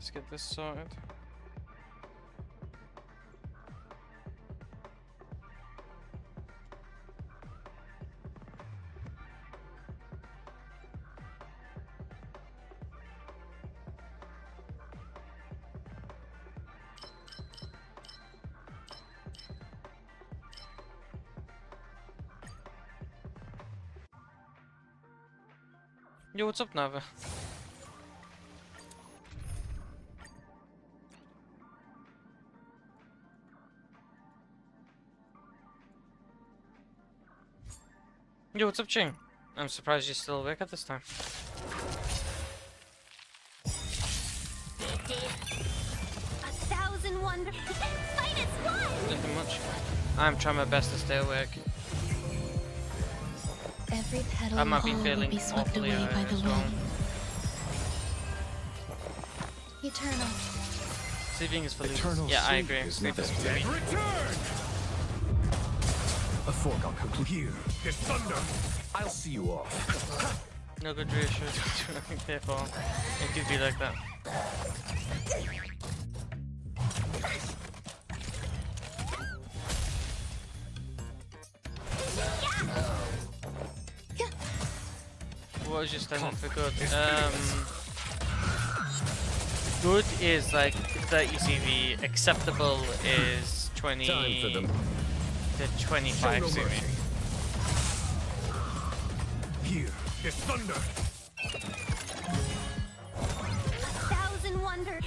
Let's get this sorted. Yo, what's up, Nava? Yo, what's up, Ching? I'm surprised you're still awake at this time. 1,000 wonders. Fight is one. Nothing much. I'm trying my best to stay awake. Every petal I might be will feeling be swept awfully away by the as well. wind. Eternal. Sleeping is for Eternal losers. Yeah, I sleep agree. is Sleep not is a for dead me. return. A foregone conclusion. Here is thunder. I'll see you off. No good reassurance to nothing therefore. It could be like that. What was your standard for good? Good is like 30 CV. Acceptable is 20 Time for them. to 25 Show no CV. mercy. Here is thunder. 1,000 wonders.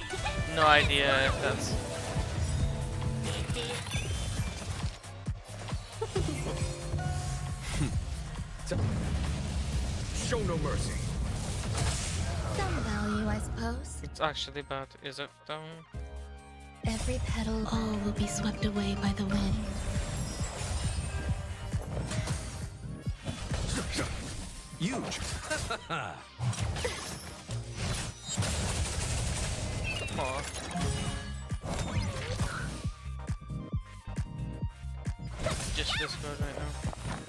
No idea if that's. Show no mercy. Some value, I suppose. It's actually bad, is it? Every petal all will be swept away by the wind. Huge. Aw. Just Discord right now.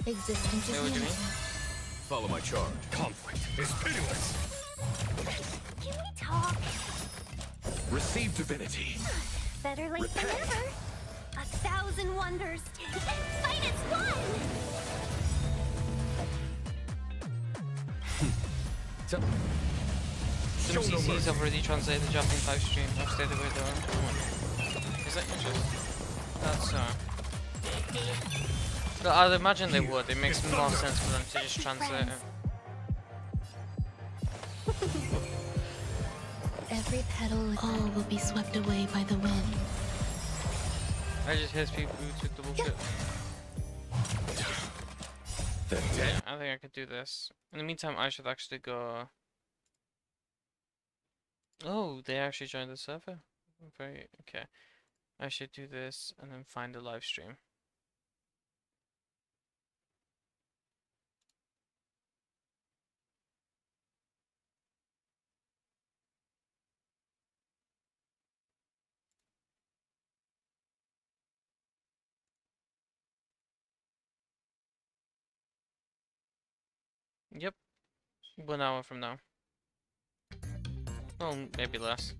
Existence Yeah, is what do you mean? limited. Follow my charge. Conflict is pitiless. Can we talk? Receive divinity. Better late than Repent. never. 1,000 wonders. Fight is one. Show Some no CC's mercy. have already translated the Japanese live stream. I've stayed away though. Is that interesting? That's No, I'd imagine they would. It makes more sense for them to just translate it. Every petal all will be swept away by the wind. I just hit people with the bullshit. The dead. Yeah, I think I could do this. In the meantime, I should actually go. Oh, they actually joined the server. Very okay. I should do this and then find a live stream. Yep. 1 hour from now. Well, maybe less.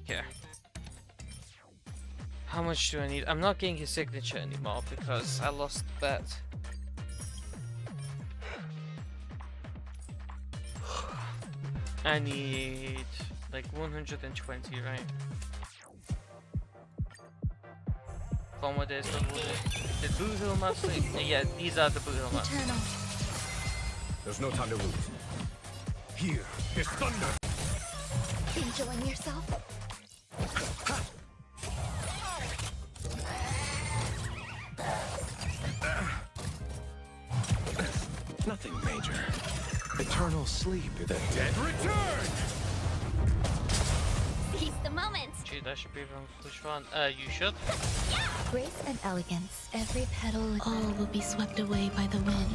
Yeah. How much do I need? I'm not getting his signature anymore because I lost the bet. I need like 120, right? 4 more days till Boot Hill. Did Boot Hill not sleep? Yeah, these are the Boot Hill maps. Eternal. There's no time to lose. Here is thunder. Enjoying yourself? Nothing major. Eternal sleep. The dead return. Seize the moment. Gee, that should be from which one? You should. Grace and elegance. Every petal all will be swept away by the wind.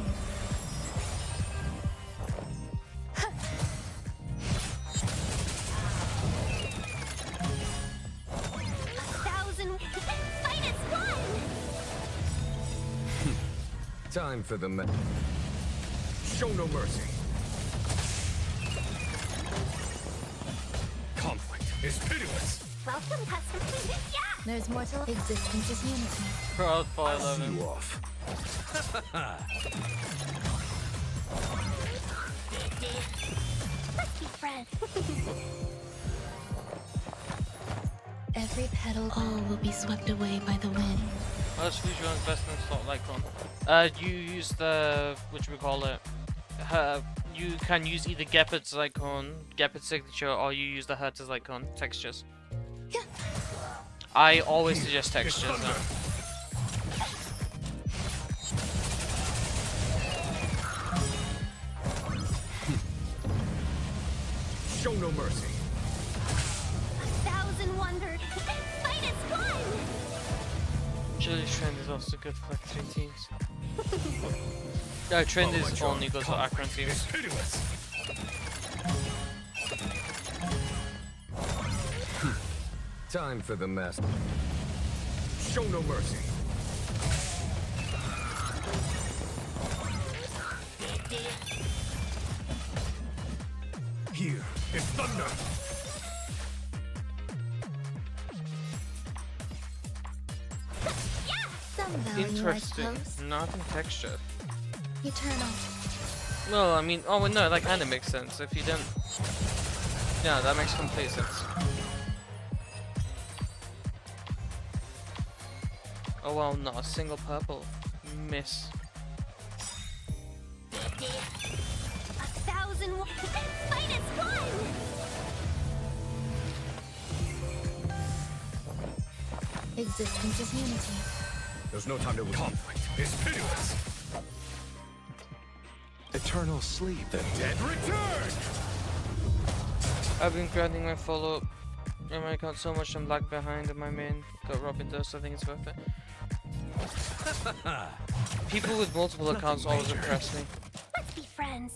Fight is one. Time for the show no mercy. is pitiless. Welcome, customers. Yeah! There's more to existence is unity. Proud for I'll see 11. you off. Let's be friends. Every petal, all will be swept away by the wind. Let's choose your investment slot icon. You use the, what we call it? You can use either Gepard's icon, Gepard's signature, or you use the Herta's icon, textures. Yeah. I always suggest textures. thunder. Show no mercy. 1,000 wonders. Fight is fun! Chili's trend is also good for like 3 teams. No, trend Follow my is charm. only good for Akron teams. Is pitiless. Time for the master. Show no mercy. Here is thunder. Some value, I Interesting. suppose. Not in texture. Eternal. Well, I mean, oh no, that kind of makes sense. If you don't, yeah, that makes complete sense. Oh well, not a single purple. Miss. 1,000 Fight is fun! Existence is unity. There's no time to lose. Conflict is pitiless. Eternal sleep. The dead return. I've been grinding my follow-up on my account so much I'm lag behind in my main. Got Robin Dust, I think it's worth it. People with multiple accounts always impress me. Let's be friends.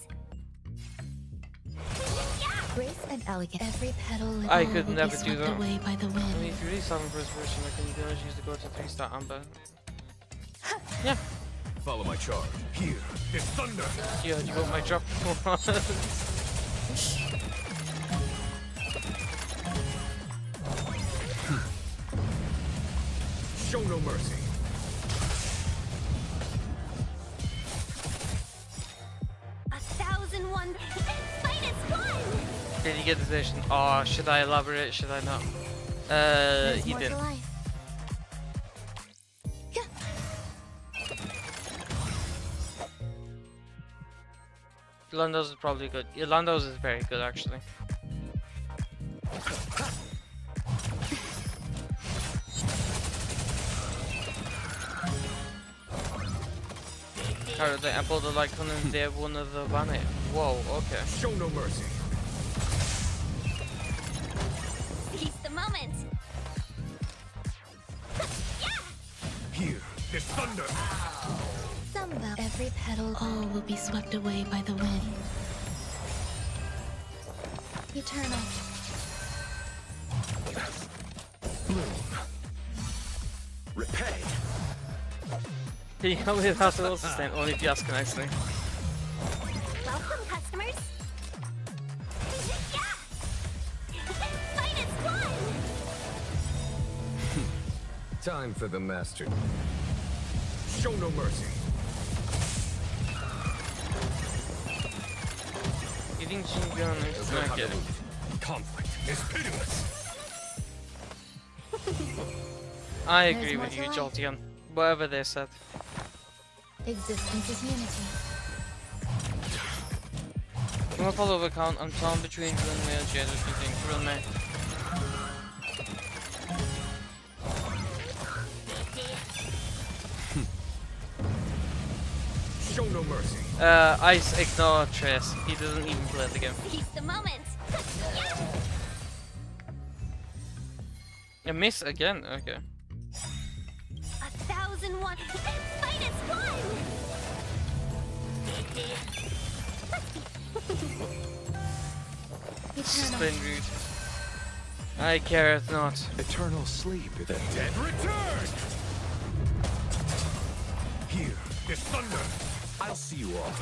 Grace and elegance. Every petal and I all could will never be do swept that. away by the I mean, wind. if you really summon for inspiration, like, you can always use the go to 3-star Amber. Yeah, Follow my charge. Here is thunder. yeah, you got my drop. Show no mercy. A 1,000 wonders. Fight is fun! Did you get the station? Oh, should I elaborate? Should I not? There's He more to didn't. life. Yeah. Lando's is probably good. Yeah, Lando's is very good actually. How did they apple the icon and they're one of the banner? Whoa, okay. Show no mercy. Seize the moment! Here is thunder. Some value. Every petal, all will be swept away by the wind. Eternal. Repay. You can't believe how to sustain only if you ask nicely. Welcome, customers. Fight is fun! Time for the master. Show no mercy. You think Shingon is There's no not time to getting? lose. Conflict is pitiless. I There's agree more with to you, life. Jolteon. Whatever they said. Existence is unity. From a follow-up account, I'm torn between Runway and Jade. What do you think? Runway. Show no mercy. Ice, ignore Trace. He doesn't even play the game. Seize the moment! A miss again? Okay. 1,000 wonders. Fight is fun! Eternal. Sustained rude. I care it not. Eternal sleep. The Dead return. Here is thunder. I'll see you off.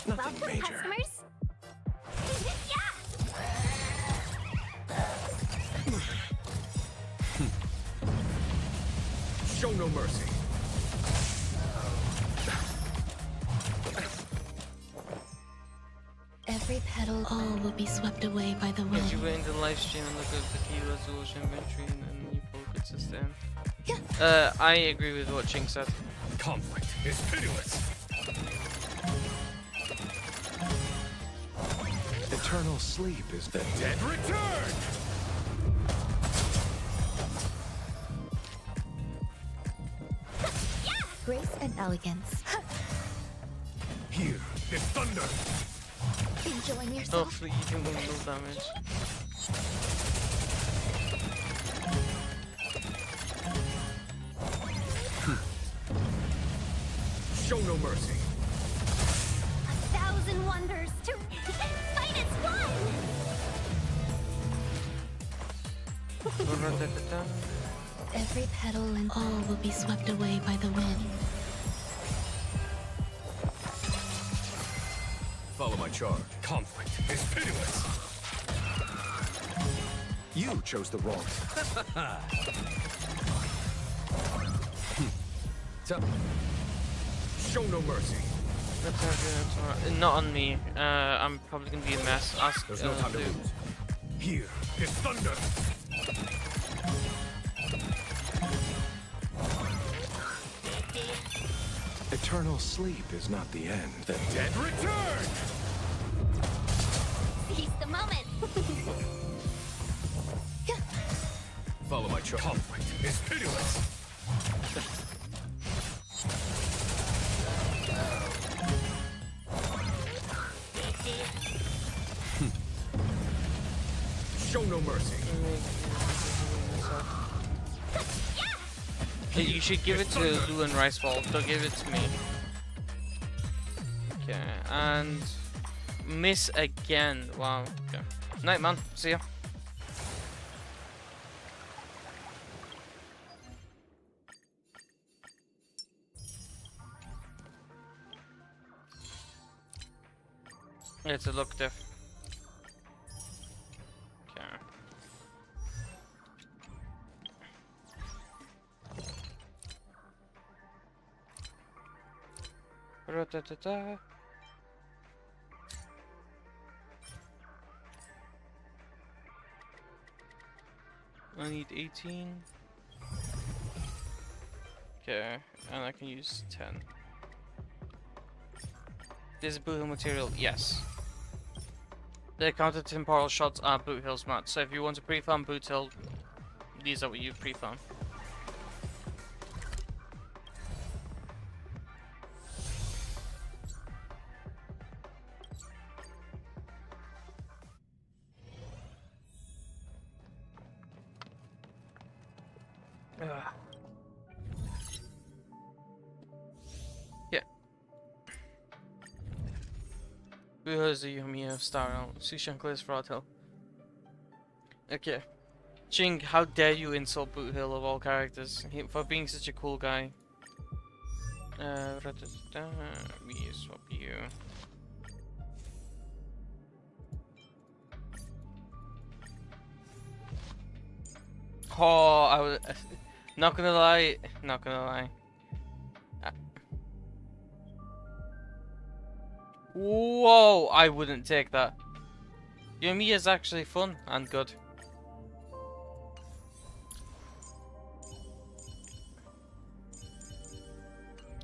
Nothing Welcome, major. customers. Show no mercy. Every petal, all will be swept away by the If wind. you go into the live stream and look at the key resolution inventory and then you probably could sustain. I agree with what Ching said. Conflict is pitiless. Eternal sleep is the Dead return. Grace and elegance. Here is thunder. Enjoying yourself? Hopefully you can win no damage. Show no mercy. 1,000 wonders to fight as one. Every petal and all will be swept away by the wind. Follow my charge. Conflict is pitiless. You chose the wrong. Show no mercy. Not on me. I'm probably gonna be a mess. Ask There's no time to Luke. lose. Here is thunder. Eternal sleep is not the end. The Dead return. Seize the moment. Follow my charge. Conflict is pitiless. Show no mercy. Hey, you should give it to Lou and Riceball. Don't give it to me. Okay, and miss again. Wow. Okay. Night, man. See ya. It's a look diff. Okay. Ra-da-da-da. I need 18. Okay, and I can use 10. This is boot hill material, yes. The counter-temporal shots are boot hills, Matt. So if you want to pre-farm boot hill, these are what you pre-farm. Yeah. Who has the Yomiya Star out? Sushan clears Fraud Hill. Okay. Ching, how dare you insult Boot Hill of all characters for being such a cool guy. We swap you. Oh, I was not gonna lie. Whoa, I wouldn't take that. Yomiya is actually fun and good.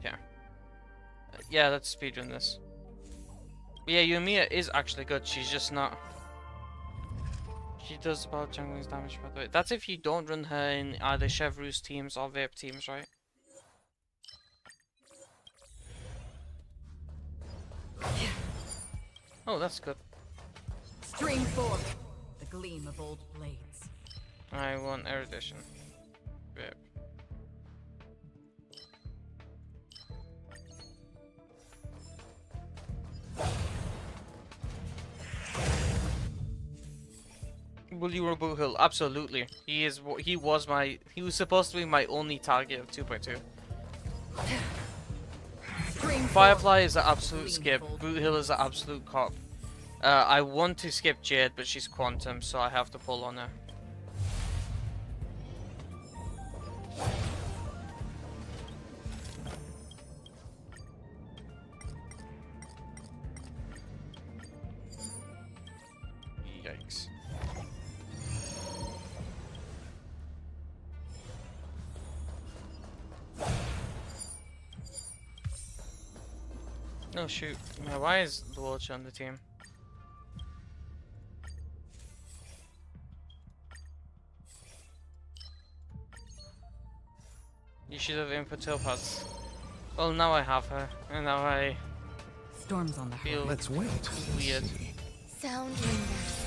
Yeah. Yeah, let's speedrun this. Yeah, Yomiya is actually good. She's just not. She does about jungling's damage, by the way. That's if you don't run her in either Chevrolet's teams or Vape teams, right? Oh, that's good. Stream forth the gleam of old blades. I want erudition. Vape. Will you reboot Hill? Absolutely. He was supposed to be my only target of 2.2. Firefly is an absolute skip. Boot Hill is an absolute cop. I want to skip Jade, but she's Quantum, so I have to pull on her. Oh shoot. Man, why is the Watcher on the team? You should have input Topaz. Well, now I have her, and now I Storm's on the feel Let's wait. weird. Sound lingers.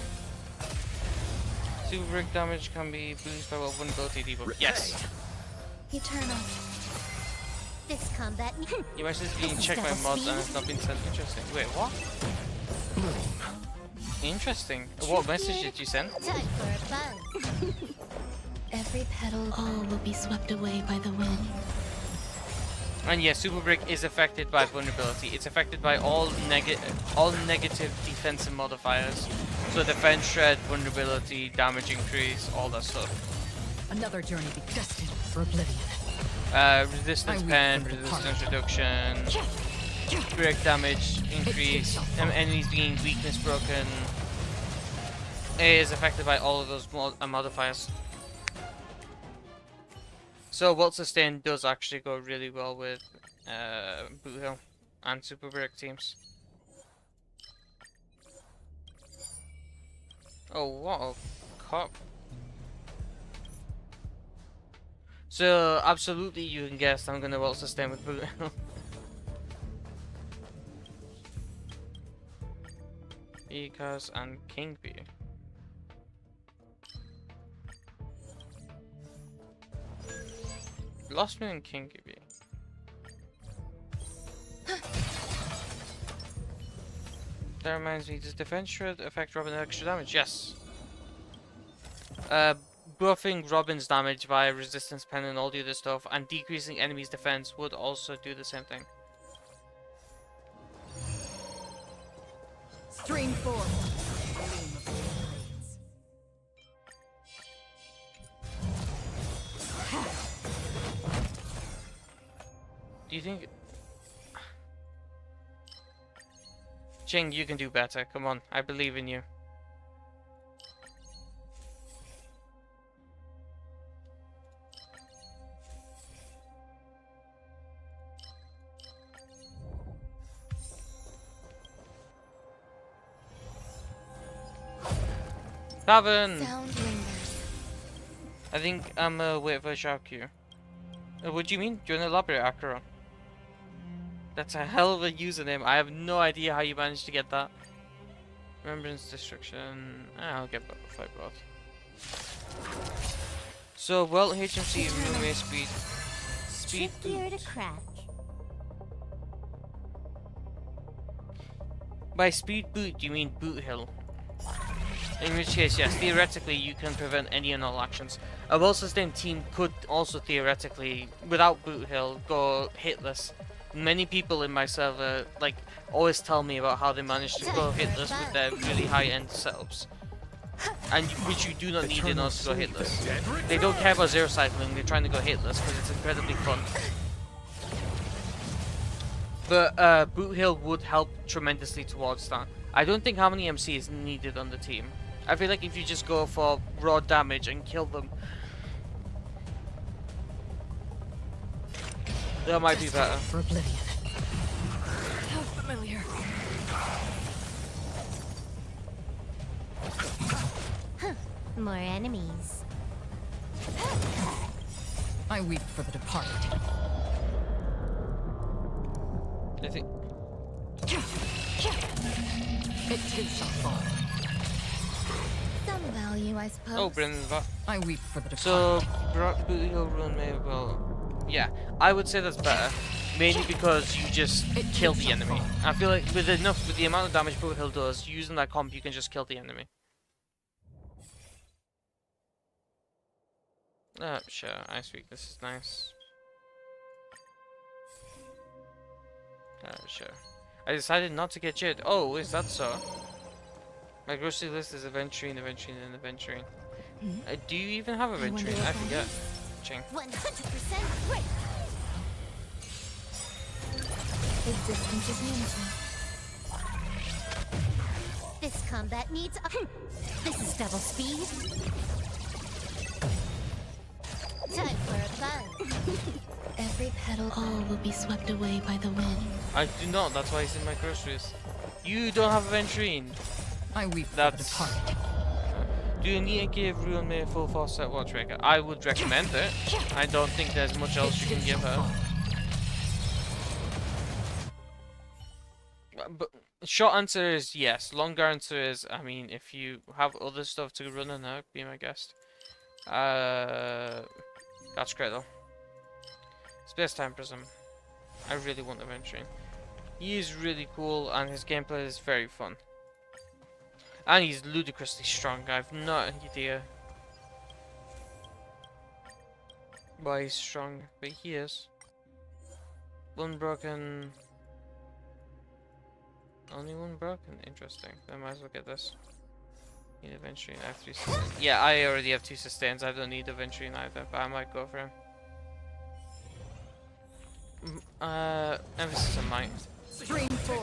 Super brick damage can be boosted by vulnerability debuff. Yes! Eternal. This combat. You message being checked by mods and it's not been sent. Interesting. Wait, what? Interesting. What message did you send? Time for a buzz. Every petal, all will be swept away by the wind. And yeah, Super Brick is affected by vulnerability. It's affected by all negative defensive modifiers. So defense shred, vulnerability, damage increase, all that stuff. Another journey be destined for oblivion. Resistance I pen, weep for the resistance reduction, break damage increase, enemies being weakness broken. It is affected by all of those modifiers. So World Sustain does actually go really well with Boot Hill and Super Brick teams. Oh, what a cop. So absolutely you can guess I'm gonna World Sustain with Boot Hill. Ecos and King Bee. Lost me in King Bee. That reminds me, does defense shred affect Robin extra damage? Yes. Buffing Robin's damage via resistance pen and all the other stuff, and decreasing enemies' defense would also do the same thing. Stream 4. Gleam of blades. Do you think... Jing, you can do better. Come on, I believe in you. Tavern! Sound lingers. I think I'm wait for a shark queue. What do you mean? Do you want to elaborate, Akira? That's a hell of a username. I have no idea how you managed to get that. Remembrance, destruction. I'll get fight both. So, well, HMC roommate speed. Speed Trickier boot. to crack. By speed boot, do you mean boot hill? In which case, yes, theoretically you can prevent any and all actions. A well-sustained team could also theoretically, without boot hill, go hitless. Many people in my server like always tell me about how they manage to go hitless with their really high-end setups, and which you do not need in order to go hitless. They don't care about zero cycling; they're trying to go hitless because it's incredibly fun. But boot hill would help tremendously towards that. I don't think Harmony MC is needed on the team. I feel like if you just go for raw damage and kill them, that might be better. For oblivion. How familiar. More enemies. I weep for the departed. I think. It too shall fall. Some value, I suppose. Oh, Brendan's back. I weep for the So, departed. boot hill run may well. Yeah, I would say that's better. Mainly because you just kill the enemy. I feel like with the amount of damage boot hill does, using that comp, you can just kill the enemy. Sure, Ice Week, this is nice. Sure. I decided not to get Jid. Oh, is that so? My grocery list is Aventurine, Aventurine, and Aventurine. Do you even have Aventurine? I forget. Ching. 100% right. Existence is unity. This combat needs a... This is double speed. Time for a buzz. Every petal, all will be swept away by the wind. I do not, that's why it's in my groceries. You don't have Aventurine. I weep for the That's... departed. Do you need to give Ruin May a full force set watch breaker? I would recommend it. I don't think there's much else you can give her. But short answer is yes. Longer answer is, I mean, if you have other stuff to run on her, be my guest. That's great though. Space Time Prism. I really want Aventurine. He is really cool and his gameplay is very fun. And he's ludicrously strong. I have no idea why he's strong, but he is. Unbroken. Only one broken? Interesting. I might as well get this. Need Aventurine. I have 3 sustains. Yeah, I already have 2 sustains. I don't need Aventurine either, but I might go for him. Emphasis on might. Stream 4.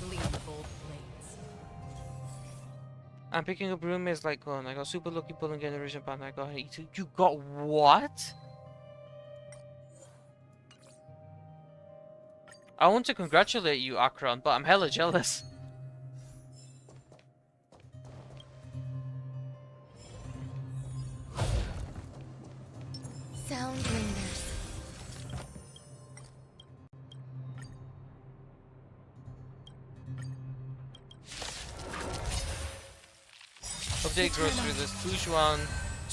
Gleam of old blades. I'm picking up Roommate's Light Cone. I got super lucky pulling Generation Pan. I got an E2. You got what? I want to congratulate you, Akron, but I'm hella jealous. Sound lingers. Update grocery list. Fujuan,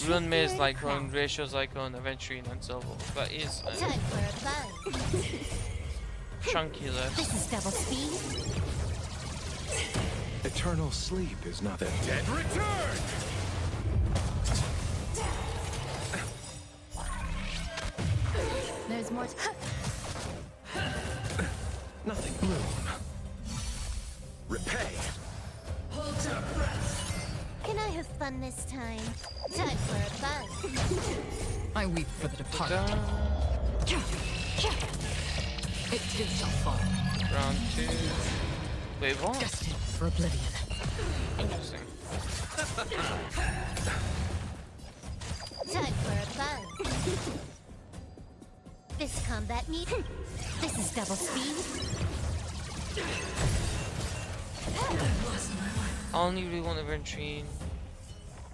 Run Maze Lycon, Ratios Lycon, Aventurine, and Silvo. That is a Time for a buzz. chunky list. This is double speed. Eternal sleep is not the Dead return! There's more. nothing bloom. Repay! Can I have fun this time? Time for a buzz. I weep for the departed. Da-da. It too shall fall. Round 2. Wait, what? Destined for oblivion. Interesting. Time for a buzz. This combat need. This is double speed. I only really want Aventurine.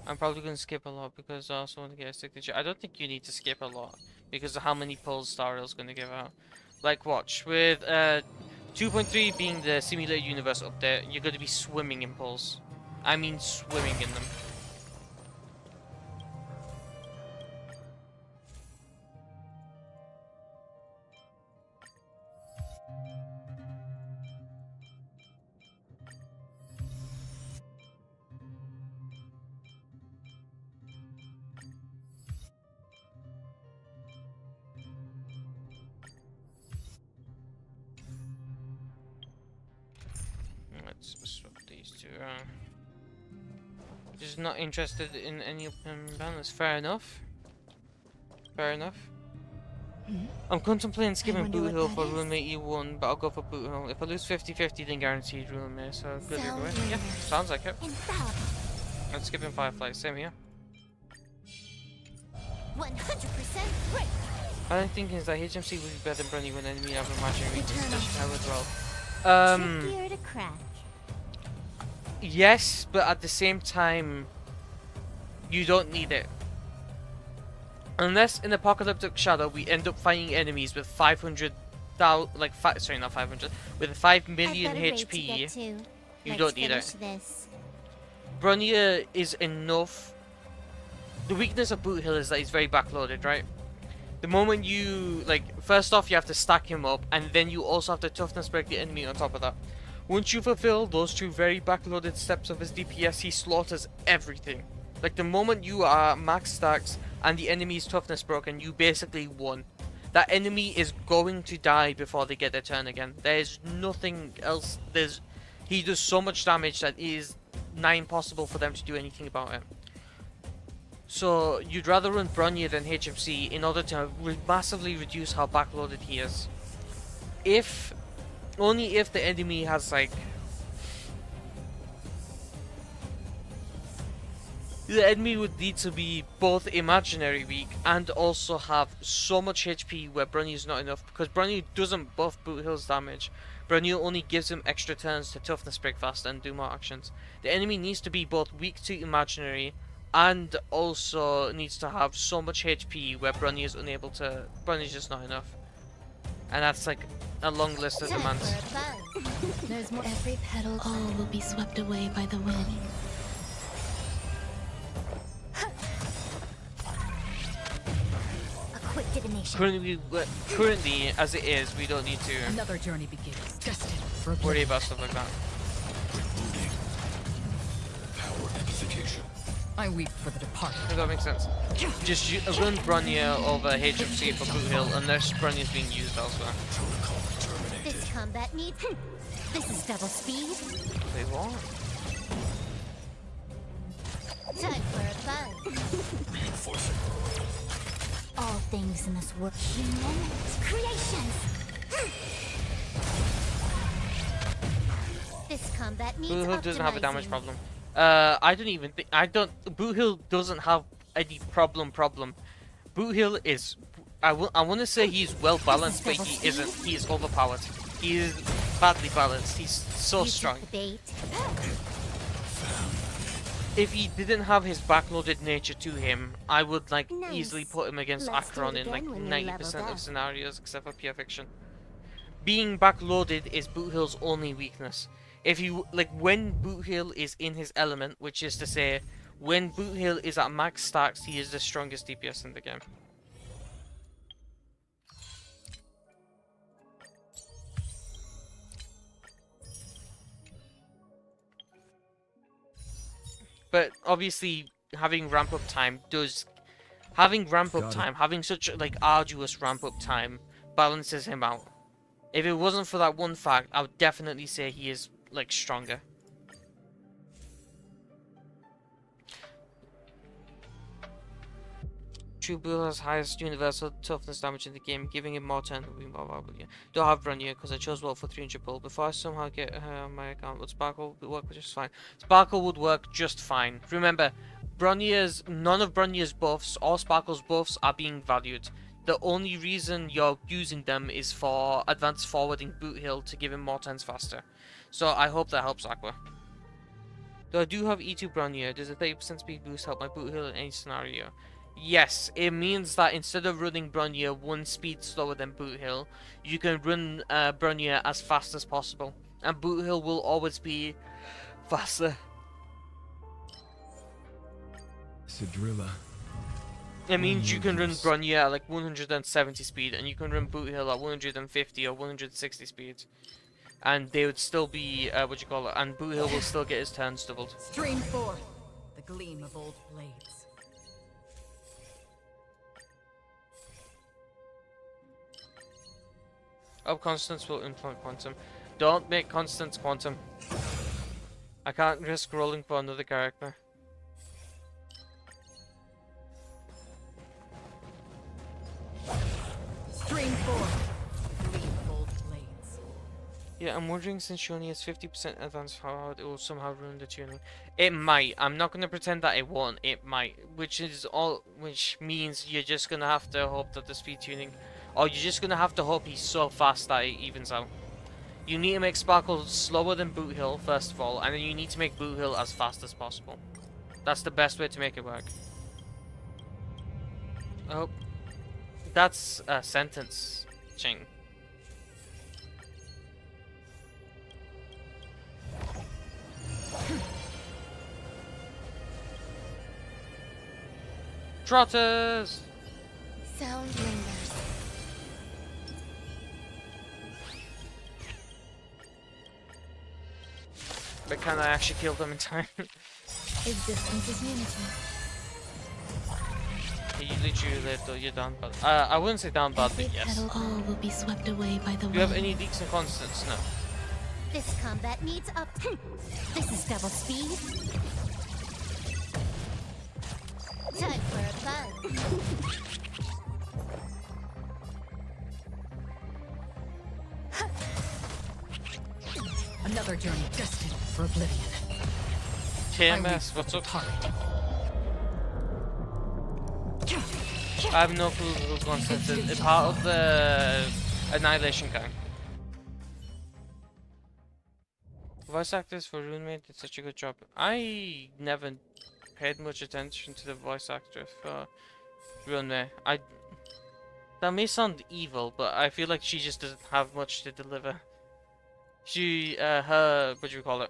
I'm probably going to skip a lot because I also want to get a signature. I don't think you need to skip a lot because of how many pulls Star Rail's going to give out. Like, watch. With 2.3 being the Simulated Universe update, you're going to be swimming in pulls. I mean swimming in them. Let's swap these two around. Just not interested in any open balance. Fair enough. Fair enough. I'm contemplating skipping wonder Boot what Hill that for is. Roommate E1, but I'll go for Boot Hill. If I lose 50-50, then guaranteed Roommate, so good either way. Sounds Yeah, weird. sounds like it. Infallible. I'm skipping Firefly, same here. 100% great. I don't think is that HMC would be better than Brunny when enemy have a magic Eternal. resistance as well. Trickier to crack. Yes, but at the same time, you don't need it. Unless in Apocalyptic Shadow we end up fighting enemies with 500,000, like sorry, not 500, with 5 million I've got a raid to HP, get to. you Let's don't need finish it. This. Brunia is enough. The weakness of Boot Hill is that he's very backloaded, right? The moment you, like, first off you have to stack him up, and then you also have to toughness break the enemy on top of that. Once you fulfill those 2 very backloaded steps of his DPS, he slaughters everything. Like, the moment you are max stacks and the enemy's toughness broken, you basically won. That enemy is going to die before they get their turn again. There's nothing else. He does so much damage that it is nigh impossible for them to do anything about it. So you'd rather run Brunia than HMC in order to massively reduce how backloaded he is. Only if the enemy has like The enemy would need to be both imaginary weak and also have so much HP where Bronya's not enough, because Bronya doesn't buff Boot Hill's damage. Bronya only gives him extra turns to toughness break faster and do more actions. The enemy needs to be both weak to imaginary and also needs to have so much HP where Bronya's unable to. Bronya's just not enough. And that's like a long list of Time demands. for a buzz. There's more. Every petal, all will be swept away by the wind. A quick divination. Currently, as it is, we don't need to Another journey begins. Destined for worry oblivion. about stuff like that. Power amplification. I weep for the departed. If that makes sense. Just run Bronya over HFC for Boot Hill unless Bronya's being used elsewhere. Protocol terminated. This combat needs. This is double speed. They won't. Time for a buzz. Reinforcing. All things in this world. Human creations. This combat needs. Boot Hill doesn't have a damage optimizing. problem. I don't even think Boot Hill doesn't have any problem. Boot Hill is I want to say he's well balanced, but he isn't. He is overpowered. He is badly balanced. He's so You took strong. the bait. If he didn't have his backloaded nature to him, I would like Nice. easily put him against Let's do it Acheron in like again when you're 90% leveled of up. scenarios, except for pure fiction. Being backloaded is Boot Hill's only weakness. If you like, when Boot Hill is in his element, which is to say, when Boot Hill is at max stacks, he is the strongest DPS in the game. But obviously, having ramp up time having such like arduous ramp up time balances him out. If it wasn't for that one fact, I would definitely say he is like stronger. True Blue has highest universal toughness damage in the game, giving him more turn will be more valuable. Yeah. Don't have Bronya because I chose well for 300 pull. Before I somehow get her on my account, would Sparkle work just fine? Sparkle would work just fine. Remember, none of Bronya's buffs or Sparkle's buffs are being valued. The only reason you're using them is for advanced forwarding Boot Hill to give him more turns faster. So I hope that helps Aqua. Though I do have E2 Bronya, does a 30% speed boost help my Boot Hill in any scenario? Yes, it means that instead of running Bronya 1 speed slower than Boot Hill, you can run Bronya as fast as possible. And Boot Hill will always be faster. Sidrilla. It means you can run Bronya at like 170 speed, and you can run Boot Hill at 150 or 160 speed. And they would still be, and Boot Hill will still get his turns doubled. Stream 4. The gleam of old blades. Oh, Constance will implement Quantum. Don't make Constance Quantum. I can't risk rolling for another character. Stream 4. The gleam of old blades. Yeah, I'm wondering since she only has 50% advanced power, it will somehow ruin the tuning. It might. I'm not gonna pretend that it won't. It might. Which means you're just gonna have to hope that the speed tuning, or you're just gonna have to hope he's so fast that it evens out. You need to make Sparkle slower than Boot Hill first of all, and then you need to make Boot Hill as fast as possible. That's the best way to make it work. Oh, that's a sentence, Ching. Trotters! Sound lingers. But can I actually kill them in time? Existence is unity. You literally you're down bad. I wouldn't say down bad, Every but yes. petal, all will be swept away by the Do you have wind. any leaks and constants? No. This combat needs up. This is double speed. Time for a buzz. Another journey destined for oblivion. TMS, what's up? Departed. I have no clue who Constance is. It's part of the Annihilation gang. Voice actors for Roommate did such a good job. I never paid much attention to the voice actor for Roommate. That may sound evil, but I feel like she just doesn't have much to deliver. What do you call it?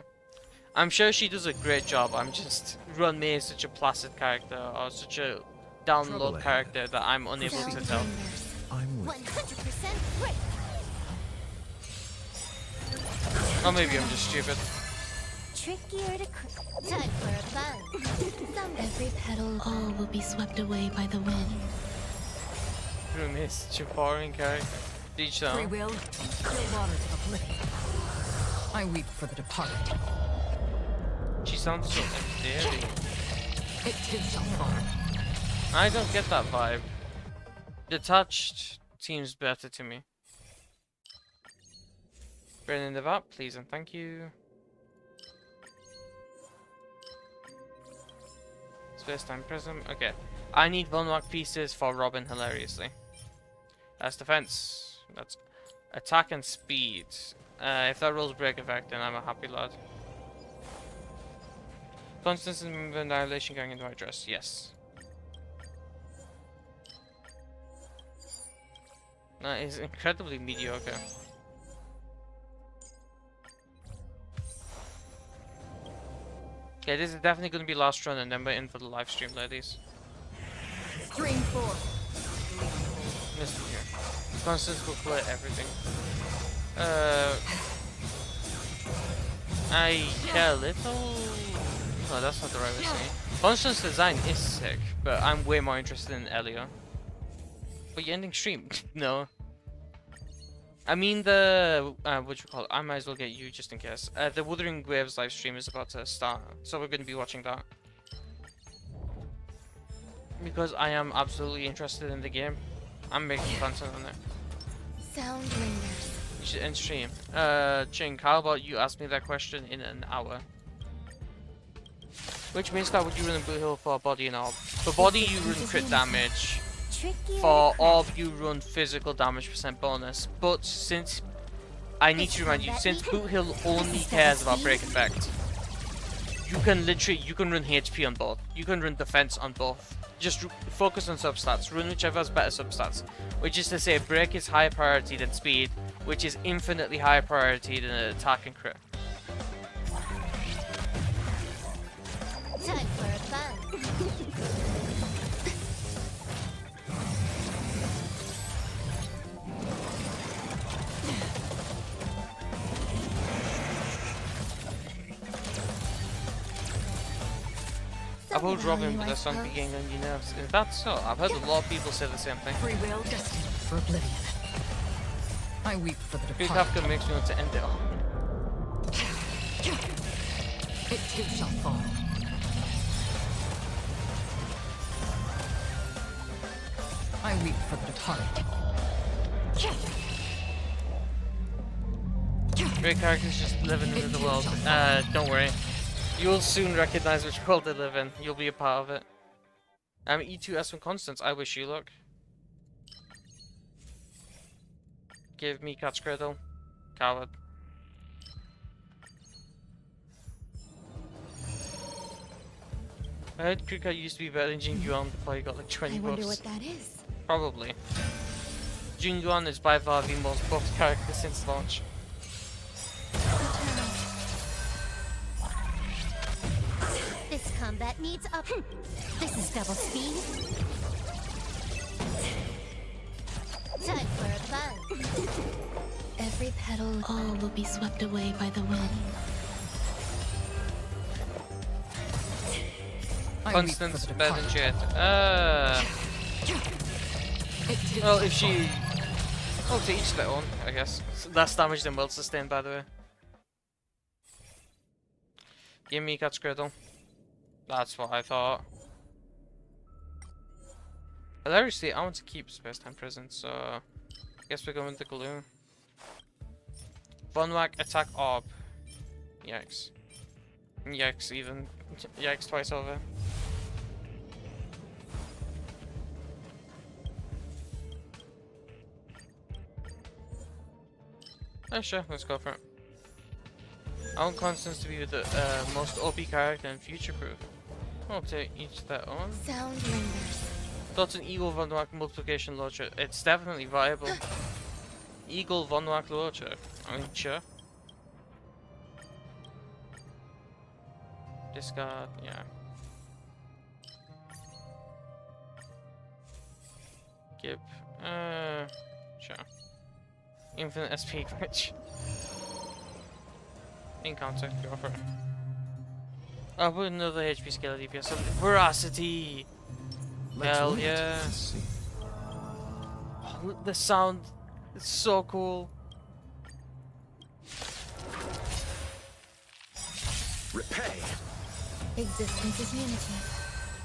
I'm sure she does a great job. I'm just Roommate is such a placid character or such a download character that I'm unable to tell. I'm with 100% right. Or maybe I'm just stupid. Trickier to time for a fun. Every petal, all will be swept away by the wind. Roommate is such a boring character. Each Free time. will, still water to oblivion. I weep for the departed. She sounds so endearing. It too shall fall. I don't get that vibe. Detached seems better to me. Bring the VAT, please and thank you. Space time prism. Okay. I need 1 mark pieces for Robin, hilariously. That's defense. That's attack and speed. If that rolls break effect, then I'm a happy lad. Constance and member Annihilation gang in the white dress. Yes. That is incredibly mediocre. Okay, this is definitely going to be last run, and then we're in for the live stream, ladies. Stream 4. Listen here. Constance will play everything. I care a little. No, that's not the right way to say it. Constance's design is sick, but I'm way more interested in Elio. But you're ending stream? No. I mean what you call it? I might as well get you just in case. The Wuthering Waves live stream is about to start, so we're going to be watching that. Because I am absolutely interested in the game. I'm making content on it. Sound lingers. You should end stream. Chink, how about you ask me that question in an hour? Which means that would you run a Blue Hill for body and orb? For body you run crit damage. For orb you run physical damage % bonus. But since I need to remind you, since Boot Hill only cares about break effect, you can run HP on both. You can run defense on both. Just focus on substats. Run whichever has better substats. Which is to say, break is higher priority than speed, which is infinitely higher priority than attack and crit. Time for a fun. I will drop him, but the song be getting on your nerves. Is that so? I've heard a lot of people say the same thing. Free will, destined for oblivion. I weep for the Big departed. Kafka makes me want to end it all. It too shall fall. I weep for the departed. Great characters just living in the world. Don't worry. You'll soon recognize which world they live in. You'll be a part of it. E2S from Constance, I wish you luck. Give me Cat's Cradle. Coward. I heard Cricket used to be better than Jing Yuan before he got like 20 I wonder buffs. what that is. Probably. Jing Yuan is by far the most buffed character since launch. This combat needs up. This is double speed. Time for a fun. Every petal, all will be swept away by the wind. I weep for Constance the better than departed. Jet. It too Well, shall if she... Oh, to each their own, I guess. Less damage than well sustained, by the way. Give me Cat's Cradle. That's what I thought. Hilariously, I want to keep Space Time Prison, so... I guess we're going with the glue. Von Whack, attack orb. Yikes. Yikes, even. Yikes twice over. Oh sure, let's go for it. I want Constance to be the most OP character and future-proof. I'll take each their own. Sound lingers. That's an Eagle Von Wack multiplication launcher. It's definitely viable. Eagle Von Wack launcher. I mean, sure. Discard, yeah. Give, sure. Infinite SP glitch. Encounter, go for it. Oh, put another HP scale DPS. Veracity! Hell yeah. Oh, the sound is so cool. Repay. Existence is unity.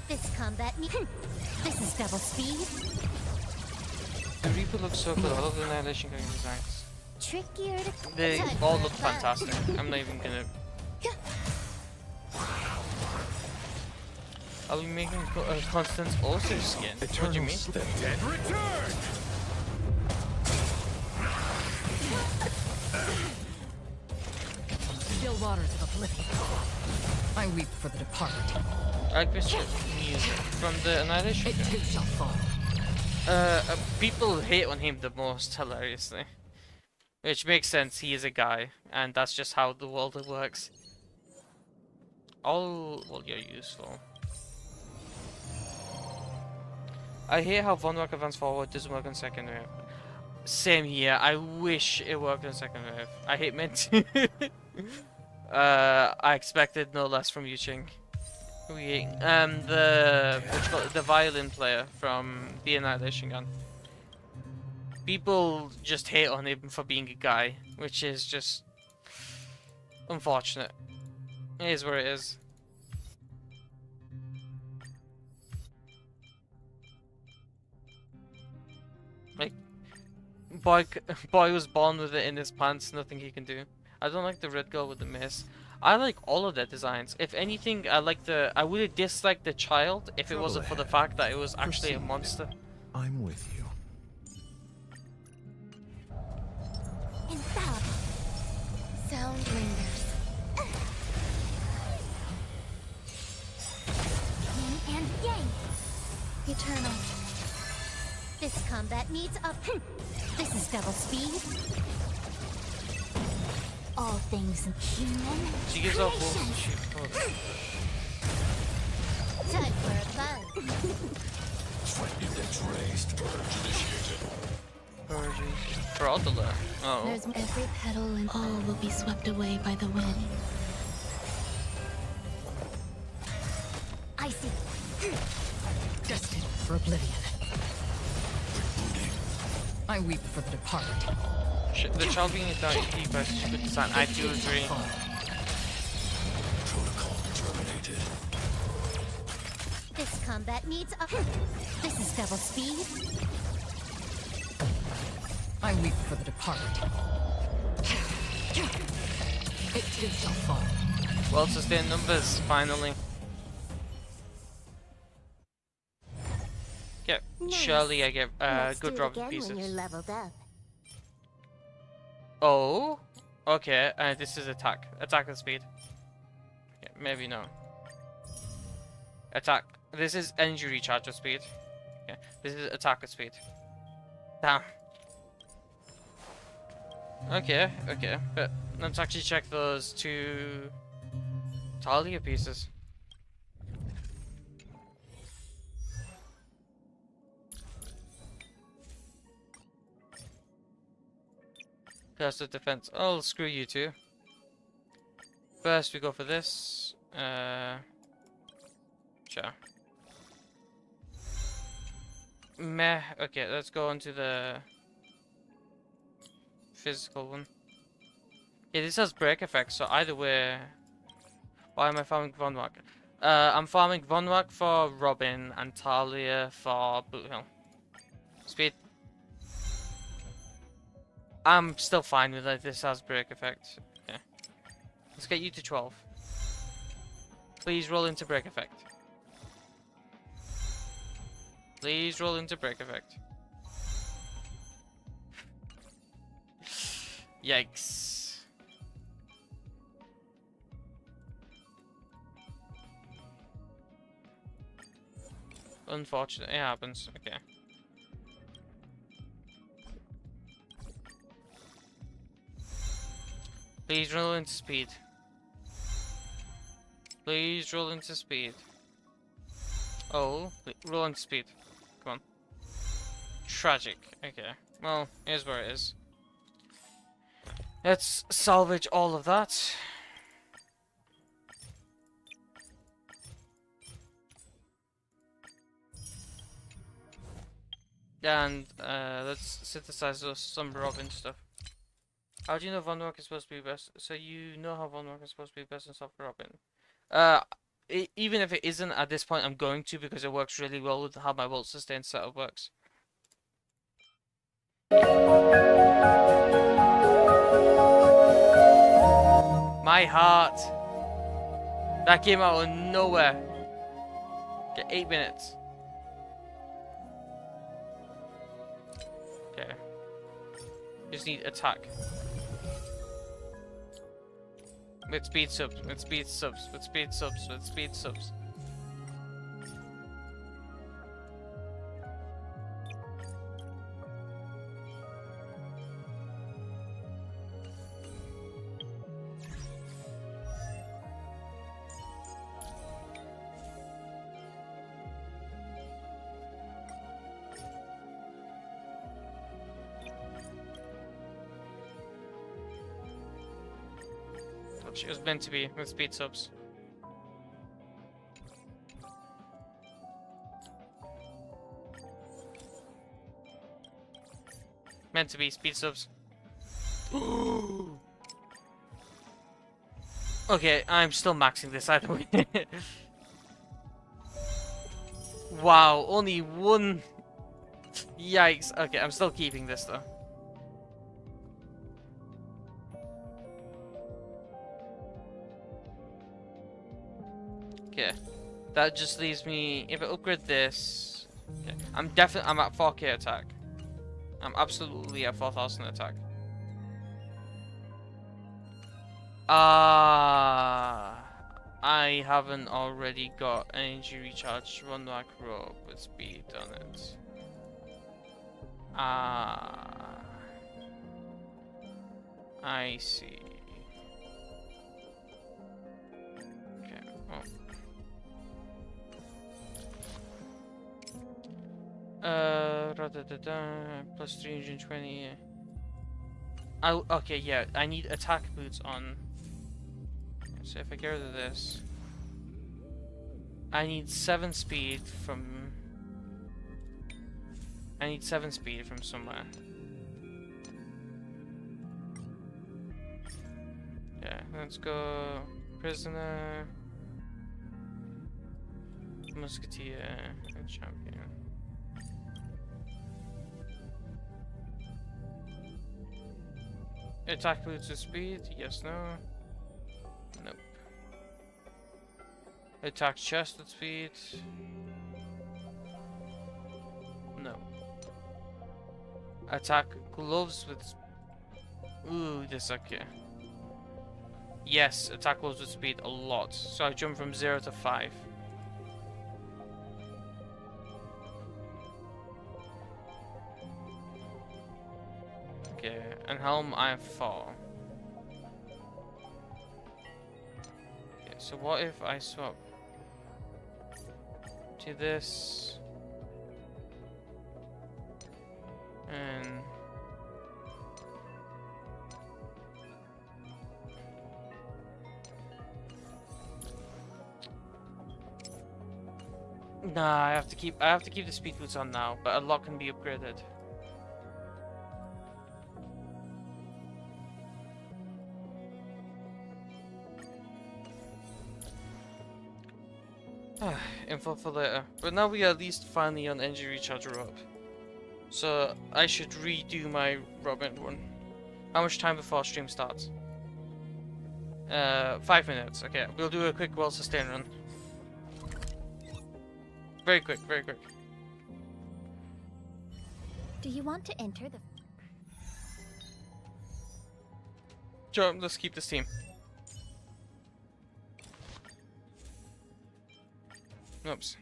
This combat me. This is double speed. The Reaper looks so cool. I love the Annihilation Gang designs. Trickier to. They Time all for look fun. fantastic. I'm not even gonna. I'll be making Constance also skin. What do you mean? Dead return. Still waters of oblivion. I weep for the departed. I like this music from the Annihilation It Gang. too shall fall. People hate on him the most, hilariously. Which makes sense, he is a guy, and that's just how the world works. Well, you're useful. I hate how Von Wack Advance Forward doesn't work on second wave. Same here, I wish it worked on second wave. I hate Mint. I expected no less from Yu Ching. The violin player from the Annihilation Gun. People just hate on him for being a guy, which is just unfortunate. It is what it is. Like, boy was born with it in his pants, nothing he can do. I don't like the red girl with the mace. I like all of their designs. If anything, I would have disliked the child if it wasn't for the fact that it was actually a monster. I'm with you. Infallible. Sound lingers. Yin and yang. Eternal. This combat needs up. This is double speed. All things human. She gives off creation. wolf. Time for a buzz. Index raised. Purge initiated. Fraudulent. Oh. There's every petal and all will be swept away by the wind. I see. Destined for oblivion. I weep for the departed. Shit, the child being a deep by good design. I do agree. Protocol terminated. This combat needs up. This is double speed. I weep for the departed. It too shall fall. Well sustained numbers, finally. Get surely I get Let's good do it drop again pieces. when you're leveled up. Oh, okay. This is attack. Attack and speed. Okay, maybe no. Attack. This is energy recharge with speed. Okay, this is attack with speed. Damn. Okay, okay. But let's actually check those two Talia pieces. First with defense. Oh, screw you two. First we go for this. Sure. Meh. Okay, let's go on to the physical one. Yeah, this has break effects, so either way. Why am I farming Von Wack? I'm farming Von Wack for Robin and Talia for Boot Hill. Speed. I'm still fine with it. This has break effect. Okay. Let's get you to 12. Please roll into break effect. Please roll into break effect. Yikes. Unfortunate. It happens. Okay. Please roll into speed. Please roll into speed. Oh, roll into speed. Come on. Tragic. Okay. Well, here's where it is. Let's salvage all of that. And let's synthesize some Robin stuff. How do you know Von Rock is supposed to be best? So you know how Von Rock is supposed to be best in soft Robin. Even if it isn't at this point, I'm going to because it works really well with how my Volt Sustain setup works. My heart. That came out of nowhere. Okay, 8 minutes. Okay. Just need attack. With speed subs, with speed subs, with speed subs, with speed subs. It was meant to be with speed subs. Meant to be speed subs. Okay, I'm still maxing this either way. Wow, only one. Yikes. Okay, I'm still keeping this though. Okay, that just leaves me, if I upgrade this, okay, I'm at 4k attack. I'm absolutely at 4000 attack. I haven't already got energy recharge run like rope with speed on it. I see. Okay, well. Plus 320. Okay, yeah, I need attack boots on. So if I get rid of this, I need 7 speed from. I need 7 speed from somewhere. Yeah, let's go prisoner, musketeer, and champion. Attack boots with speed? Yes, no. Nope. Attack chest with speed? No. Attack gloves with... Ooh, this okay. Yes, attack gloves with speed a lot. So I jump from 0 to 5. Okay, and helm I have 4. Okay, so what if I swap to this and nah, I have to keep the speed boots on now, but a lot can be upgraded. Info for later. But now we are at least finally on energy recharger up. So I should redo my Robin one. How much time before stream starts? 5 minutes. Okay, we'll do a quick well sustain run. Very quick, very quick. Do you want to enter the... Sure, let's keep this team. Oops.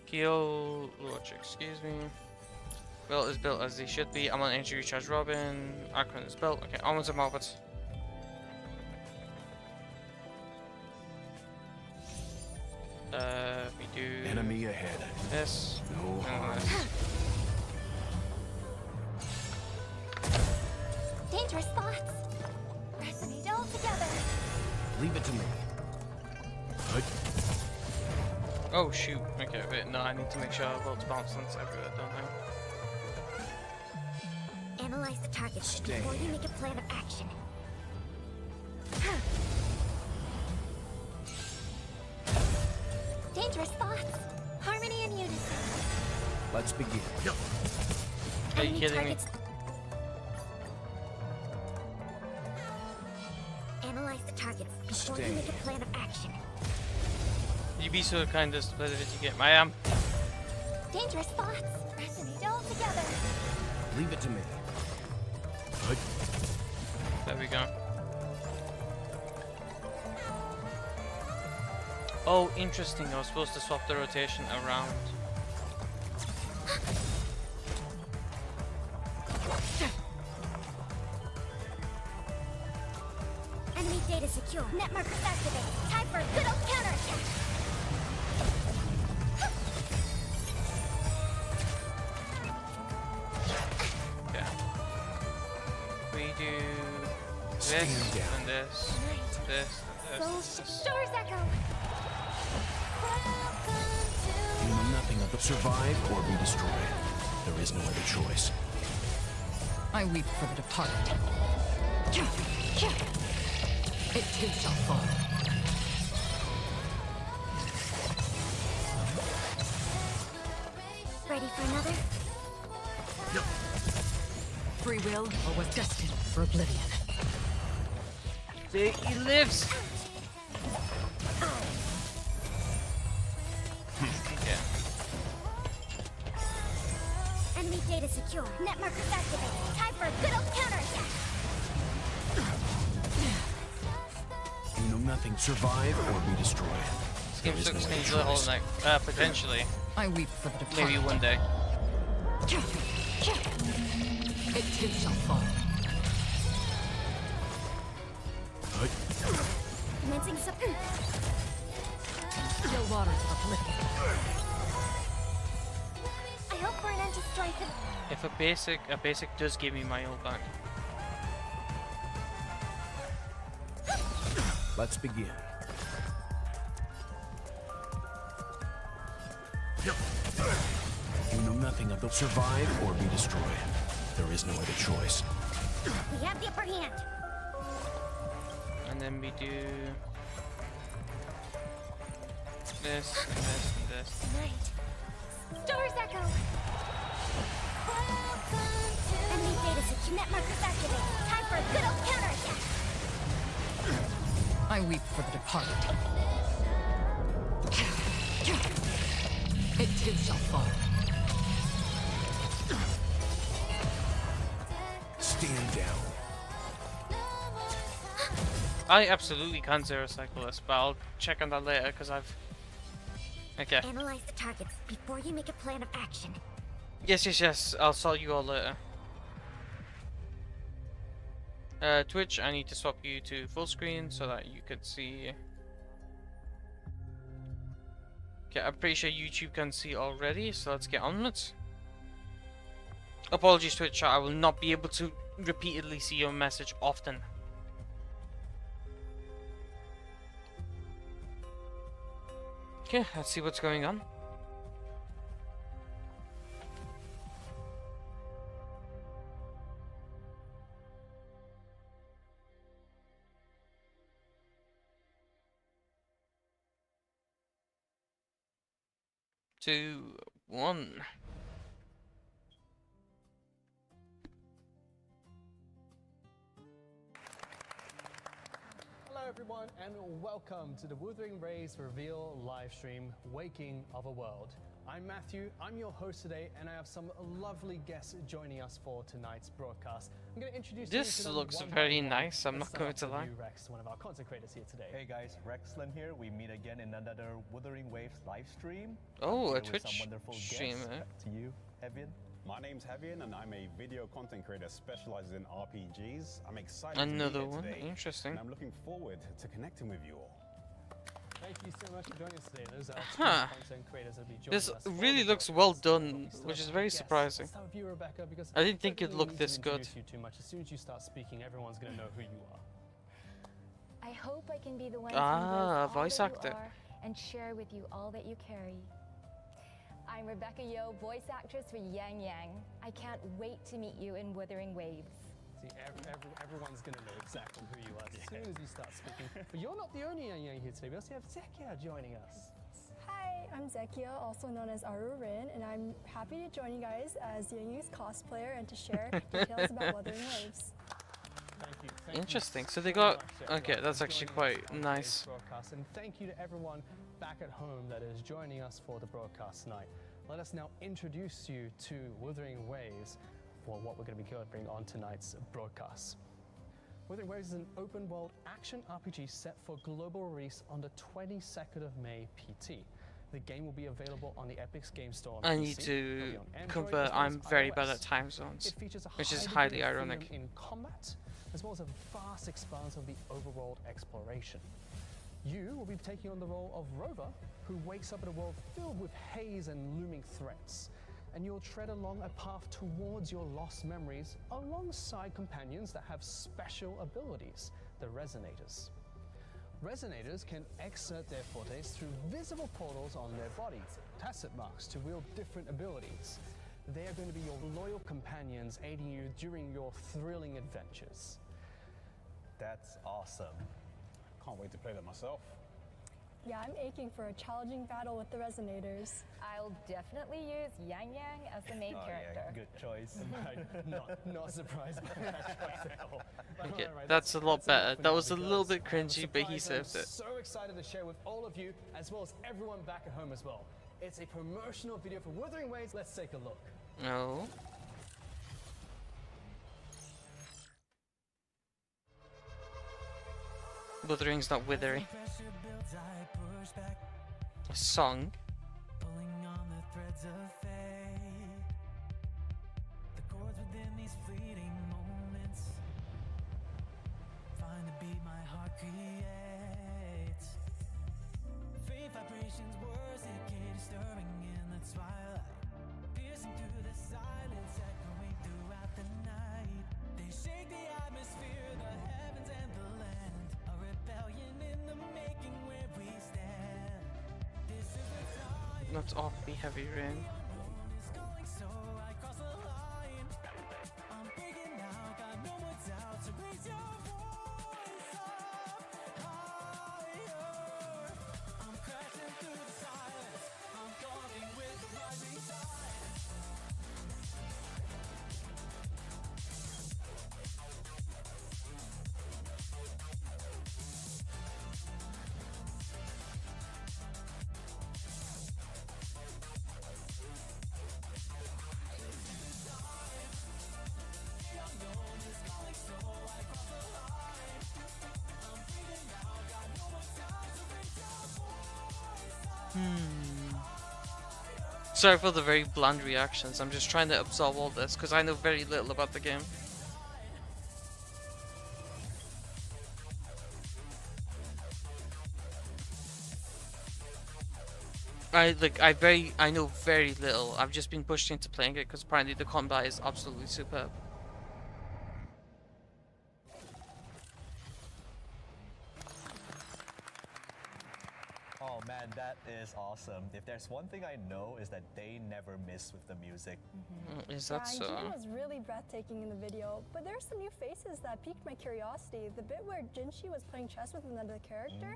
Keel Lodge, excuse me. Built is built as they should be. I'm on energy recharge Robin. Archon is built. Okay, onwards and upwards. We do Enemy ahead. this. No harm. Dangerous thoughts. Resonate all together. Leave it to me. Good. Oh shoot. Okay, wait, no, I need to make sure I build bounce once everywhere, don't I? Analyze the target before you make a plan of action. Dangerous thoughts. Harmony and unison. Let's begin. Are you Enemy kidding me? targets. Analyze the targets before you make a plan of action. You be so kind to split it as you get. I am. Dangerous thoughts. Resonate all together. Leave it to me. Good. There we go. Oh, interesting. I was supposed to swap the rotation around. Enemy data secure. Net markers activated. Time for a good old counterattack. Okay. We do this Stand down. and this, Right. this, and So this. this. Shores echo. You know nothing of the survive or be destroyed. There is no other choice. I weep for the departed. It too shall fall. Ready for another? Free will or was destined for oblivion. See, he lives. Okay. Enemy data secure. Net markers activated. Time for a good old counterattack. You know nothing survive or be destroyed. This game There is sucks no and other the whole choice. night. Potentially. I weep for the departed. Maybe one day. It too shall fall. Good. Commencing support. Still waters of oblivion. I hope for an end to strife and If a basic does give me my ult back. Let's begin. You know nothing of the survive or be destroyed. There is no other choice. we have the upper hand. And then we do this and this and this. Right. Stars echo. Enemy data secure. Net markers activated. Time for a good old counterattack. I weep for the departed. It too shall fall. Stand down. I absolutely can zero cycle this, but I'll check on that later because I've. Okay. Analyze the targets before you make a plan of action. Yes. I'll sort you all later. Twitch, I need to swap you to full screen so that you can see. Okay, I'm pretty sure YouTube can see already, so let's get on with it. Apologies, Twitch, I will not be able to repeatedly see your message often. Okay, let's see what's going on. Two, one. Hello, everyone, and welcome to the Wuthering Waves Reveal livestream, Waking of a World. I'm Matthew, I'm your host today, and I have some lovely guests joining us for tonight's broadcast. I'm going to introduce you This to them looks one by very one. nice, I'm Let's not going start to off lie. with you, Rex, one of our content creators here today. Hey guys, Rexlin here. We meet again in another Wuthering Waves live stream. Oh, a Here with some Twitch wonderful stream, guests. eh? Back to you, Evian. My name's Hevian and I'm a video content creator specialized in RPGs. I'm excited Another to be here one, today, interesting. and I'm looking forward to connecting with you all. Thank you so much for joining us today. Those are two Huh. content creators that will be joining This us for really the looks well broadcast. done, We still which have is very guests. surprising. Let's start with you, Rebecca, because I didn't think don't it'd really look need this to good. introduce you too much. As soon as you start speaking, everyone's going to know who you are. I hope I can be the one Ah, to embrace all voice that actor. you are and share with you all that you carry. I'm Rebecca Yo, voice actress for Yang Yang. I can't wait to meet you in Wuthering Waves. See, everyone's going to know exactly who you are as soon as you start speaking. But you're not the only Yang Yang here today. We also have Zekia joining us. Hi, I'm Zekia, also known as Aru Rin, and I'm happy to join you guys as Yang Yang's cosplayer and to share details about Wuthering Waves. Thank you. Thank you Interesting. So so they got. much, everyone, Okay, that's for actually joining us quite on nice. today's broadcast. And thank you to everyone back at home that is joining us for the broadcast tonight. Let us now introduce you to Wuthering Waves for what we're going to be covering on tonight's broadcast. Wuthering Waves is an open-world action RPG set for global release on the 22nd of May PT. The game will be available on the Epic's Game Store on I PC. need It'll to be on Android convert. as well as I'm very bad iOS. at time zones, It features a which is high highly degree of ironic. freedom in combat, as well as a vast expanse of the overworld exploration. You will be taking on the role of Rover, who wakes up in a world filled with haze and looming threats. And you'll tread along a path towards your lost memories alongside companions that have special abilities, the Resonators. Resonators can exert their fortes through visible portals on their bodies, tacit marks to wield different abilities. They are going to be your loyal companions, aiding you during your thrilling adventures. That's awesome. Can't wait to play that myself. Yeah, I'm aching for a challenging battle with the Resonators. I'll definitely use Yang Yang as the main character. Yeah, good choice. Not surprised by that choice at all. Okay, Alright, that's a lot enough better. for That now was a little because bit I have a cringy, but he surprise served I'm it. so excited to share with all of you, as well as everyone back at home as well. It's a promotional video for Wuthering Waves. Let's take a look. No. Wuthering's not withering. A song. Pulling on the threads of fate, the chords within these fleeting moments find the beat my heart creates. Faint vibrations, words that get stirring in the twilight, piercing through the silence, echoing throughout the night. They shake the atmosphere, the heavens and the land, a rebellion in the making where we stand. This is the time. Not off be heavy rain. Sorry for the very bland reactions. I'm just trying to absorb all this because I know very little about the game. I know very little. I've just been pushed into playing it because apparently the combat is absolutely superb. Oh man, that is awesome. If there's one thing I know is that they never miss with the music. Is Yeah, that and so? Jin was really breathtaking in the video, but there are some new faces that piqued my curiosity. The bit where Jinshi was playing chess with another character,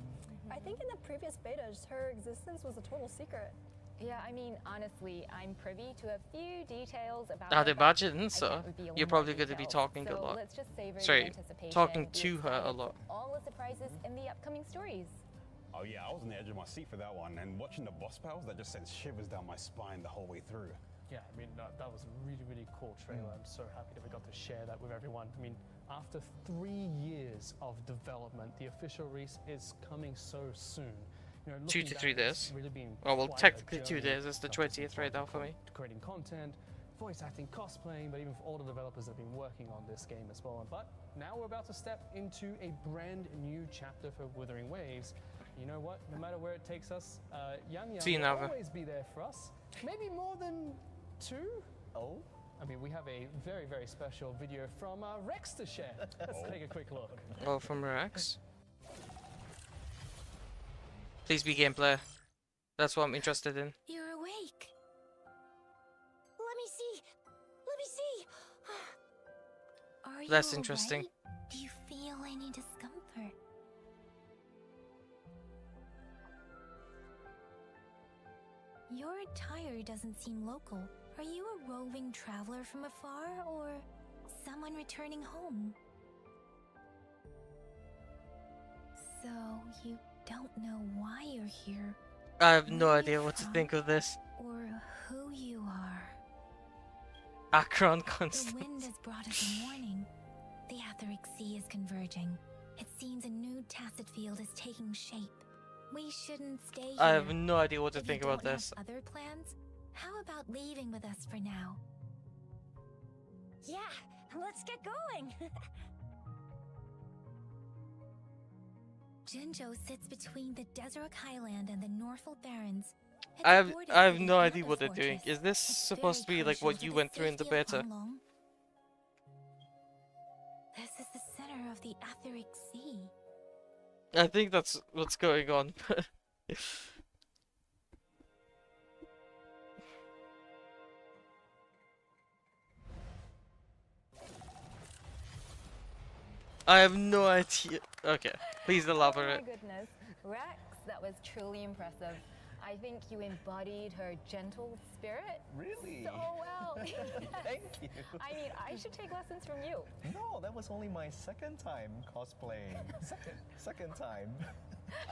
I think in the previous betas, her existence was a total secret. Yeah, I mean, honestly, I'm privy to a few details about I'd her, but imagine I so. can't reveal You're more probably going to be details. talking a So lot. let's just savor the Sorry, anticipation, talking be to her a excited lot. for all the surprises in the upcoming stories. Oh yeah, I was on the edge of my seat for that one, and watching the boss battles, that just sent shivers down my spine the whole way through. Yeah, I mean, that was a really, really cool trailer. I'm so happy that we got to share that with everyone. I mean, after 3 years of development, the official release is coming so soon. You know, 2 looking to back, 3 it's days. really been Oh well, quite a technically 2 journey, days. It's the not just 20th right now for me. creating content, voice acting, cosplaying, but even for all the developers that have been working on this game as well. But now we're about to step into a brand new chapter for Wuthering Waves. You know what? No matter where it takes us, Yang See you, Yang will Nava. always be there for us. Maybe more than 2? Oh? I mean, we have a very, very special video from Rex to share. Let's take a quick look. Oh, from Rex. Please be gameplay. That's what I'm interested in. You're awake. Let me see. Let me see. Are That's you interesting. alright? Do you feel any discomfort? Your attire doesn't seem local. Are you a roving traveler from afar, or someone returning home? So, you don't know why you're here, I have no where idea you're what to from, think of this. or who you are. Akron The constant. wind has brought us a warning. The Aetheric Sea is converging. It seems a new tacit field is taking shape. We shouldn't stay here. I have no idea what to If you think about don't have this. Other plans? How about leaving with us for now? Yeah, let's get going. Jinzhou sits between the Deseret Highland and the Norfolk Barrens. It's I a have border I have city, no not idea a what they're doing. fortress. Is this It's supposed to very be like crucial what to you the went through in the safety of beta? Hanglong. This is the center of the Aetheric Sea. I think that's what's going on. I have no idea. Okay, please Oh elaborate. my goodness, Rex, that was truly impressive. I think you embodied her gentle spirit Really? so well. Thank you. I mean, I should take lessons from you. No, that was only my second time cosplaying. Second time.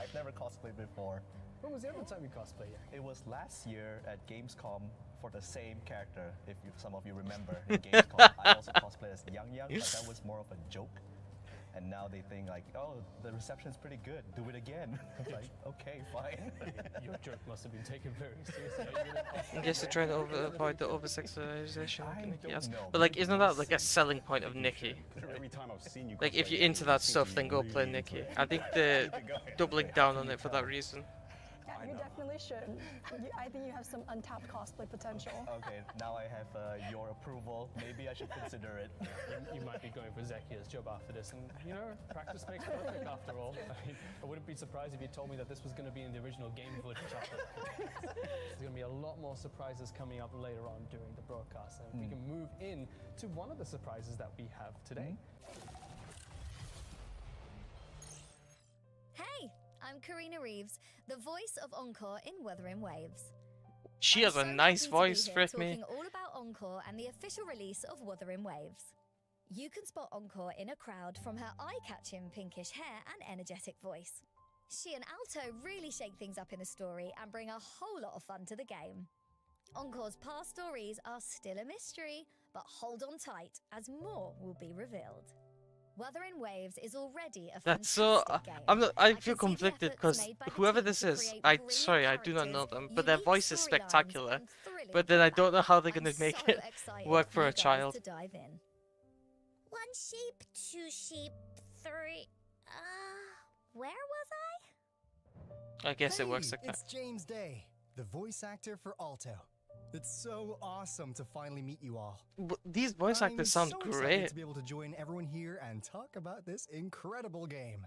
I've never cosplayed before. When was the other time you cosplayed? It was last year at Gamescom for the same character, if some of you remember. In Gamescom, I also cosplayed as Yang Yang, but that was more of a joke. And now they think like, oh, the reception's pretty good. Do it again. I'm like, okay, fine. Your joke must have been taken very seriously. I guess they're trying to avoid the over-sexualization of I Nikki. don't Yes. know. But like, isn't that like a selling point of Nikki? Every time I've seen you Like, if cosplay, you're into it that seems stuff, to then be go play really Nikki. into it. I think they're doubling down on it for that reason. Yeah, you definitely should. I think you have some untapped cosplay potential. Okay, now I have your approval. Maybe I should consider it. You might be going for Zekia's job after this, and you know, practice makes perfect after all. I mean, I wouldn't be surprised if you told me that this was going to be in the original game footage chapter. There's going to be a lot more surprises coming up later on during the broadcast, and we can move in to one of the surprises that we have today. Hey, I'm Karina Reeves, the voice of Encore in Wuthering Waves. She I'm has a so nice happy to be voice, here Frit me. talking all about Encore and the official release of Wuthering Waves. You can spot Encore in a crowd from her eye-catching pinkish hair and energetic voice. She and Alto really shake things up in the story and bring a whole lot of fun to the game. Encore's past stories are still a mystery, but hold on tight as more will be revealed. Wuthering Waves is already a That's so. fantastic game. I'm not. I can feel see the conflicted efforts because made by the whoever team this to is, create brilliant sorry, I do not know characters, them, but their unique voice is storylines, spectacular. and thrilling But then I combat. don't know how they're I'm gonna make so it excited work for you a guys child. to dive in. 1 sheep, 2 sheep, 3. Where was I? I guess it works like that. It's James Day, the voice actor for Alto. It's so awesome to finally meet you all. These voice I'm actors sound so excited great. to be able to join everyone here and talk about this incredible game.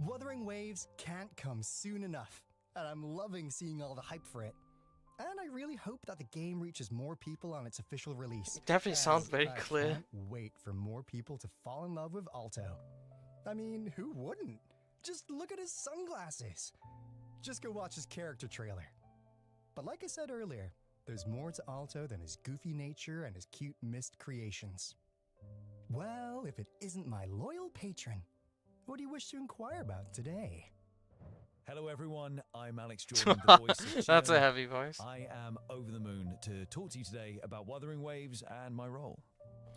Wuthering Waves can't come soon enough, and I'm loving seeing all the hype for it. And I really hope that the game reaches more people on its official release. It definitely sounds as very I clear. Can't wait for more people to fall in love with Alto. I mean, who wouldn't? Just look at his sunglasses. Just go watch his character trailer. But like I said earlier, there's more to Alto than his goofy nature and his cute mist creations. Well, if it isn't my loyal patron, what do you wish to inquire about today? Hello everyone, I'm Alex Jordan, the voice of That's a Gio. heavy voice. I am over the moon to talk to you today about Wuthering Waves and my role.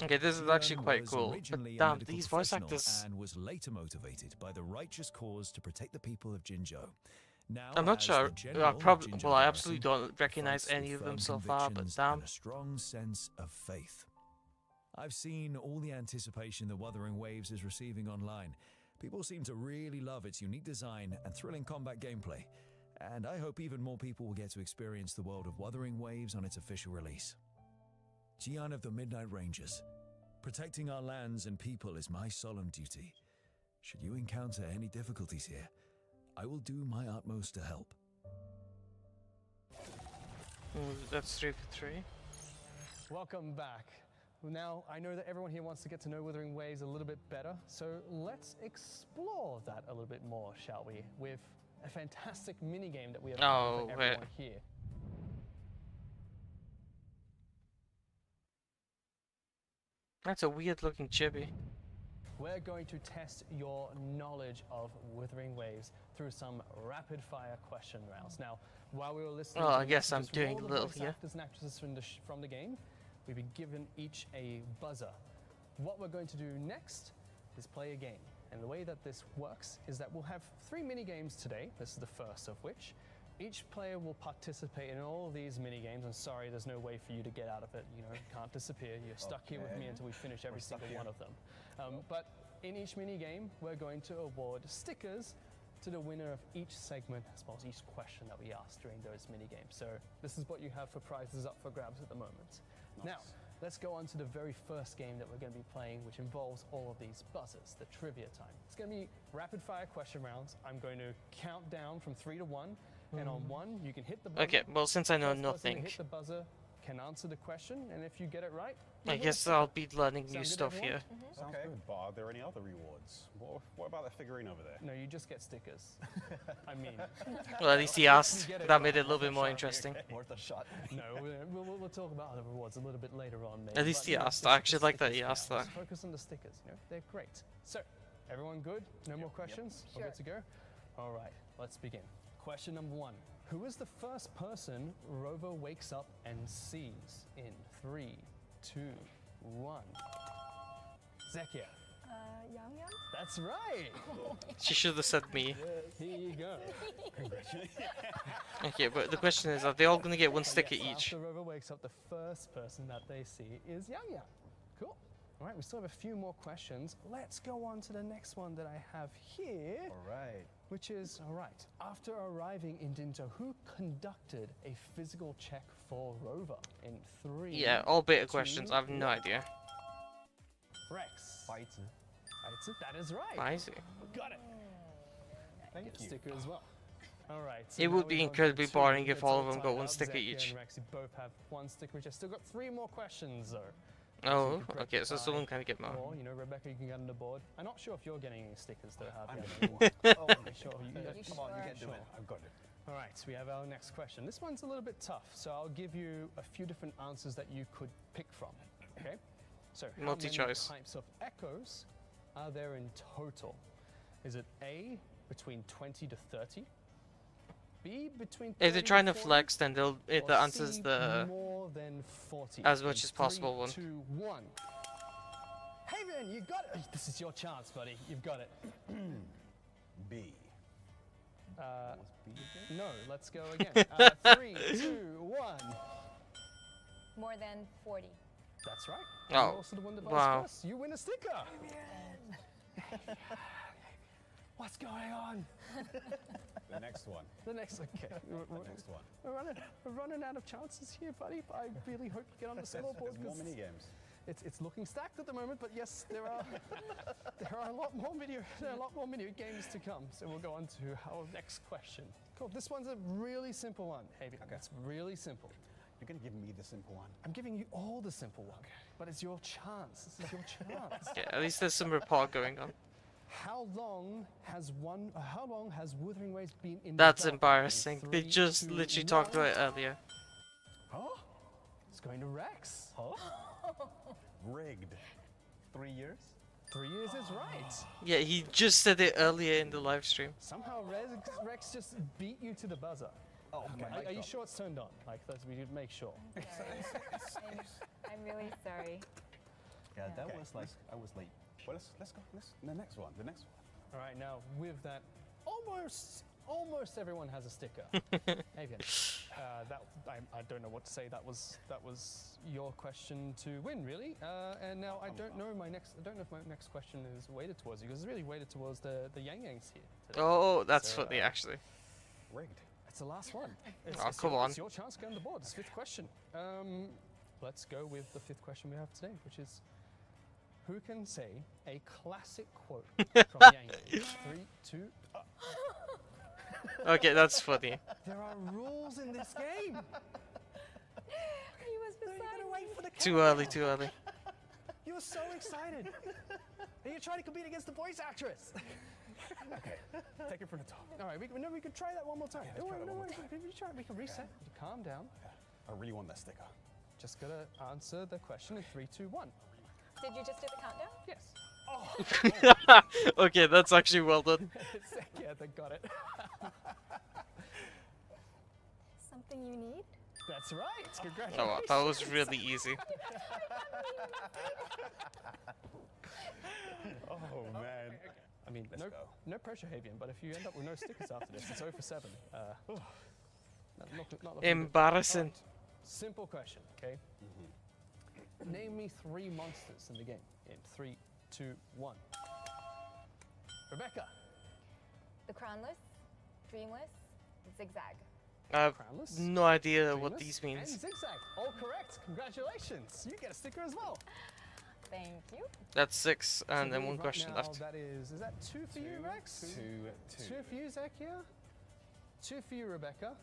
Okay, this is actually Jian quite was cool. But originally a damn, medical these voice professional actors. and was later motivated by the righteous cause to protect the people of Jinzhou. Now, I'm not as sure. the general I of probably, Jinzhou well, I Garrison, absolutely don't recognize fights any with of them firm so far. But convictions damn. and a strong sense of faith. I've seen all the anticipation that Wuthering Waves is receiving online. People seem to really love its unique design and thrilling combat gameplay. And I hope even more people will get to experience the world of Wuthering Waves on its official release. Jian of the Midnight Rangers. Protecting our lands and people is my solemn duty. Should you encounter any difficulties here, I will do my utmost to help. That's 3 for 3. Welcome back. Now, I know that everyone here wants to get to know Wuthering Waves a little bit better, so let's explore that a little bit more, shall we? With a fantastic minigame that we have for everyone here. That's a weird looking chibi. We're going to test your knowledge of Wuthering Waves through some rapid fire question rounds. Now, while we were listening, Well, to I guess I'm just doing all a the little voice here. actors and actresses from the game, we've been given each a buzzer. What we're going to do next is play a game. And the way that this works is that we'll have 3 mini games today. This is the first of which. Each player will participate in all of these mini games. And sorry, there's no way for you to get out of it. You know, you can't disappear. You're stuck here with me until we finish every single one of them. But in each mini game, we're going to award stickers to the winner of each segment, as well as each question that we ask during those mini games. So this is what you have for prizes up for grabs at the moment. Nice. Now, let's go on to the very first game that we're going to be playing, which involves all of these buzzers, the trivia time. It's going to be rapid fire question rounds. I'm going to count down from 3 to 1, and on 1, you can hit the buzzer. Okay, well, since I know First person to nothing, hit the buzzer can answer the question, and if you get it right, you I win. guess I'll be learning Sound new good, stuff everyone? here. Sounds good, but are there any other rewards? What about that figurine over there? No, you just get stickers. I mean, Well, at least he asked. That made it a little bit more interesting. Worth a shot. No, we'll talk about other rewards a little bit later on. Maybe. At least But, he you know, asked. just I the actually like that he stickers asked now. that. Just focus on the stickers. You know, they're great. So, everyone good? No more questions? We're good to go? All right, let's begin. Question number 1. Who is the first person Rover wakes up and sees in 3, 2, 1? Zekia. Yang Yang? That's right. She should have said me. Here you go. Okay, but the question is, are they all gonna get one sticker Yes, each? After Rover wakes up, the first person that they see is Yang Yang. Cool. All right, we still have a few more questions. Let's go on to the next one that I have here. All right. Which is, all right, after arriving in Jinzhou, who conducted a physical check for Rover in 3? Yeah, all beta 2, questions. I have no 1. idea. Rex. Baizi. Baizi, that is right. I see. Got it. Thank Get a you. sticker as well. All right. It now would be we're on to incredibly 2. boring if It's all of them tied got one up. sticker Zekia each. and Rex, you both have 1 sticker each. I've still got 3 more questions though. Oh, you can okay, so rectify, someone can get more. Or, you know, Rebecca, you can get on the board. I'm not sure if you're getting any stickers though, have I'm you? getting Oh, okay, sure. Come on, you can do it. I've got it. All right, so we have our next question. This one's a little bit tough, so I'll give you a few different answers that you could pick from. Okay? So, how many Multi-choice. types of echoes are there in total? Is it A, between 20 to 30? B, between 30 If they're trying to 40, flex, then they'll or the answer's C, the more than 40? as much In as possible 3, one. 2, 1. Haven, you got it. This is your chance, buddy. You've got it. B. No, let's go again. 3, 2, 1. More than 40. That's right. Oh, You're also the one that buys wow. first. You win a sticker. What's going on? The next one. The next, okay. The next one. We're running out of chances here, buddy. But I really hope you get on the scoreboard. There's more 'cause mini games. It's looking stacked at the moment, but yes, there are a lot more video games to come. So we'll go on to our next question. Cool. This one's a really simple one. Hey, it's really simple. You're gonna give me the simple one. I'm giving you all the simple one, but it's your chance. This is your chance. Yeah, at least there's some rapport going on. How long has Wuthering Waves been in That's development? embarrassing. In They 3, just 2, literally talked 1. about it earlier. Huh? It's going to Rex. Huh? Rigged. 3 years? 3 years is right. Yeah, he just said it earlier in the live stream. Somehow Rex just beat you to the buzzer. Oh, okay. Are you sure it's turned on? Like, we should make sure. I'm really sorry. Yeah, that Okay. was like, I was late. Well, let's go. The next one. All right, now with that, almost everyone has a sticker. Avian, I don't know what to say. That was your question to win, really. And now I don't know if my next question is weighted towards you, because it's really weighted towards the Yang Yangs here today. Oh, that's So, funny actually. Rigged. It's the last one. Come on. It's your chance to go on the board. It's 5th question. Let's go with the 5th question we have today, which is, who can say a classic quote from Yang Yang? 3, 2. Okay, that's funny. There are rules in this game. He was beside me. For the Too early, too early. You were so excited. And you're trying to compete against the voice actress. Okay. Take it from the top. All right, we could try that one more time. Okay, let's try that one more time. We can reset. Calm down. I really want that sticker. Just gotta answer the question in 3, 2, 1. Did you just do the countdown? Yes. Okay, that's actually well done. Yeah, they got it. Something you need? That's right. Congratulations. Oh, that was really easy. Oh man. I mean, Let's go. no pressure, Havian, but if you end up with no stickers after this, it's 0 for 7. Not looking Embarrassing. good. Alright, simple question, okay? Name me 3 monsters in the game. In 3, 2, 1. Rebecca. The Crownless, Dreamless, Zigzag. Crownless, No idea what Dreamless, these and means. Zigzag. All correct. Congratulations. You get a sticker as well. Thank you. That's 6, and So then we- one right question now, left. That is that 2 for you, Rex? 2. 2 for you, Zakia? 2 for you, Rebecca.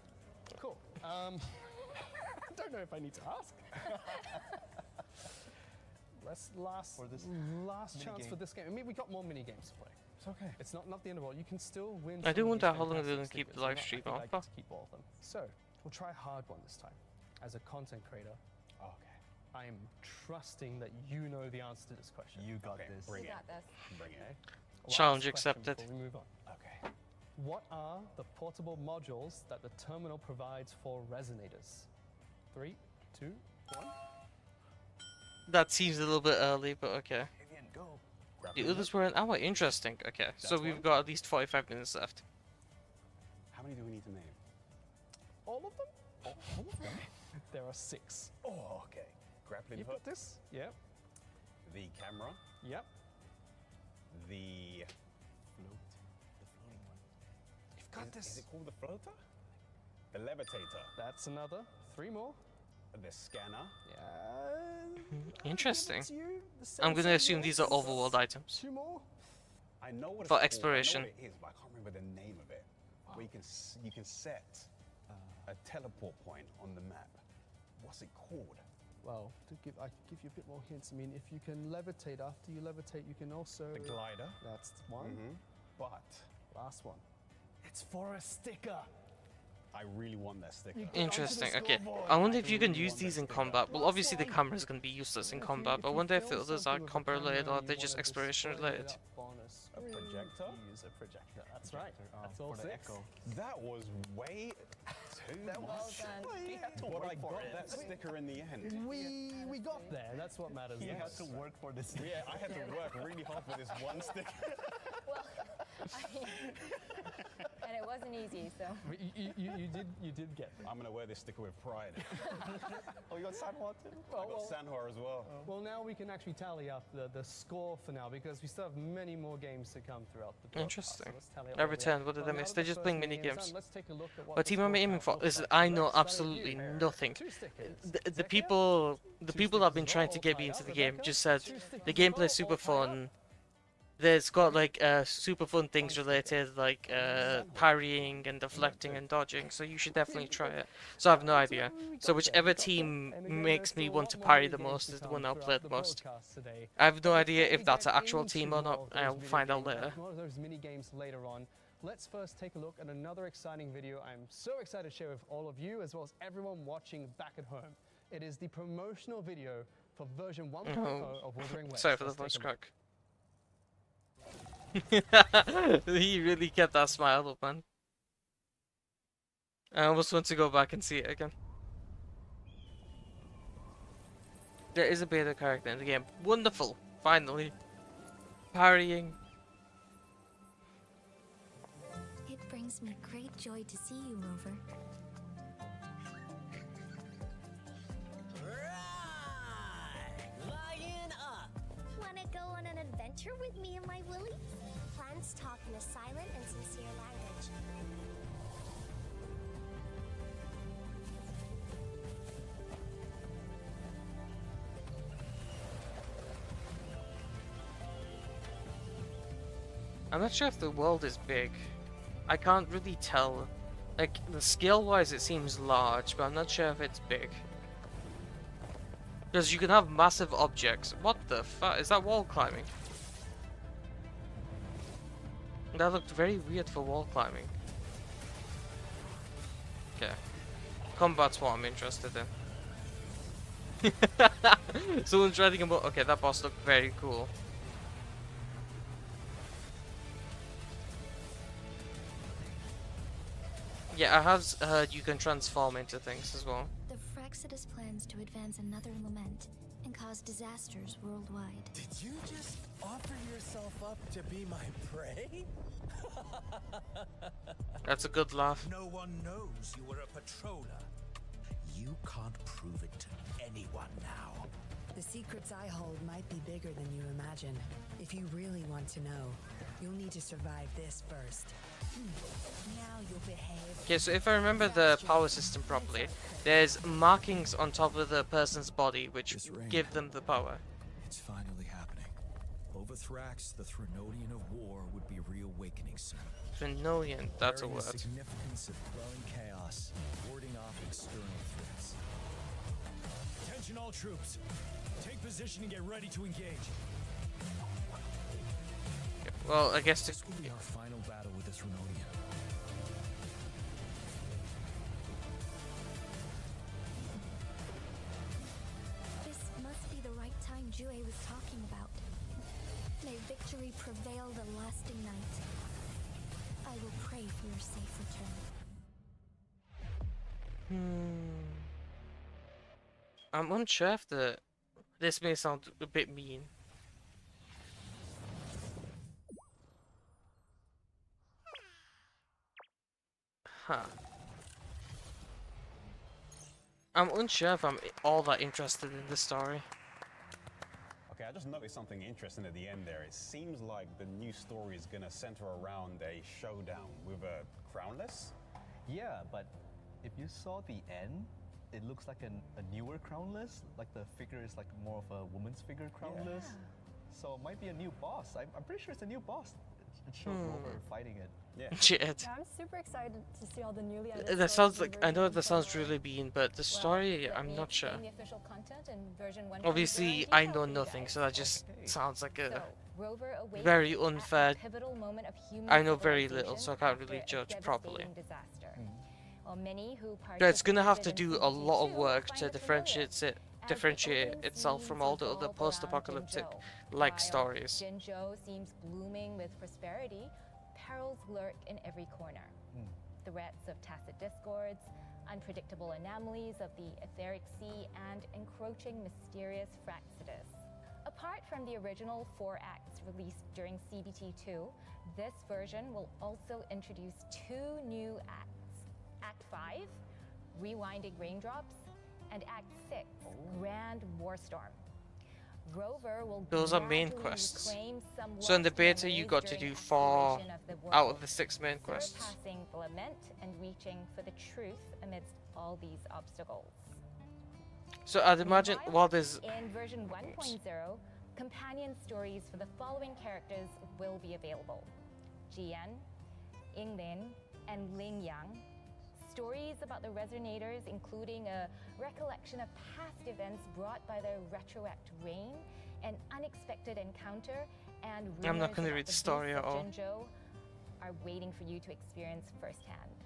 Cool. I don't know if I need to ask. Last chance game. for this game. I mean, we got more mini games to play. It's okay. It's not the end of all. You can still win. I do some of wonder these how long they're fantastic gonna keep the stickers. live I stream think on I'd for. like to keep all of them. So we'll try a hard one this time. As a content creator, Okay. I am trusting that you know the answer to this question. You got Okay, this. bring You it. got this. Bring it. Last Challenge question accepted. Before we move on. Okay. What are the portable modules that the terminal provides for resonators? 3, 2, 1. That seems a little bit early, but okay. Avian, go. Grab The the others were an hour. Interesting. Okay, so That's we've one. got at least 45 minutes left. How many do we need to name? All of them? All of them? There are 6. Oh, okay. Grappling You've hook. got this? Yep. The camera. Yep. The Float. The floating one. You've got Is this. it called the floater? The levitator. That's another. 3 more. The scanner. Yeah. Interesting. It's you. The I'm gonna sensor, assume these are yes. overworld items. 2 more. I know what it's For called. exploration. I know what it is, but I can't remember the name of it. Where you can set a teleport point on the map. What's it called? Well, I could give you a bit more hints. I mean, if you can levitate, after you levitate, you can also... The glider. That's one. But Last one. It's for a sticker. I really want that sticker. Interesting. Okay. I wonder if you can use these in combat. Well, obviously the camera is going to be useless in combat, but I wonder if the others are combat related or they're just exploration related. A projector? Use a projector. That's right. That's for all the 6. echo. That was way too Well much. done. He had to But work I for got it. that sticker in the end. We got there. That's what matters. He had most. to work for this. Yeah, I had to work really hard for this one sticker. Well, and it wasn't easy, so. You did get there. I'm gonna wear this sticker with pride. Oh, you got Sanhua too? I got Sanhua as well. Well, now we can actually tally up the score for now, because we still have many more games to come throughout the broadcast. Interesting. So let's tally up I all the- returned. What did I Well, now miss? that They're the just first playing mini mini game is games. done, let's take a look at what What the team am I scorecard aiming for? looks Is like. I know Let's start with absolutely you. nothing. 2 stickers. The Zakia? people, the 2 people that have stickers been as trying well, to all get me tied into up. the game Rebecca? just said 2 stickers the as gameplay well, is super all tied up. fun. there's got like super fun things related, like parrying and deflecting and dodging. So you should definitely try it. So I have no idea. So whichever team makes me want to parry the most is the one I'll play the most. I have no idea if that's an actual team or not. I'll find out later. One of those mini games later on. Let's first take a look at another exciting video I'm so excited to share with all of you, as well as everyone watching back at home. It is the promotional video for version 1.0 of Wuthering Waves. Sorry for the voice crack. He really kept that smile up, man. I almost want to go back and see it again. There is a beta character in the game. Wonderful! Finally. Parrying. It brings me great joy to see you, Rover. Lion up! Wanna go on an adventure with me and my Willies? Plants talk in a silent and sincere language. I'm not sure if the world is big. I can't really tell. Like, the scale-wise it seems large, but I'm not sure if it's big. Because you can have massive objects. What the fuck? Is that wall climbing? That looked very weird for wall climbing. Okay. Combat's what I'm interested in. Someone's riding a boat. Okay, that boss looked very cool. Yeah, I have heard you can transform into things as well. The Fraxidus plans to advance another lament and cause disasters worldwide. Did you just offer yourself up to be my prey? That's a good laugh. No one knows you were a patroller. You can't prove it to anyone now. The secrets I hold might be bigger than you imagine. If you really want to know, you'll need to survive this first. Now you'll behave. Okay, so if I remember the power system properly, there's markings on top of the person's body which give them the power. It's finally happening. Over Thrax, the Threnodian of war would be reawakening soon. Threnodian, that's a Bearing word. The significance of growing chaos and warding off external threats. Attention all troops. Take position and get ready to engage. Well, I guess this will be our final battle with the Threnodian. This must be the right time Jue was talking about. May victory prevail the lasting night. I will pray for your safe return. I'm unsure if this may sound a bit mean. Huh. I'm unsure if I'm all that interested in this story. Okay, I just noticed something interesting at the end there. It seems like the new story is gonna center around a showdown with a crownless. Yeah, but if you saw the end, it looks like a newer crownless. Like the figure is like more of a woman's figure crownless. So it might be a new boss. I'm pretty sure it's a new boss. It showed Rover fighting it. Yeah. Shit. Yeah, I'm super excited to see all the newly added That stories sounds in like, I know version that sounds 1.0. really mean, but the story, Let I'm me not sure. explain the official content in version 1.0 Obviously, in I detail know for you nothing, guys. so that just sounds like a So, Rover awakes very at the unfair. pivotal moment of human I know very little, civilization so I can't after really a judge properly. devastating disaster. While many who Yeah, it's gonna have to participated do in a lot of CBT2 work find to it familiar, differentiate as it opens itself from scenes all the other revolve around post-apocalyptic Jinzhou. like While stories. Jinzhou seems blooming with prosperity, perils lurk in every corner. Threats of tacit discords, unpredictable anomalies of the etheric sea, and encroaching mysterious Fraxidus. Apart from the original 4 acts released during CBT2, this version will also introduce 2 new acts. Act 5, Rewinding Raindrops, and Act 6, Grand Warstorm. Rover will Those are main gradually quests. reclaim some So in the lost beta, you memories got to during do 4 exploration of the out world, of the 6 main quests. surpassing the lament and reaching for the truth amidst all these obstacles. So I'd imagine while there's In version 1.0, companion stories for the following characters will be available: Jian, Yinglin, and Ling Yang. Stories about the Resonators, including a recollection of past events brought by their retroact reign, an unexpected encounter, and I'm not rumors gonna about read the the story beasts at of all. Jinzhou are waiting for you to experience firsthand.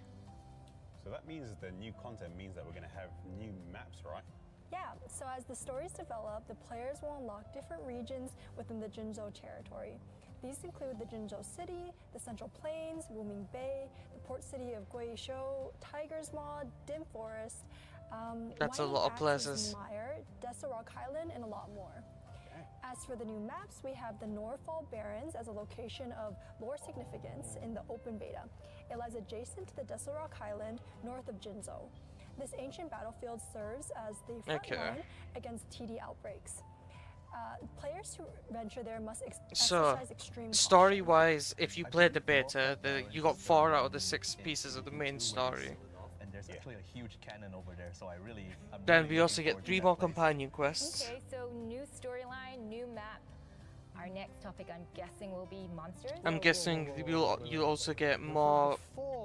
So that means the new content means that we're going to have new maps, right? Yeah, so as the stories develop, the players will unlock different regions within the Jinzhou territory. These include the Jinzhou City, the Central Plains, Wuming Bay, the port city of Guizhou, Tiger's Maw, Dim Forest, That's a Winding lot of Axe's places. Mire, Dessa Rock Highland, and a lot more. As for the new maps, we have the Norfall Barrens as a location of lore significance in the open beta. It lies adjacent to the Dessa Rock Highland, north of Jinzhou. This ancient battlefield serves as the front line against TD outbreaks. Players who venture there must exercise extreme caution. Story-wise, if you played the beta, you got 4 out of the 6 pieces of the main story. And there's actually a huge cannon over there, so Then we also get 3 more companion quests. Okay, so new storyline, new map. Our next topic, I'm guessing, will be monsters. I'm guessing you'll also get more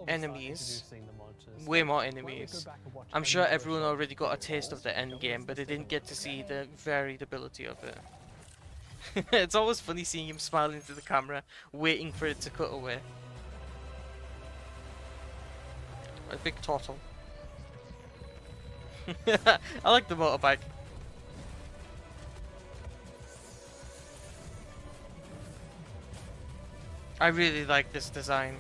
enemies. Way more enemies. I'm sure everyone already got a taste of the end game, but they didn't get to see the variability of it. It's always funny seeing him smiling into the camera, waiting for it to cut away. A big turtle. I like the motorbike. I really like this design.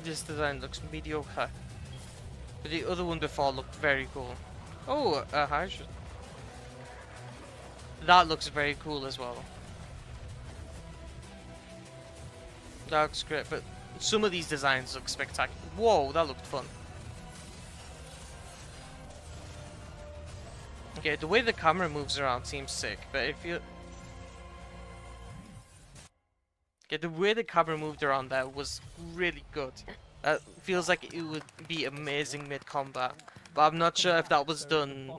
This design looks mediocre. But the other one before looked very cool. Oh, hi. That looks very cool as well. That looks great, but some of these designs look spectacular. Whoa, that looked fun. Okay, the way the camera moves around seems sick, but if you... Okay, the way the camera moved around there was really good. Feels like it would be amazing mid-combat, but I'm not sure if that was done.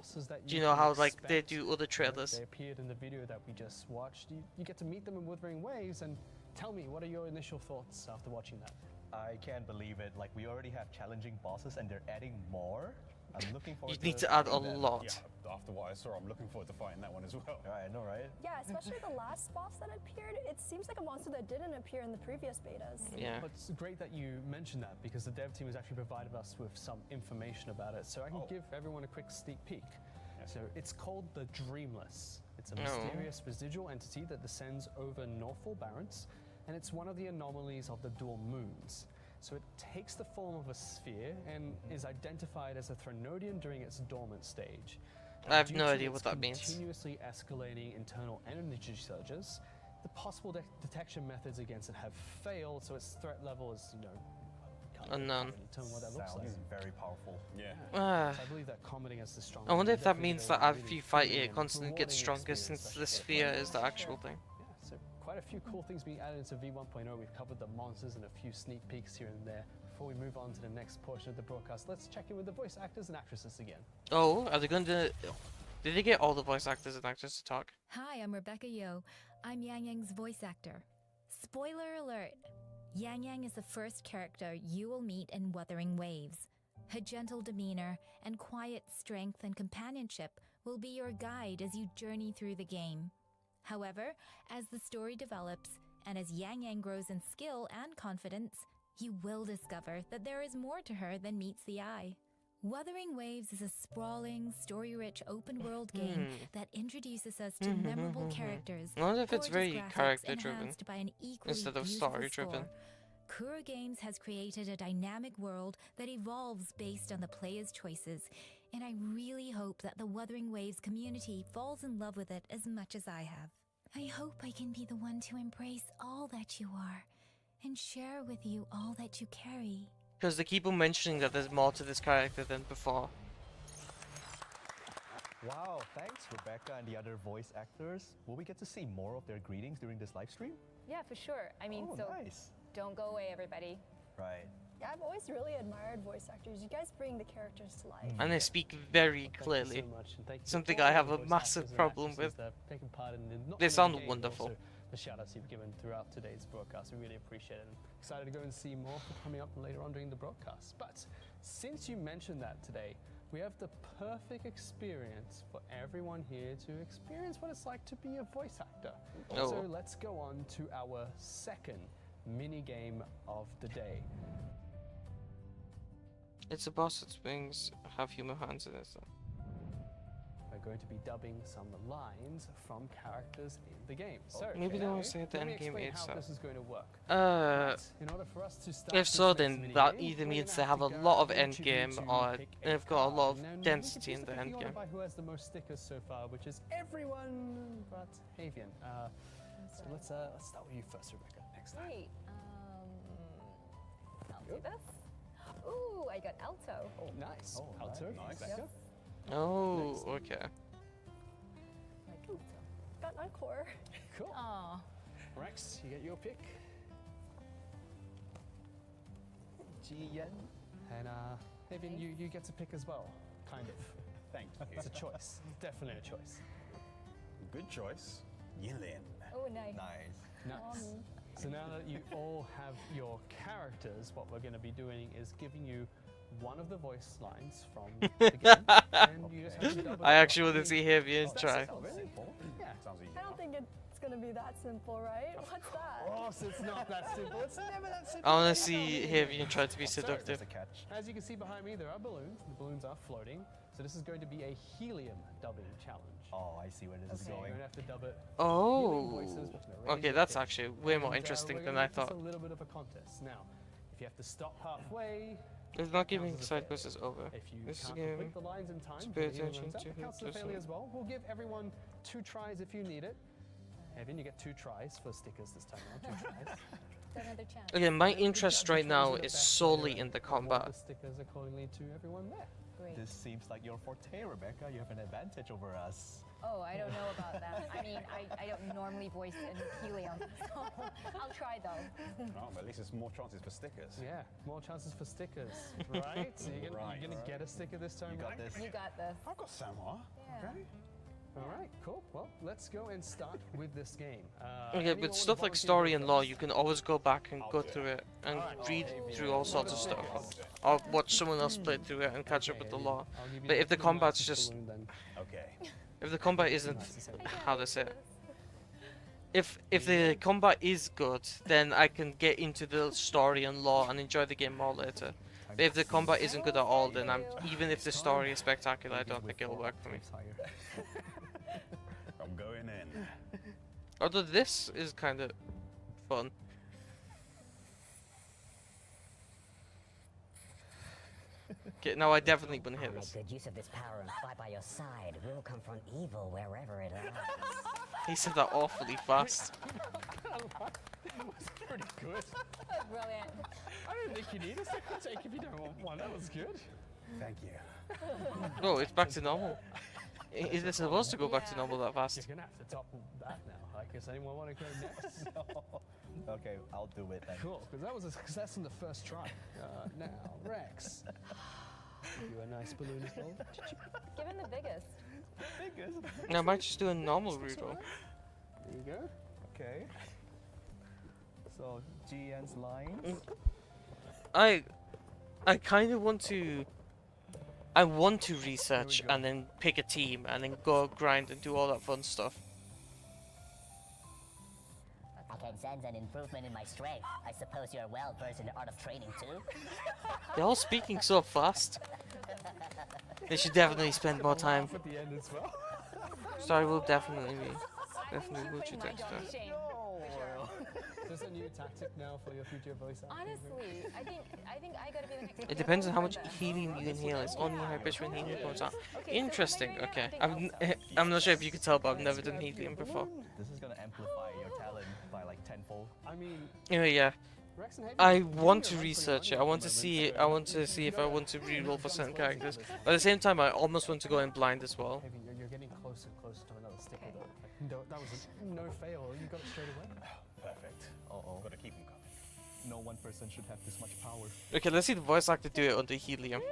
Do you know how like they do other trailers? They appeared in the video that we just watched. You get to meet them in Wuthering Waves, and tell me, what are your initial thoughts after watching that? I can't believe it. Like, we already have challenging bosses, and they're adding more. I'm looking forward You to need to add a fighting them. lot. Yeah, after what I saw, I'm looking forward to fighting that one as well. I know, right? Yeah, especially the last boss that appeared. It seems like a monster that didn't appear in the previous betas. Yeah. But it's great that you mentioned that, because the dev team has actually provided us with some information about it. So I can give everyone a quick sneak peek. So it's called the Dreamless. It's a mysterious residual entity that descends over Norfall Barrens, and it's one of the anomalies of the dual moons. So it takes the form of a sphere and is identified as a Threnodian during its dormant stage. I have no idea what that means. Continuously escalating internal energy surges, the possible detection methods against it have failed, so its threat level is, unknown. Determine what that looks like. Very powerful. Yeah. So I believe that commenting as the strong. I wonder if that means that as you fight it constantly gets stronger since the sphere is the actual thing. Yeah, so quite a few cool things being added into V1.0. We've covered the monsters and a few sneak peeks here and there. Before we move on to the next portion of the broadcast, let's check in with the voice actors and actresses again. Oh, are they going to... Did they get all the voice actors and actors to talk? Hi, I'm Rebecca Yo. I'm Yang Yang's voice actor. Spoiler alert! Yang Yang is the first character you will meet in Wuthering Waves. Her gentle demeanor and quiet strength and companionship will be your guide as you journey through the game. However, as the story develops, and as Yang Yang grows in skill and confidence, you will discover that there is more to her than meets the eye. Wuthering Waves is a sprawling, story-rich open-world game that introduces us to memorable characters. I wonder if it's very gorgeous graphics character-driven enhanced by an equally instead of beautiful story-driven. score. Kura Games has created a dynamic world that evolves based on the player's choices, and I really hope that the Wuthering Waves community falls in love with it as much as I have. I hope I can be the one to embrace all that you are, and share with you all that you carry. Because they keep on mentioning that there's more to this character than before. Wow, thanks Rebecca and the other voice actors. Will we get to see more of their greetings during this live stream? Yeah, for sure. I mean, Oh, so nice. don't go away, everybody. Right. Yeah, I've always really admired voice actors. You guys bring the characters to life. And they speak very clearly. Thank you so much, and thank you to Something all I the have a voice massive actors and problem actresses with. that have taken part in not They only the sound game, but wonderful. also the shout-outs you've given throughout today's broadcast. We really appreciate it. And excited to go and see more coming up later on during the broadcast. But since you mentioned that today, we have the perfect experience for everyone here to experience what it's like to be a voice actor. Oh. So let's go on to our second mini game of the day. It's a boss that swings, have human hands in it. So. We're going to be dubbing some lines from characters in the game. So Maybe they now, won't say at the let me end game explain itself. how this is going to work. In order for us to start If this so, next then mini that game, either we're means gonna they have a to lot go of end into game, to or pick a they've got a lot of card. Now, density you in can the choose end the order game. by who has the most stickers so far, which is everyone but Havian. So let's start with you first, Rebecca. Next time. Great. I'll do this. Ooh, I got alto. Oh, nice. Alto. nice. Rebecca. Oh, okay. Like alto. Got Encore. Cool. Aw. Rex, you get your pick. Ji-Yen. And Havian, you get to pick as well. Kind of. Thank you. It's a choice. Definitely a choice. Good choice. Yilin. Oh, nice. Nice. So now that you all have your characters, what we're going to be doing is giving you one of the voice lines from the game, and you just have to double I it actually up. want to see Havian That's try. simple, really? Yeah. Sounds easy. I don't think it's gonna be that simple, right? What's that? Of course it's not that simple. It's never that simple. I want to see Havian try to be seductive. As you can see behind me, there are balloons. The balloons are floating. So this is going to be a helium dubbing challenge. Oh, I see where this is You're going. going to have to dub it. Oh, Helium voices, which are okay, raised that's pitch. actually way more And, interesting we're than gonna I make this thought. a little bit of a contest. Now, if you have to stop halfway, It's not that giving counts as a side fail. quests over. If you This is can't giving complete the lines in time, pay for the helium attention runs out, to that counts who as a failure doesn't. as well. We'll give everyone 2 tries if you need it. Evan, you get 2 tries for stickers this time around. 2 tries. Another chance. Okay, my Good interest job. right Which now one's the is best solely player? in the Award combat. the stickers accordingly to everyone there. Great. This seems like your forte, Rebecca. You have an advantage over us. Oh, I don't know about that. I mean, I don't normally voice in helium, so I'll try though. Oh, but at least there's more chances for stickers. Yeah, more chances for stickers, right? So you're gonna get a sticker this time, You got right? this. You got this. I've got Samoa. Yeah. Okay. All right, cool. Well, let's go and start with this game. Okay, anyone but wanna stuff like volunteer story to and go law, first? you can always go back and go through it and read through all sorts of stuff, or watch someone else play through it and catch up with the law. I'll give you But if the the combat's nicest just, balloon then. Okay. if the combat isn't, how to say it, if the combat is good, then I can get into the story and lore and enjoy the game more later. But if the combat isn't good at all, then even if the story is spectacular, I don't think it'll work for me. I'm going in. Although this is kind of fun. Okay, now I definitely wouldn't hit Make this. good use of this power and fight by your side. We'll confront evil wherever it lies. He said that awfully fast. That was pretty good. Brilliant. I don't think you need a second take if you don't want one. That was good. Thank you. Oh, it's back to normal. Is it supposed to go back to normal that You're fast? gonna have to top that now. I guess anyone want to go next? Okay, I'll do it then. Cool, because that was a success on the first try. Now, Rex. Give you a nice balloon as well. Give him the biggest. Biggest. No, I might just do a normal reroll. There you go. Okay. So, Ji-Yen's lines. I kind of want to. I want to research and then pick a team and then go grind and do all that fun stuff. I can sense an improvement in my strength. I suppose you are well versed in the art of training too. They're all speaking so fast. They should definitely spend more time. At the end as well. Story will definitely be. Definitely will you text her. Shame. Is this a new tactic now for your future voice acting? Honestly, I think I gotta be the next. It depends on how much helium you inhale. It's only how much when helium comes out. Interesting. Okay. I'm not sure if you could tell, but I've never done helium before. This is gonna amplify your talent by like tenfold. I mean, Anyway, yeah. Rex and Haven, I you're want to running research it. at I the want to moment, see. so I want to see if I want to reroll for certain characters. But at the same time, I almost want to go in blind as well. Haven, you're getting closer and closer to another sticker though. Like, no, that was a no fail. You got it straight away. Perfect. Uh-oh. Got to keep them coming. no one person should have this much power. Okay, let's see the voice actor do it under helium.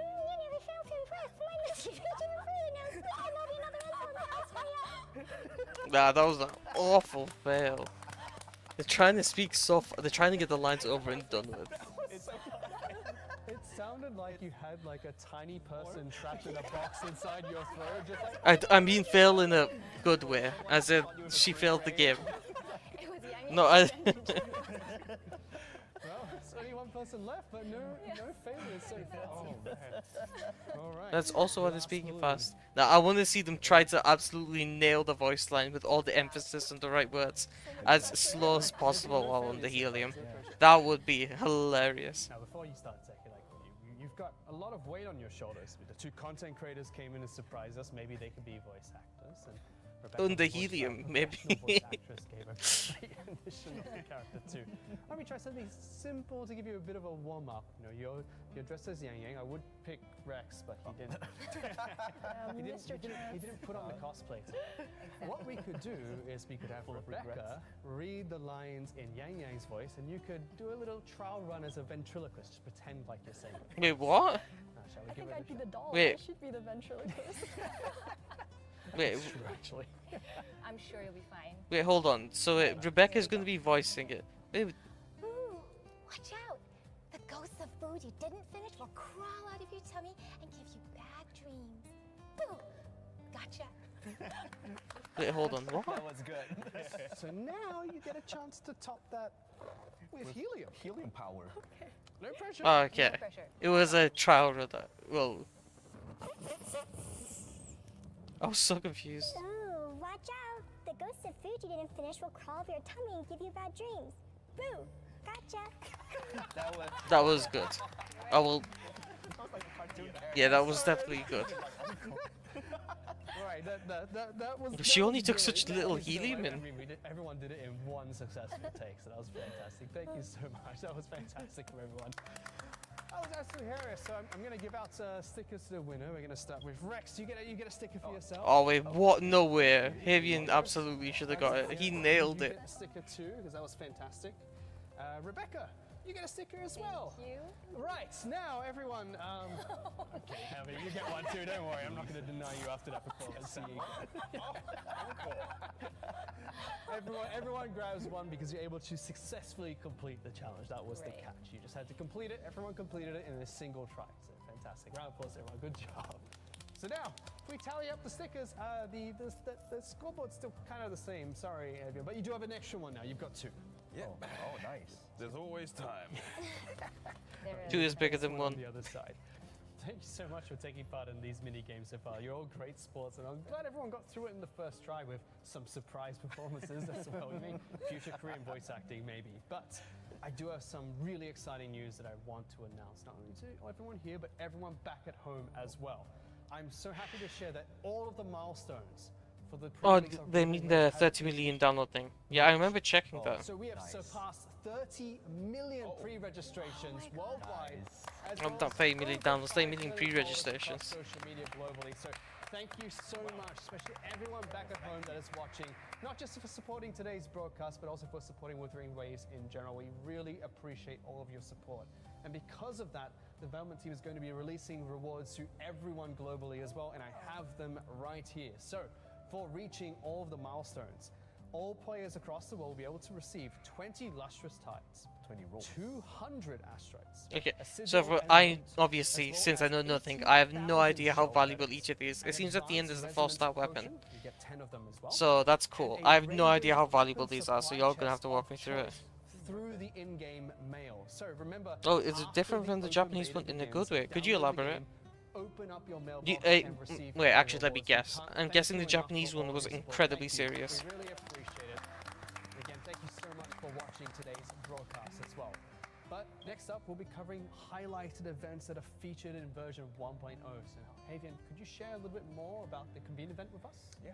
Nah, that was an awful fail. They're trying to speak soft. They're trying to get the lines over and done with. It sounded like you had like a tiny person trapped in a box inside your throat, just like. I mean, fail in a good way, as in she failed the game. No, I. Well, it's only one person left, but no failures so far. Oh man. All right. That's also why they're speaking fast. Now, I want to see them try to absolutely nail the voice line with all the emphasis and the right words, as slow as possible while on the helium. That would be hilarious. Now, before you start, Zeki, like you've got a lot of weight on your shoulders. The two content creators came in and surprised us. Maybe they could be voice actors. And Rebecca, On the helium, maybe. voice actress gave a great rendition of the character too. Let me try something simple to give you a bit of a warm up. You know, you're dressed as Yang Yang. I would pick Rex, but he didn't. He didn't put on the cosplay. What we could do is we could have Rebecca read the lines in Yang Yang's voice, and you could do a little trial run as a ventriloquist. Just pretend like you're saying it. Wait, what? Shall we I give think it a I'd be try? the doll. Wait. I should be the ventriloquist. Wait, That's true, actually. I'm sure you'll be fine. wait, hold on. So Rebecca's going to be voicing it. Wait, Ooh, watch out! The ghosts of food you didn't finish will crawl out of your tummy and give you bad dreams. Boo! Gotcha. wait, hold on. What? That was good. So now you get a chance to top that with helium. Helium power. No pressure. Oh, okay. No pressure. It was a trial run. Well, I was so confused. Ooh, watch out! The ghosts of food you didn't finish will crawl up your tummy and give you bad dreams. Boo! Gotcha! That was good. I will. Yeah, that was definitely good. Alright, that was. She that only was took good. such That little was good. helium I in. mean, everyone did it in one successful take, so that was fantastic. Thank you so much. That was fantastic from everyone. That was absolutely hilarious. So I'm going to give out stickers to the winner. We're going to start with Rex. You get a sticker for yourself. Oh wait, what? No way. Havian absolutely should have got it. He nailed You it. get a sticker too, because that was fantastic. Rebecca, you get a sticker as well. Thank you. Right, now everyone. Okay, Javi, you get one too. Don't worry, I'm not going to deny you after that performance. Everyone grabs one because you're able to successfully complete the challenge. That was the catch. You just had to complete it. Everyone completed it in a single try. So fantastic. Round of applause, everyone. Good job. So now, if we tally up the stickers, the scoreboard's still kind of the same. Sorry, Evian, but you do have an extra one now. You've got two. Yeah. Oh, nice. There's always time. Two is bigger than one. On the other side. Thank you so much for taking part in these mini games so far. You're all great sports, and I'm glad everyone got through it in the first try with some surprise performances as well. I mean, future Korean voice acting maybe. But I do have some really exciting news that I want to announce, not only to everyone here, but everyone back at home as well. I'm so happy to share that all of the milestones for the Oh, pre-release of they WuWa mean the have 30 million download thing. Yeah, I remember checking that. so we have surpassed 30 million pre-registrations worldwide. as well Not as 30 million downloads, 30 million 5 million followers pre-registrations. across social media globally. So thank you so much, especially everyone back at home that is watching, not just for supporting today's broadcast, but also for supporting Wuthering Waves in general. We really appreciate all of your support. And because of that, the development team is going to be releasing rewards to everyone globally as well, and I have them right here. So, for reaching all of the milestones, all players across the world will be able to receive 20 lustrous tides, 20 rolls, 200 asteroids. Okay, a sigil so for, and I note, obviously, as well since I as know nothing, 18,000 I have no idea how shell valuable feathers. each of these. An It seems at the end advanced there's a 4-star resonance weapon. potion, you get 10 of them as well. So that's cool. And I a have no idea how radiant valuable weapon these are, so supply y'all gonna have chest to walk of me through it. choice through the in-game mail. So remember, Oh, is it after different from the open Japanese beta one in a begins, good way? Could you download the elaborate? game, open up your mailbox You, and receive wait, your actually, let me rewards. We guess. can't I'm thank guessing you the enough Japanese for one all was of your support. incredibly Thank you. serious. We really appreciate it. Again, thank you so much for watching today's broadcast as well. But next up, we'll be covering highlighted events that are featured in version 1.0. So now, Havian, could you share a little bit more about the Convene event with us? Yeah.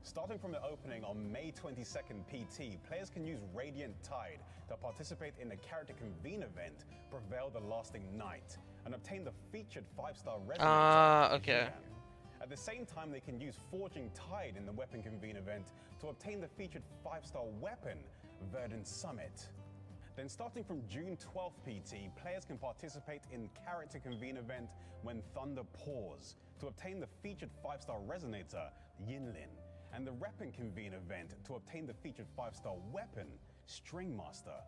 Starting from the opening on May 22nd PT, players can use Radiant Tide to participate in the Character Convene event, Prevail the Lasting Night, and obtain the featured 5-star resume. Okay. At the same time, they can use Forging Tide in the Weapon Convene event to obtain the featured 5-star weapon, Verdant Summit. Then starting from June 12th PT, players can participate in Character Convene event When Thunder Pours to obtain the featured 5-star Resonator, Yinlin, and the Weapon Convene event to obtain the featured 5-star weapon, Stringmaster.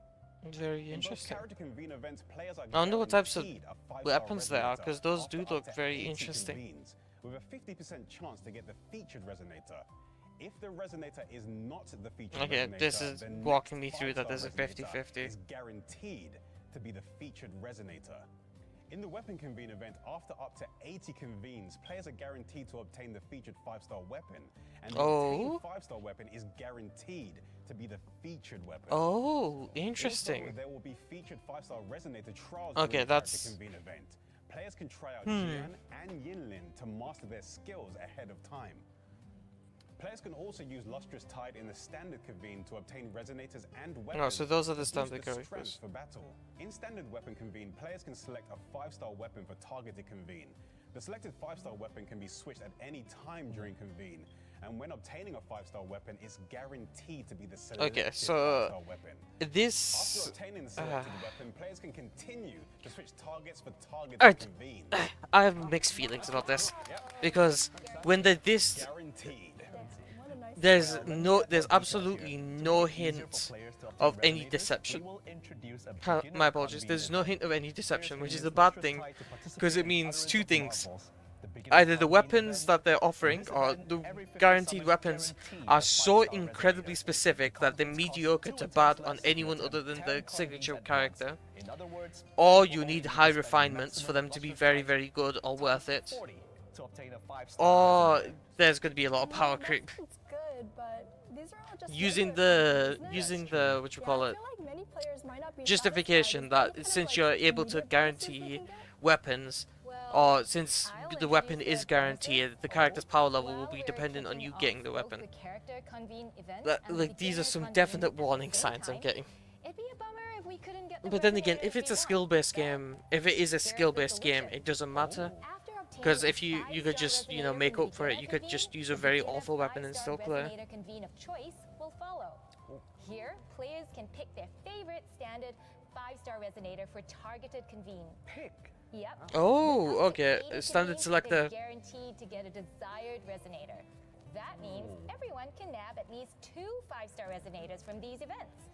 Very In both interesting. Character Convene events, players are I wonder what types of guaranteed a 5-star weapons there are, Resonator because those after do up look to very 80 interesting. convenes, with a 50% chance to get the featured Resonator. If the Resonator is not the featured Okay, Resonator, this is the walking next me through that 5-star there's a Resonator 50-50. is guaranteed to be the featured Resonator. In the Weapon Convene event, after up to 80 convenes, players are guaranteed to obtain the featured 5-star weapon, and the obtained 5-star weapon is guaranteed to be the featured weapon. Oh, interesting. Also, there will be featured 5-star Resonator trials Okay, during that's- Character Convene event. Players can try out Hmm. Jian and Yinlin to master their skills ahead of time. Players can also use Lustrous Tide in the Standard Convene to obtain Resonators and weapons. Oh, so those are the to boost standard their characters. strength for battle. In Standard Weapon Convene, players can select a 5-star weapon for targeted convene. The selected 5-star weapon can be switched at any time during convene, and when obtaining a 5-star weapon, it's guaranteed to be the selected Okay, 5-star weapon. this. After obtaining the selected weapon, players can continue to switch targets for targeted Alright, convene. I have mixed feelings about this, because when this, there's absolutely no hint of any deception. My apologies. There's no hint of any deception, which is a bad thing, because it means two things. Either the weapons that they're offering, or the guaranteed weapons, are so incredibly specific that they're mediocre to bad on anyone other than the signature character, or you need high refinements for them to be very, very good or worth it, or there's going to be a lot of power creep. It's good, but these are all just Using the what you call it, many players might not be justification that since you're able to guarantee weapons, or since the weapon is guaranteed, the character's power level will be dependent on you getting the weapon. Like, these are some definite warning signs I'm getting. But then again, if it's a skill-based game, if it is a skill-based game, it doesn't matter. Because if you could just, make up for it, you could just use a very awful weapon and still play. Here, players can pick their favorite standard 5-star resonator for targeted convene. Pick? Yep. Oh, okay. Standard selector. Guaranteed to get a desired resonator. That means everyone can nab at least 2 5-star resonators from these events.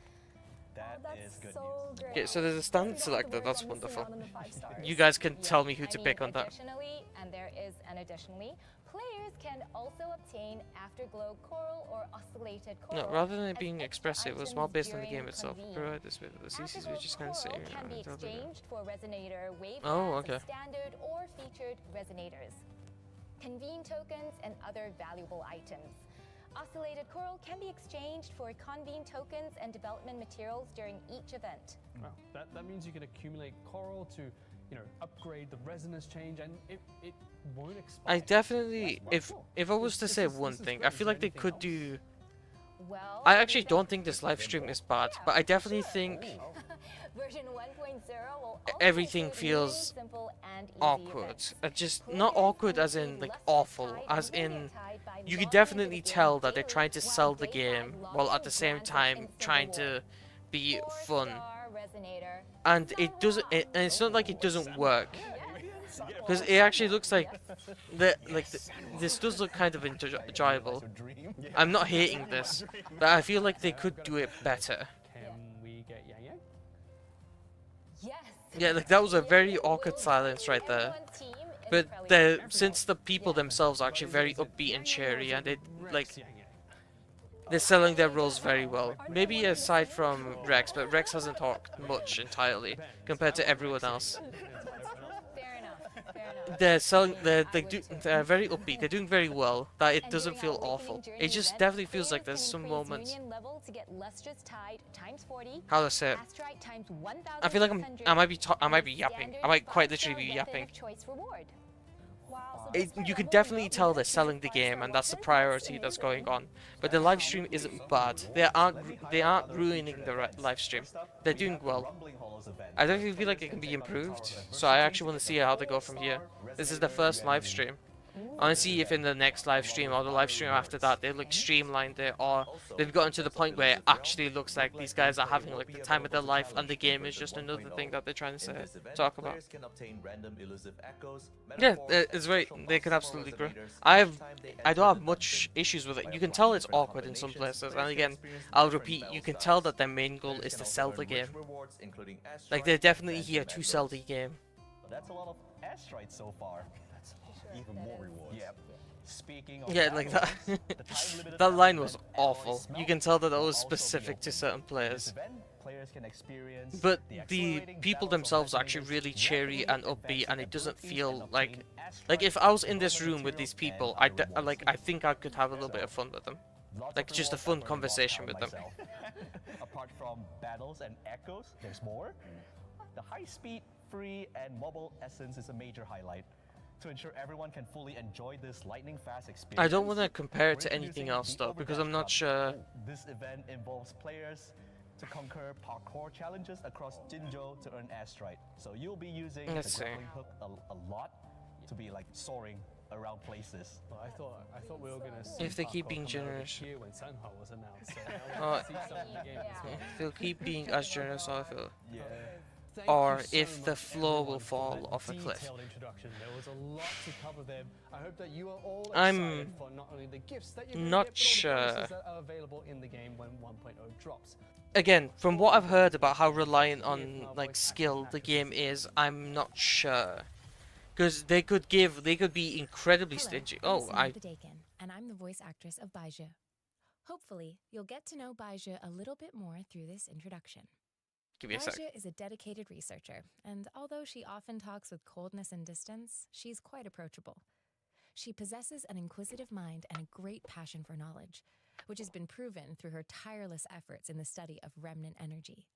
That is good news. Okay, so there's a standard selector. That's wonderful. You guys can tell me who to pick on that. Additionally, and there is an additionally, players can also obtain Afterglow Coral or Oscillated Coral. No, rather than it being expressive, it was more based on the game itself. Provide this with the CCs, Afterglow which is kind of Coral saying. can be exchanged for resonator wave Oh, pads, okay. standard or featured resonators, convene tokens, and other valuable items. Oscillated Coral can be exchanged for convene tokens and development materials during each event. Wow, that means you can accumulate coral to, upgrade the resonance change, and it won't expire. I definitely, if I was to say one thing, I feel like they could do. Well, I actually don't think this live stream is bad, but I definitely think version 1.0 will also everything include feels really simple and easy awkward. events. Just not awkward as in like awful, as in you can definitely tell that they're trying to sell the game while at the same time trying to be fun. And it doesn't. And it's not like it doesn't work, because it actually looks like this does look kind of enjoyable. I'm not hating this, but I feel like they could do it better. Can we get Yang Yang? Yeah, like that was a very awkward silence right there. But since the people themselves are actually very upbeat and cheery, and they're selling their roles very well. Maybe aside from Rex, but Rex hasn't talked much entirely compared to everyone else. They're selling. They're very upbeat. They're doing very well. That it doesn't feel awful. It just definitely feels like there's some moments. How to say it? I feel like I might be yapping. I might quite literally be yapping. You could definitely tell they're selling the game, and that's the priority that's going on. But the live stream isn't bad. They aren't ruining the live stream. They're doing well. I definitely feel like it can be improved. So I actually want to see how they go from here. This is the first live stream. I want to see if in the next live stream or the live stream after that they like streamlined it, or they've gotten to the point where it actually looks like these guys are having like the time of their life and the game is just another thing that they're trying to say, talk about. Yeah, it's right. They can absolutely grow. I don't have much issues with it. You can tell it's awkward in some places, and again, I'll repeat, you can tell that their main goal is to sell the game. Like they're definitely here to sell the game. That's a lot of asteroids so far. That's even more rewards. Yep. Speaking of like that. That line was awful. You can tell that it was specific to certain players. But the people themselves are actually really cheery and upbeat, and it doesn't feel like if I was in this room with these people, I think I could have a little bit of fun with them. Like just a fun conversation with them. Apart from battles and echoes, there's more. The high-speed, free, and mobile essence is a major highlight. To ensure everyone can fully enjoy this lightning-fast experience, I don't want to compare it to anything else though, because I'm not sure. This event involves players to conquer parkour challenges across Jinzhou to earn airstrike. So you'll be using the grappling hook a lot to be like soaring around places. Well, I thought we were gonna see if they keep being generous. When Sanhua was announced, so if they'll keep being as generous, I feel. Yeah. Or if the floor will fall off a cliff. There was a lot to cover there. I hope that you are all I'm for not only the gifts that you're not get, but sure. all the bonuses that are available in the game when 1.0 drops. Again, from what I've heard about how reliant on like skill the game is, I'm not sure. Because they could be incredibly stingy. Oh, and I'm the voice actress of Baizhi. Hopefully, you'll get to know Baizhi a little bit more through this introduction. Give me a sec. Baizhi is a dedicated researcher, and although she often talks with coldness and distance, she's quite approachable. She possesses an inquisitive mind and a great passion for knowledge, which has been proven through her tireless efforts in the study of remnant energy.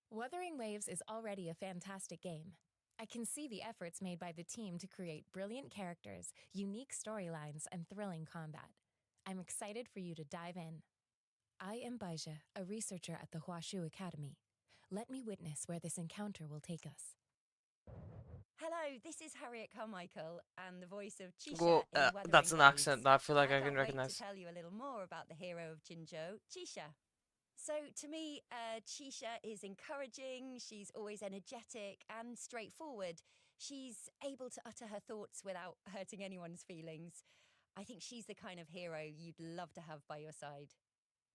Wuthering Waves is already a fantastic game. I can see the efforts made by the team to create brilliant characters, unique storylines, and thrilling combat. I'm excited for you to dive in. I am Baizhi, a researcher at the Huashu Academy. Let me witness where this encounter will take us. Hello, this is Harriet Carmichael and the voice of Chisha Well, in Wuthering that's an Waves. accent that I feel like I can can't wait recognize. to tell you a little more about the hero of Jinzhou, Chisha. So to me, Chisha is encouraging, she's always energetic and straightforward. She's able to utter her thoughts without hurting anyone's feelings. I think she's the kind of hero you'd love to have by your side.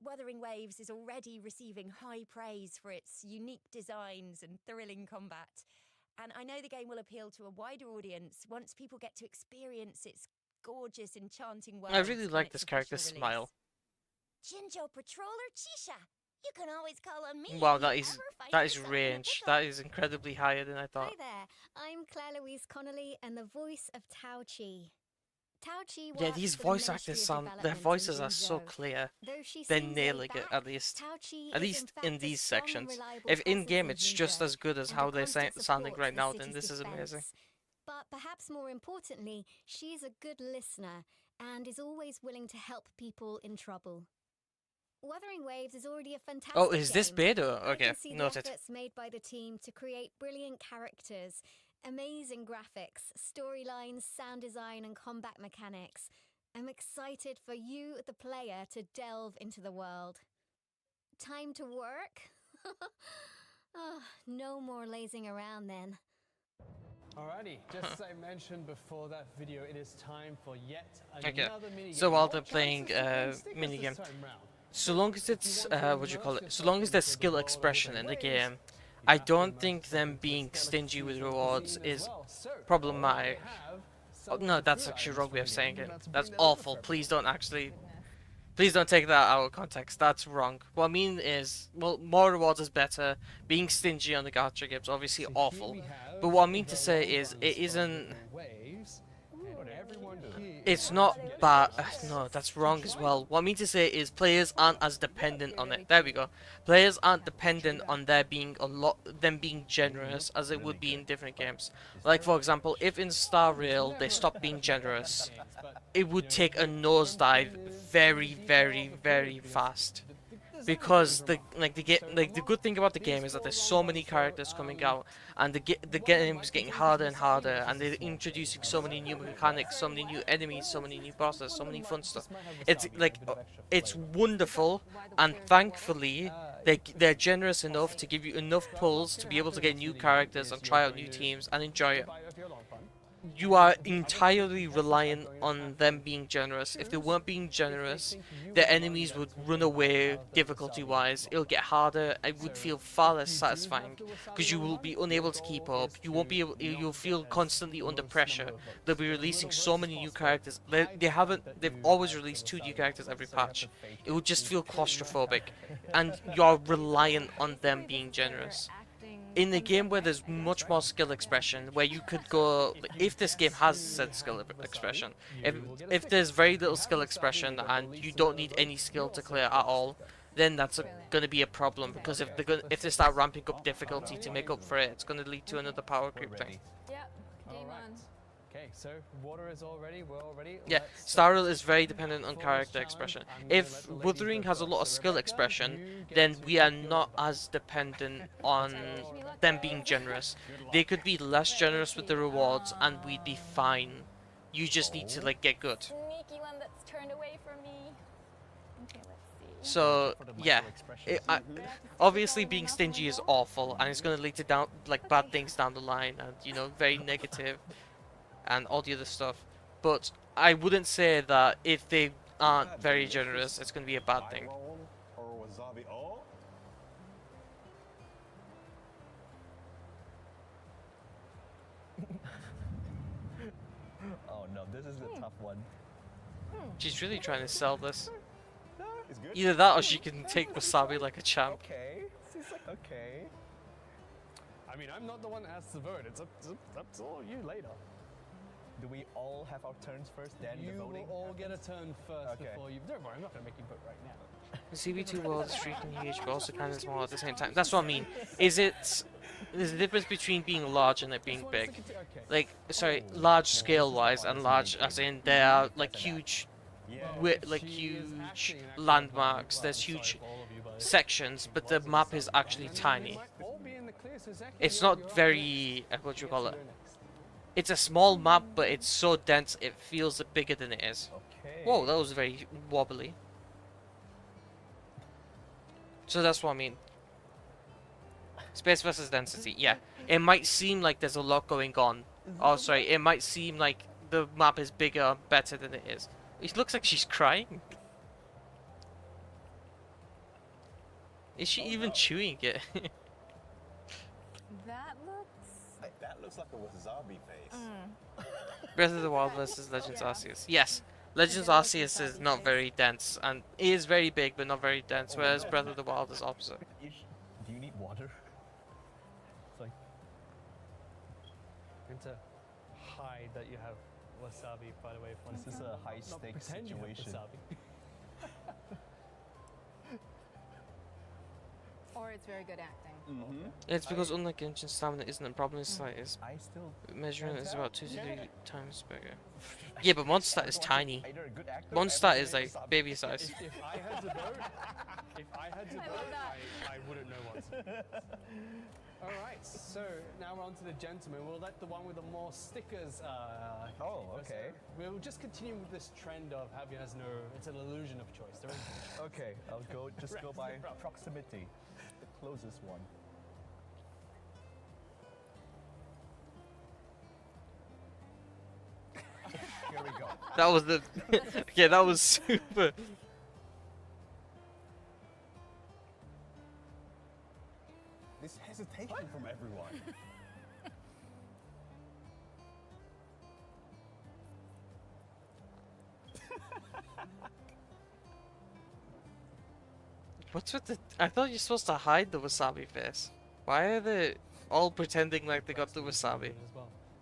Wuthering Waves is already receiving high praise for its unique designs and thrilling combat. And I know the game will appeal to a wider audience once people get to experience its gorgeous, enchanting world. I really like this character's smile. Jinzhou Patroller Chisha. You can always call on me. Wow, if that you is ever find yourself in a range. pickle. That is incredibly higher than I thought. Hi there, I'm Claire Louise Connolly and the voice of Tao Chi. Tao Chi Yeah, works these for the voice Ministry actors of sound, their Development in voices are so Jinzhou. clear. Though she They're seems nailing laid it back, at least. Tao Chi At is least in in fact a these strong, sections. reliable If in presence game in it's just Jinzhou as good as and how a they're constant sounding support right for now, the then city's this is amazing. defense. But perhaps more importantly, she's a good listener and is always willing to help people in trouble. Wuthering Waves is already a fantastic Oh, is this game. beta? I Okay, can see the noted. efforts made by the team to create brilliant characters, amazing graphics, storylines, sound design, and combat mechanics. I'm excited for you, the player, to delve into the world. Time to work? No more lazing around then. Alrighty, just as I mentioned before that video, it is time for yet Okay, another minigame. so while More they're playing chances to win stickers minigame, this time round. so long as it's what do you call it? So long as there's skill expression in the game, I don't think them being stingy with rewards is problematic. Oh, no, that's actually wrong way of saying it. That's awful. Please don't take that out of context. That's wrong. What I mean is, well, more rewards is better. Being stingy on the gacha games obviously awful. But what I mean to say is, it isn't. It's not bad. No, that's wrong as well. What I mean to say is, players aren't as dependent on it. There we go. Players aren't dependent on them being generous as it would be in different games. Like for example, if in Star Rail they stopped being generous, it would take a nosedive very, very, very fast. because the good thing about the game is that there's so many characters coming out, and the game is getting harder and harder, and they're introducing so many new mechanics, so many new enemies, so many new bosses, so many fun stuff. It's like it's wonderful, and thankfully they're generous enough to give you enough pulls to be able to get new characters and try out new teams and enjoy it. You are entirely reliant on them being generous. If they weren't being generous, the enemies would run away difficulty-wise. It'll get harder. It would feel far less satisfying because you will be unable to keep up. You won't be able. You'll feel constantly under pressure. They'll be releasing so many new characters. They've always released 2 new characters every patch. It would just feel claustrophobic, and you're reliant on them being generous. In a game where there's much more skill expression, where you could go, if this game has said skill expression, if there's very little skill expression and you don't need any skill to clear at all, then that's going to be a problem, because if they start ramping up difficulty to make up for it, it's going to lead to another power creep thing. Yep, game on. Okay, so water is all ready, we're all ready. Yeah, Star Rail is very dependent on character expression. If Wuthering has a lot of skill expression, then we are not as dependent on them being generous. They could be less generous with the rewards and we'd be fine. You just need to like get good. Sneaky one that's turned away from me. Okay, let's see. So yeah, obviously being stingy is awful, and it's going to lead to bad things down the line, and you know, very negative. And all the other stuff, but I wouldn't say that if they aren't very generous, it's going to be a bad thing. Oh no, this is a tough one. She's really trying to sell this. Either that, or she can take wasabi like a champ. Okay, she's like, okay. I mean, I'm not the one that has to vote. It's up to all you later. Do we all have our turns first, then you the voting? You will all get a turn first okay. before you... Don't worry, I'm not going to make you vote right now. The CB2 world is freaking huge, but also kind of small at the same time. That's what I mean. There's a difference between being large and it being big. Like, sorry, large scale-wise, and large as in there are like huge, huge landmarks. There's huge sections, but the map is actually tiny. It's not very, what do you call it? It's a small map, but it's so dense it feels bigger than it is. Okay. Whoa, that was very wobbly. So that's what I mean. Space versus density, yeah. It might seem like there's a lot going on. Oh, sorry, it might seem like the map is bigger, better than it is. It looks like she's crying. Is she even chewing it? That looks like a wasabi face. Breath of the Wild versus Legends Arceus. Yes, Legends Arceus is not very dense, and it is very big but not very dense, whereas Breath of the Wild is opposite. Do you need water? It's like... I'm going to hide that you have wasabi, by the way. This is a high-stakes situation. Or it's very good acting. It's because unlike Genshin, stamina isn't a problem in slightest. Measuring is about 2 to 3 times bigger. Yeah, but Mondstadt is tiny. Mondstadt is like baby size. If I had to vote, I wouldn't know what to do. Alright, so now we're on to the gentleman. We'll let the one with the more stickers oh, okay. We'll just continue with this trend of having us know it's an illusion of choice. There is okay, I'll go by proximity. The closest one. Here we go. That was the... yeah, that was super... This hesitation from everyone. What's with the... I thought you're supposed to hide the wasabi face. Why are they all pretending like they got the wasabi?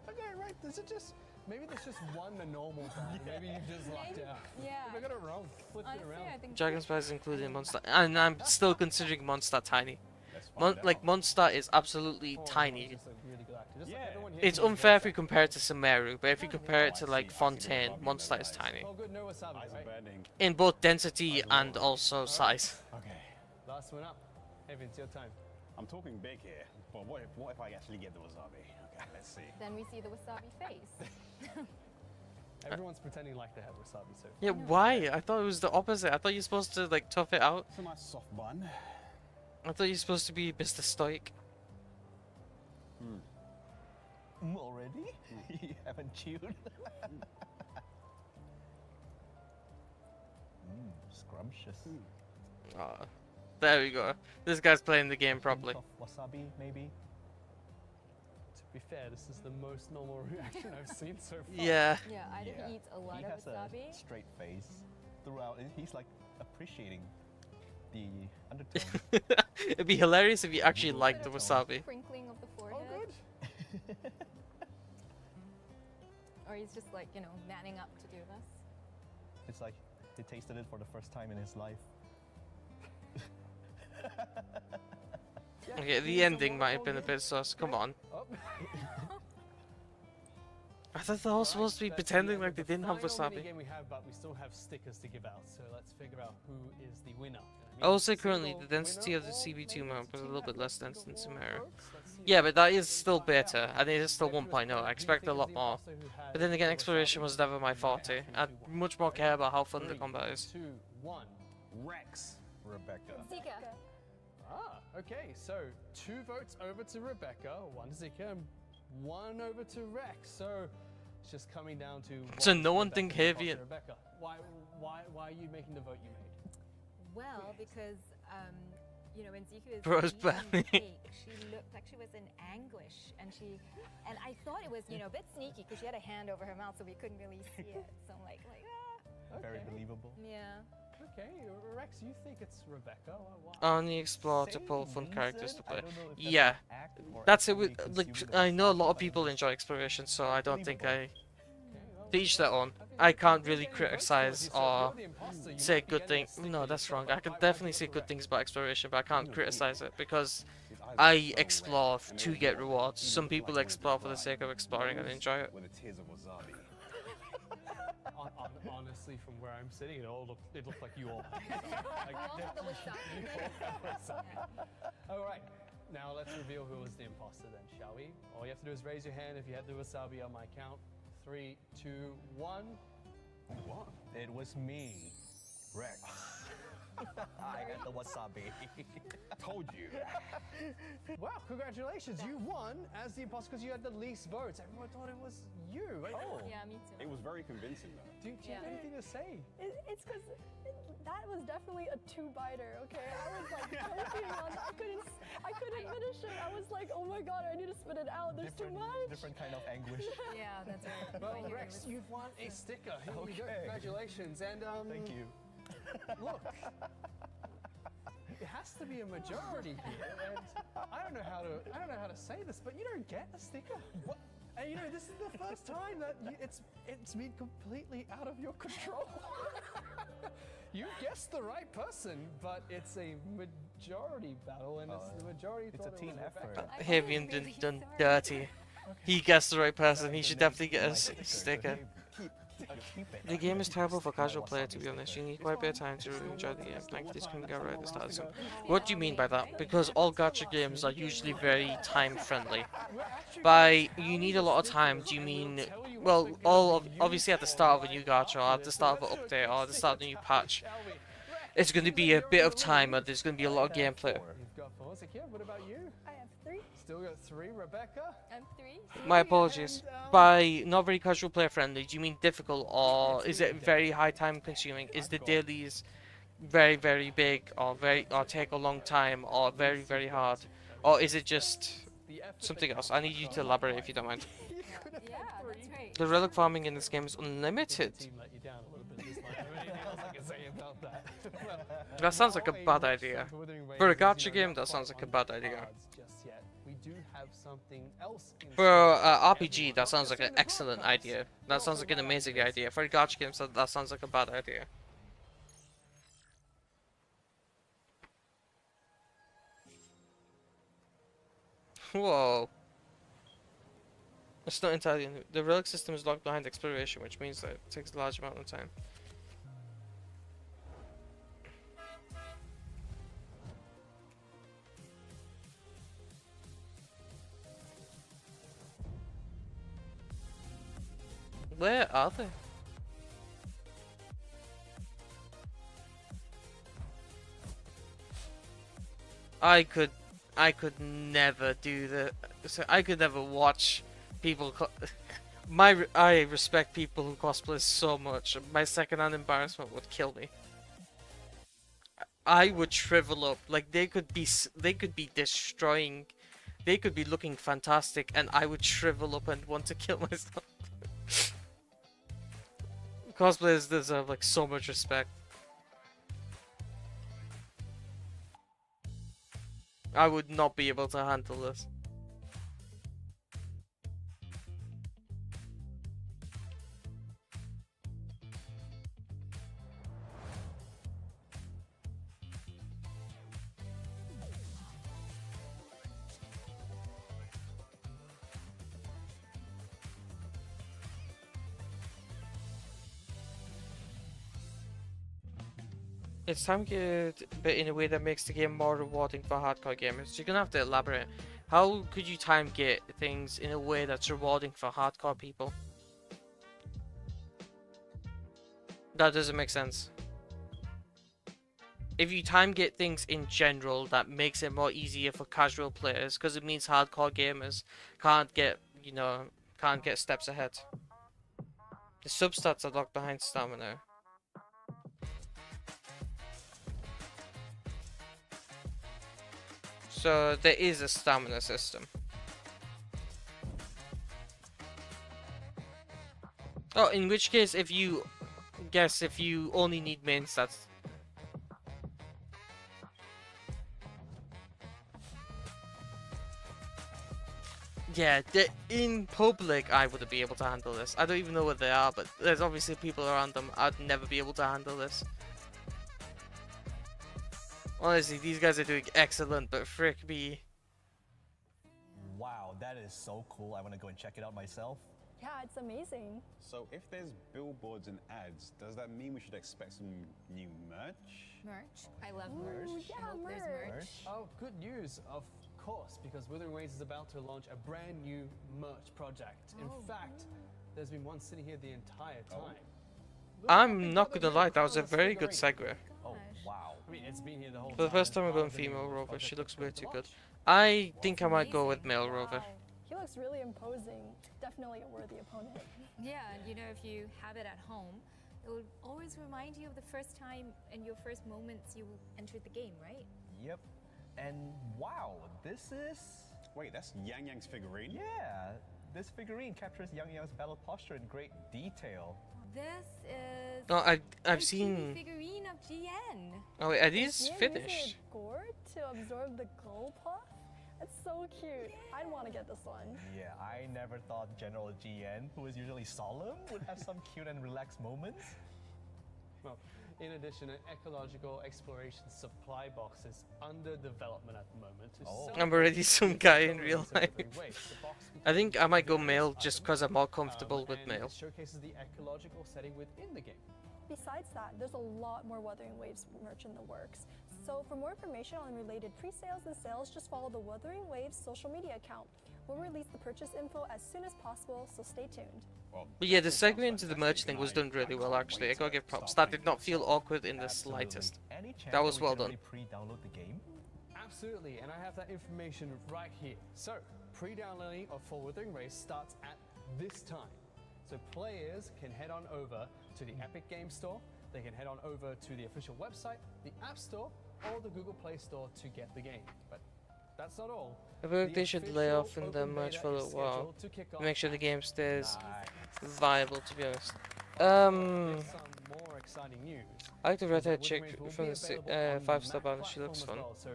Okay, right, this is just... Maybe there's just one the normal time. Maybe you just locked out. Yeah. We got it wrong. Flipped it around. Dragon Spice is included in Mondstadt. And I'm still considering Mondstadt tiny. Mondstadt is absolutely tiny. It's unfair if you compare it to Sumeru, but if you compare it to like Fontaine, Mondstadt is tiny. In both density and also size. Okay. Last one up. Hey Vince, your time. I'm talking big here, but what if I actually get the wasabi? Okay, let's see. Then we see the wasabi face. Everyone's pretending like they have wasabi so far. Yeah, why? I thought it was the opposite. I thought you're supposed to like tough it out. It's a nice soft bun. I thought you're supposed to be Mr. Stoic. Already? You haven't chewed? Scrumptious. Ah, there we go. This guy's playing the game properly. Wasabi, maybe? To be fair, this is the most normal reaction I've seen so far. Yeah. Yeah, Adam eats a lot He of has wasabi. a straight face throughout. He's like appreciating the undertone. It'd be hilarious if you actually liked the wasabi. Sprinkling of the forehead. Or he's just like, you know, manning up to do this. It's like he tasted it for the first time in his life. Okay, the ending might have been a bit sus. Come on. I thought they were all supposed to be pretending like they didn't have wasabi. Game we have, but we still have stickers to give out. So let's figure out who is the winner. I will say currently the density of the CB2 map is a little bit less dense than Samara. Yeah, but that is still beta, and it is still 1.0. I expect a lot more. But then again, exploration was never my forte. I'd much more care about how fun the combat is. 2, 1. Rex. Rebecca. Zika. Ah, okay. So 2 votes over to Rebecca, 1 to Zika, and 1 over to Rex. So it's just coming down to. So no one think heavy. Rebecca, why are you making the vote you made? Well, because you know, when Zika Bro's was eating back. cake, she looked like she was in anguish, and I thought it was, you know, a bit sneaky because she had a hand over her mouth, so we couldn't really see it. So I'm like ah. Very believable. Yeah. Okay, Rex, you think it's Rebecca? Why? Only explore to pull fun characters to play. I don't know if that's Yeah, an act or that's it. actually With, like, consuming I know a the lot of wasabi. people enjoy exploration, so I don't think I. To each their own. I can't really criticize or say good things. No, that's wrong. I can definitely say good things about exploration, but I can't criticize it because I explore to get rewards. Some people explore for the sake of exploring and enjoy it. With the tears of wasabi. Honestly, from where I'm sitting, it looked like you all. All right, now let's reveal who was the imposter then, shall we? All you have to do is raise your hand if you had the wasabi on my count. 3, 2, 1. What? It was me, Rex. I got the wasabi. Told you. Wow, congratulations, you won as the imposter because you had the least votes. Everyone thought it was you. Oh. Yeah, me too. It was very convincing though. Do you have anything to say? It's because that was definitely a 2-biter, okay? I was like choking on that. I couldn't finish it. I was like, oh my god, I need to spit it out. There's too much. Different kind of anguish. Yeah, that's right. Well, Rex, you've won a sticker. Here we go. Congratulations. And Thank you. Look, it has to be a majority here, and I don't know how to say this, but you don't get a sticker. What? And you know, this is the first time that it's been completely out of your control. You guessed the right person, but it's a majority battle, and it's the majority. It's a team effort. Heavy and done dirty. He guessed the right person. He should definitely get a sticker. The game is terrible for casual player, to be honest. You need quite a bit of time to really enjoy the game. Like this can go right at the start. So, what do you mean by that? Because all gacha games are usually very time friendly. By you need a lot of time, do you mean, well, obviously at the start of a new gacha, or at the start of an update, or at the start of a new patch, it's going to be a bit of time, and there's going to be a lot of gameplay. You've got 4. Zakia, what about you? I have 3. Still got 3. Rebecca? I'm 3. My apologies. By not very casual player friendly, do you mean difficult, or is it very high time consuming? Is the dailies very, very big, or take a long time, or very, very hard? Or is it just something else? I need you to elaborate if you don't mind. Yeah, that's right. The relic farming in this game is unlimited. That sounds like a bad idea. For a gacha game, that sounds like a bad idea. We do have something else. For RPG, that sounds like an excellent idea. That sounds like an amazing idea. For a gacha game, that sounds like a bad idea. Whoa. It's not entirely new. The relic system is locked behind exploration, which means that it takes a large amount of time. Where are they? I could never do the. So I could never watch people. I respect people who cosplay so much. My secondhand embarrassment would kill me. I would shrivel up. Like they could be destroying. They could be looking fantastic, and I would shrivel up and want to kill myself. Cosplayers deserve like so much respect. I would not be able to handle this. It's time good, but in a way that makes the game more rewarding for hardcore gamers. You're gonna have to elaborate. How could you time gate things in a way that's rewarding for hardcore people? That doesn't make sense. If you time gate things in general, that makes it more easier for casual players, because it means hardcore gamers can't get, you know, can't get steps ahead. The substats are locked behind stamina. So there is a stamina system. Oh, in which case, if you only need main stats. Yeah, in public, I wouldn't be able to handle this. I don't even know what they are, but there's obviously people around them. I'd never be able to handle this. Honestly, these guys are doing excellent, but frick me. Wow, that is so cool. I want to go and check it out myself. Yeah, it's amazing. So if there's billboards and ads, does that mean we should expect some new merch? Merch? I love Ooh, merch. yeah, I hope there's merch. Oh, good news, of course, because Wuthering Waves is about to launch a brand new merch project. In fact, there's been one sitting here the entire time. I'm not gonna lie, that was a very good segue. Oh, wow. I mean, it's been here the whole For the first time I'm going female rover, she looks way too good. I think I might go with male rover. He looks really imposing. Definitely a worthy opponent. Yeah, and you know, if you have it at home, it will always remind you of the first time and your first moments you entered the game, right? Yep. And wow, this is... Wait, that's Yang Yang's figurine? Yeah, this figurine captures Yang Yang's battle posture in great detail. This is... No, I've seen... figurine of GN. Oh wait, are these Is GN finished? using a gourd to absorb the glow puff? That's so cute. I'd want to get this one. Yeah, I never thought General GN, who is usually solemn, would have some cute and relaxed moments. Well, in addition, an ecological exploration supply box is under development at the moment. I'm already some guy in real life. I think I might go male just because I'm more comfortable with male. It showcases the ecological setting within the game. Besides that, there's a lot more Wuthering Waves merch in the works. So for more information on related pre-sales and sales, just follow the Wuthering Waves social media account. We'll release the purchase info as soon as possible, so stay tuned. But yeah, the segment into the merch thing was done really well actually. I gotta give props. That did not feel awkward in the slightest. That was well done. Pre-download the game? Absolutely, and I have that information right here. So, pre-downloading of For Wuthering Waves starts at this time. So players can head on over to the Epic Game Store, they can head on over to the official website, the App Store, or the Google Play Store to get the game. But that's not all. I feel like they should lay off in the merch for a little while. Make sure the game stays viable, to be honest. Some more exciting news. I like the redhead chick from the 5-star banner, she looks fun. So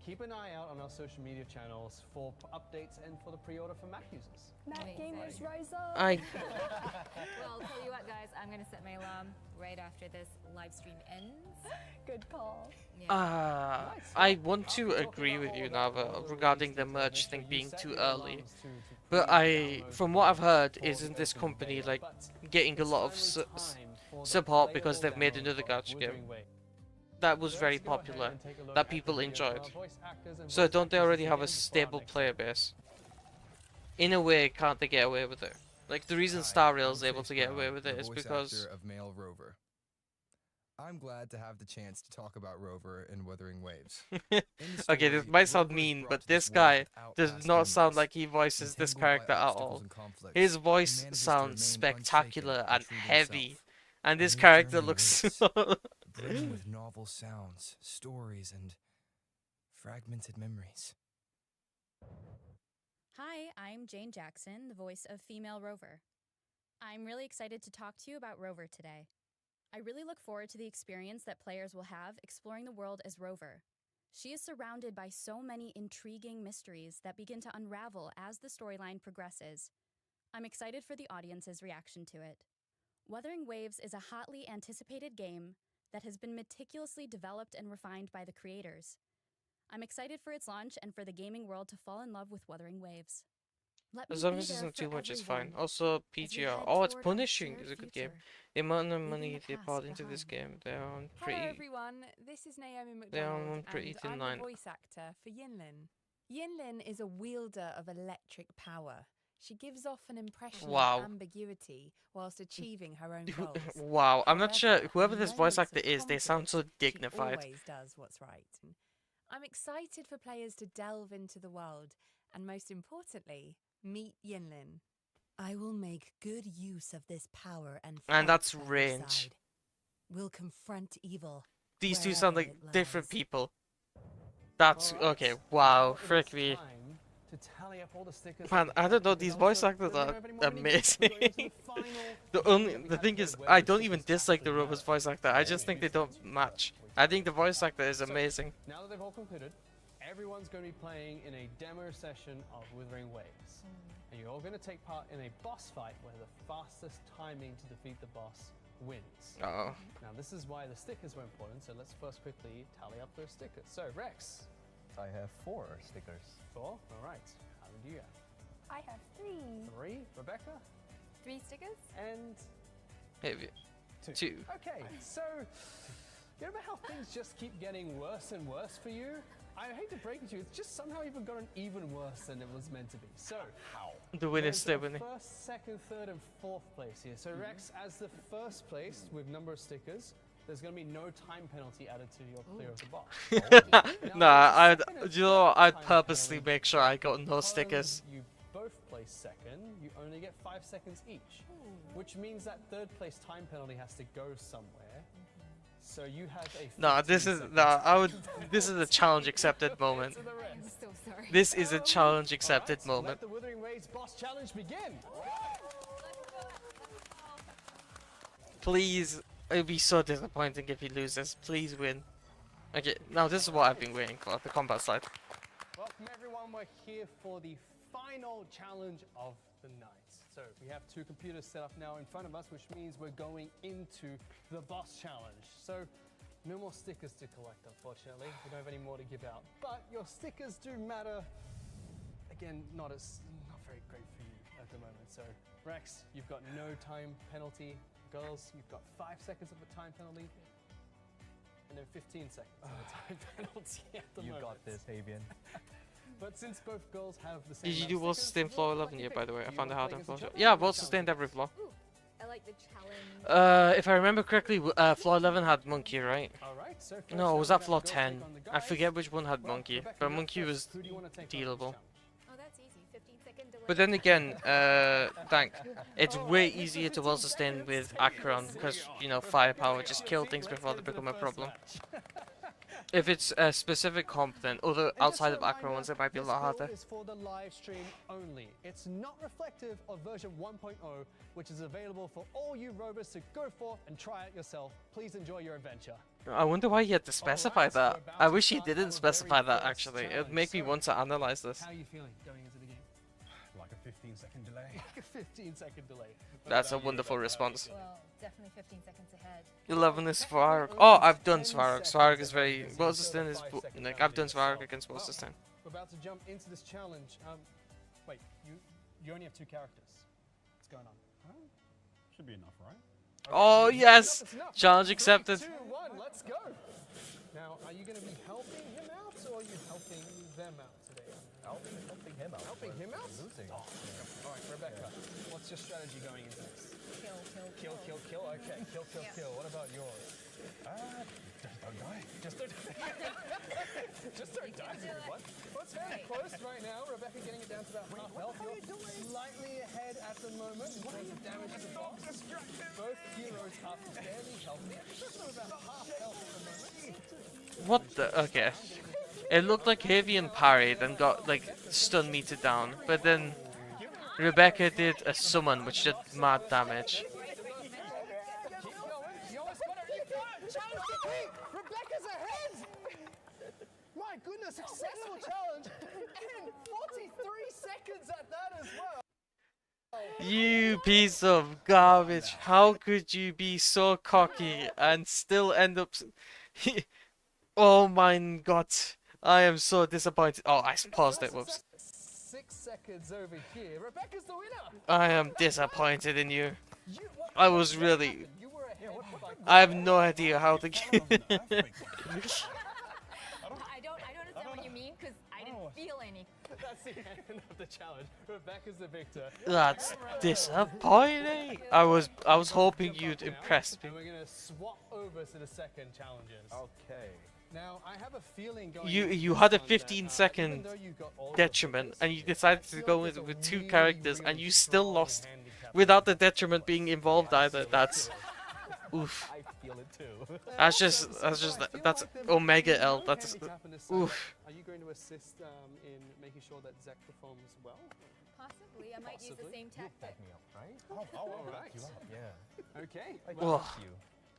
keep an eye out on our social media channels for updates and for the pre-order for Mac users. Mac gamers rise up! I... Well, I'll tell you what, guys, I'm going to set my alarm right after this live stream ends. Good call. I want to agree with you, Nava, regarding the merch thing being too early. But from what I've heard, isn't this company like getting a lot of support because they've made another gacha game that was very popular, that people enjoyed. So don't they already have a stable player base? In a way, can't they get away with it? Like, the reason Hi, Star Rail's I'm able Chase to get Brown, away with the it is voice because... actor of male Rover. I'm glad to have the chance to talk about Rover in Wuthering Waves. Okay, this might sound mean, but this guy does not sound like he voices this character at all. His voice sounds spectacular and heavy, and this character looks brimming with novel sounds, stories, and fragmented memories. Hi, I'm Jane Jackson, the voice of female Rover. I'm really excited to talk to you about Rover today. I really look forward to the experience that players will have exploring the world as Rover. She is surrounded by so many intriguing mysteries that begin to unravel as the storyline progresses. I'm excited for the audience's reaction to it. Wuthering Waves is a hotly anticipated game that has been meticulously developed and refined by the creators. I'm excited for its launch and for the gaming world to fall in love with Wuthering Waves. Let as me long be as it's there not for too much, it's everyone fine. Also, as we PGR. head Oh, it's toward our Punishing shared is a good game. future. The amount of Leaving money the they past poured into this behind. game, they're on Hello pretty... everyone, this is Naomi They're McDonald on pretty and thin I'm line. the voice actor for Yinlin. Yinlin is a wielder of electric power. She gives off an impression Wow. of ambiguity whilst achieving her own goals. Wow, I'm not sure. However, Whoever in this voice moments actor of is, they sound so conflict, dignified. She always does what's right. I'm excited for players to delve into the world and, most importantly, meet Yinlin. I will make good use of this power and And that's fight by her range. side. We'll confront evil. These two wherever sound like it lies. different people. That's okay. Wow, frick me. To tally up all the stickers. Man, I don't know. These voice actors are amazing. The thing is, I don't even dislike the Rover's voice actor. I just think they don't match. I think the voice actor is amazing. Now that they've all concluded, everyone's going to be playing in a demo session of Wuthering Waves. And you're all going to take part in a boss fight where the fastest timing to defeat the boss wins. Uh-oh. Now this is why the stickers were important, so let's first quickly tally up those stickers. So Rex. I have 4 stickers. 4? All right. How many do you have? I have 3. 3. Rebecca? 3 stickers? And... Maybe. 2. Okay, so... You know how things just keep getting worse and worse for you? I hate to break it to you, it's just somehow even gotten even worse than it was meant to be. So, how? The winner's still winning. First, second, third, and fourth place here. So Rex, as the first place with number of stickers, there's going to be no time penalty added to your clear of the box. Nah, you know, I'd purposely make sure I got no stickers. You both place second, you only get 5 seconds each, which means that third place time penalty has to go somewhere. So you have a No, this is this is a challenge accepted moment. I'm so sorry. This is a challenge accepted moment. Let the Wuthering Waves boss challenge begin. Please, it'd be so disappointing if he loses. Please win. Okay, now this is what I've been waiting for, the combat side. Welcome everyone, we're here for the final challenge of the night. So we have 2 computers set up now in front of us, which means we're going into the boss challenge. So no more stickers to collect, unfortunately. We don't have any more to give out. But your stickers do matter. Again, not very great for you at the moment. So Rex, you've got no time penalty. Girls, you've got 5 seconds of a time penalty. And then 15 seconds of a time penalty at the moment. You got this, Fabian. But since both girls have the same Did you amount do of World stickers, Sustain Floor 11 what yet, do by you the way? I pick? found Do it you hard wanna on play floor. against each Yeah, other or World challenge Sustained every floor. I like the challenge. If I remember correctly, floor 11 had Monkey, right? Alright, so first No, up was we that have floor girls 10? take on the I guys. forget which one had Monkey, Rebecca, but you're Monkey first. was Who do you wanna take on this dealable. challenge? Oh, that's easy. 15-second delay. But then again, Dank, it's way easier to well sustain with Acheron because, you know, firepower just kill things before they become a problem. If it's a specific comp, then although outside of Acheron ones, it might be a lot harder. This build is for the live stream only. It's not reflective of version 1.0, which is available for all you rovers to go forth and try it yourself. Please enjoy your adventure. I wonder why he had to specify that. I wish he didn't specify that, actually. It would make me want to analyze this. How are you feeling going into the game? Like a 15-second delay. Like a 15-second delay. That's a wonderful response. Well, definitely 15 seconds ahead. 11 is Svarog. Oh, I've done Svarog. Svarog is very... Well Sustain is... Like, I've done Svarog against Well Sustain. We're about to jump into this challenge. Wait, you only have 2 characters. What's going on? Should be enough, right? Oh, yes! Challenge accepted. 3, 2, 1, let's go! Now, are you going to be helping him out, or are you helping them out today? Helping him out. Helping him out? Losing. All right, Rebecca. What's your strategy going into this? Kill. Okay, kill. What about yours? Just don't die. Just don't die. What? What's very close right now? Rebecca getting it down to about half health. You're slightly ahead at the moment in terms of damage to the box. Both heroes are fairly healthy. Just about half health at the moment. What the? Okay. It looked like Havian parried and got like stun meted down, but then Rebecca did a summon which did mad damage. Rebecca's ahead! My goodness, successful challenge! And 43 seconds at that as well! You piece of garbage. How could you be so cocky and still end up... Oh my god. I am so disappointed. Oh, I paused it. Whoops. 6 seconds over here. Rebecca's the winner! I am disappointed in you. I was really... I have no idea how to get... I don't understand what you mean because I didn't feel any. That's the end of the challenge. Rebecca's the victor. That's disappointing. I was hoping you'd impress me. And we're gonna swap over to the second challenges. Okay. Now I have a feeling going You had a 15-second detriment and you decided to go with 2 characters and you still lost without the detriment being involved either. That's oof. I feel it too. That's Omega L. That's oof. Are you going to assist in making sure that Zek performs well? Possibly, I might use the same tactic. Back me up, right? All right. Yeah. Okay. Well,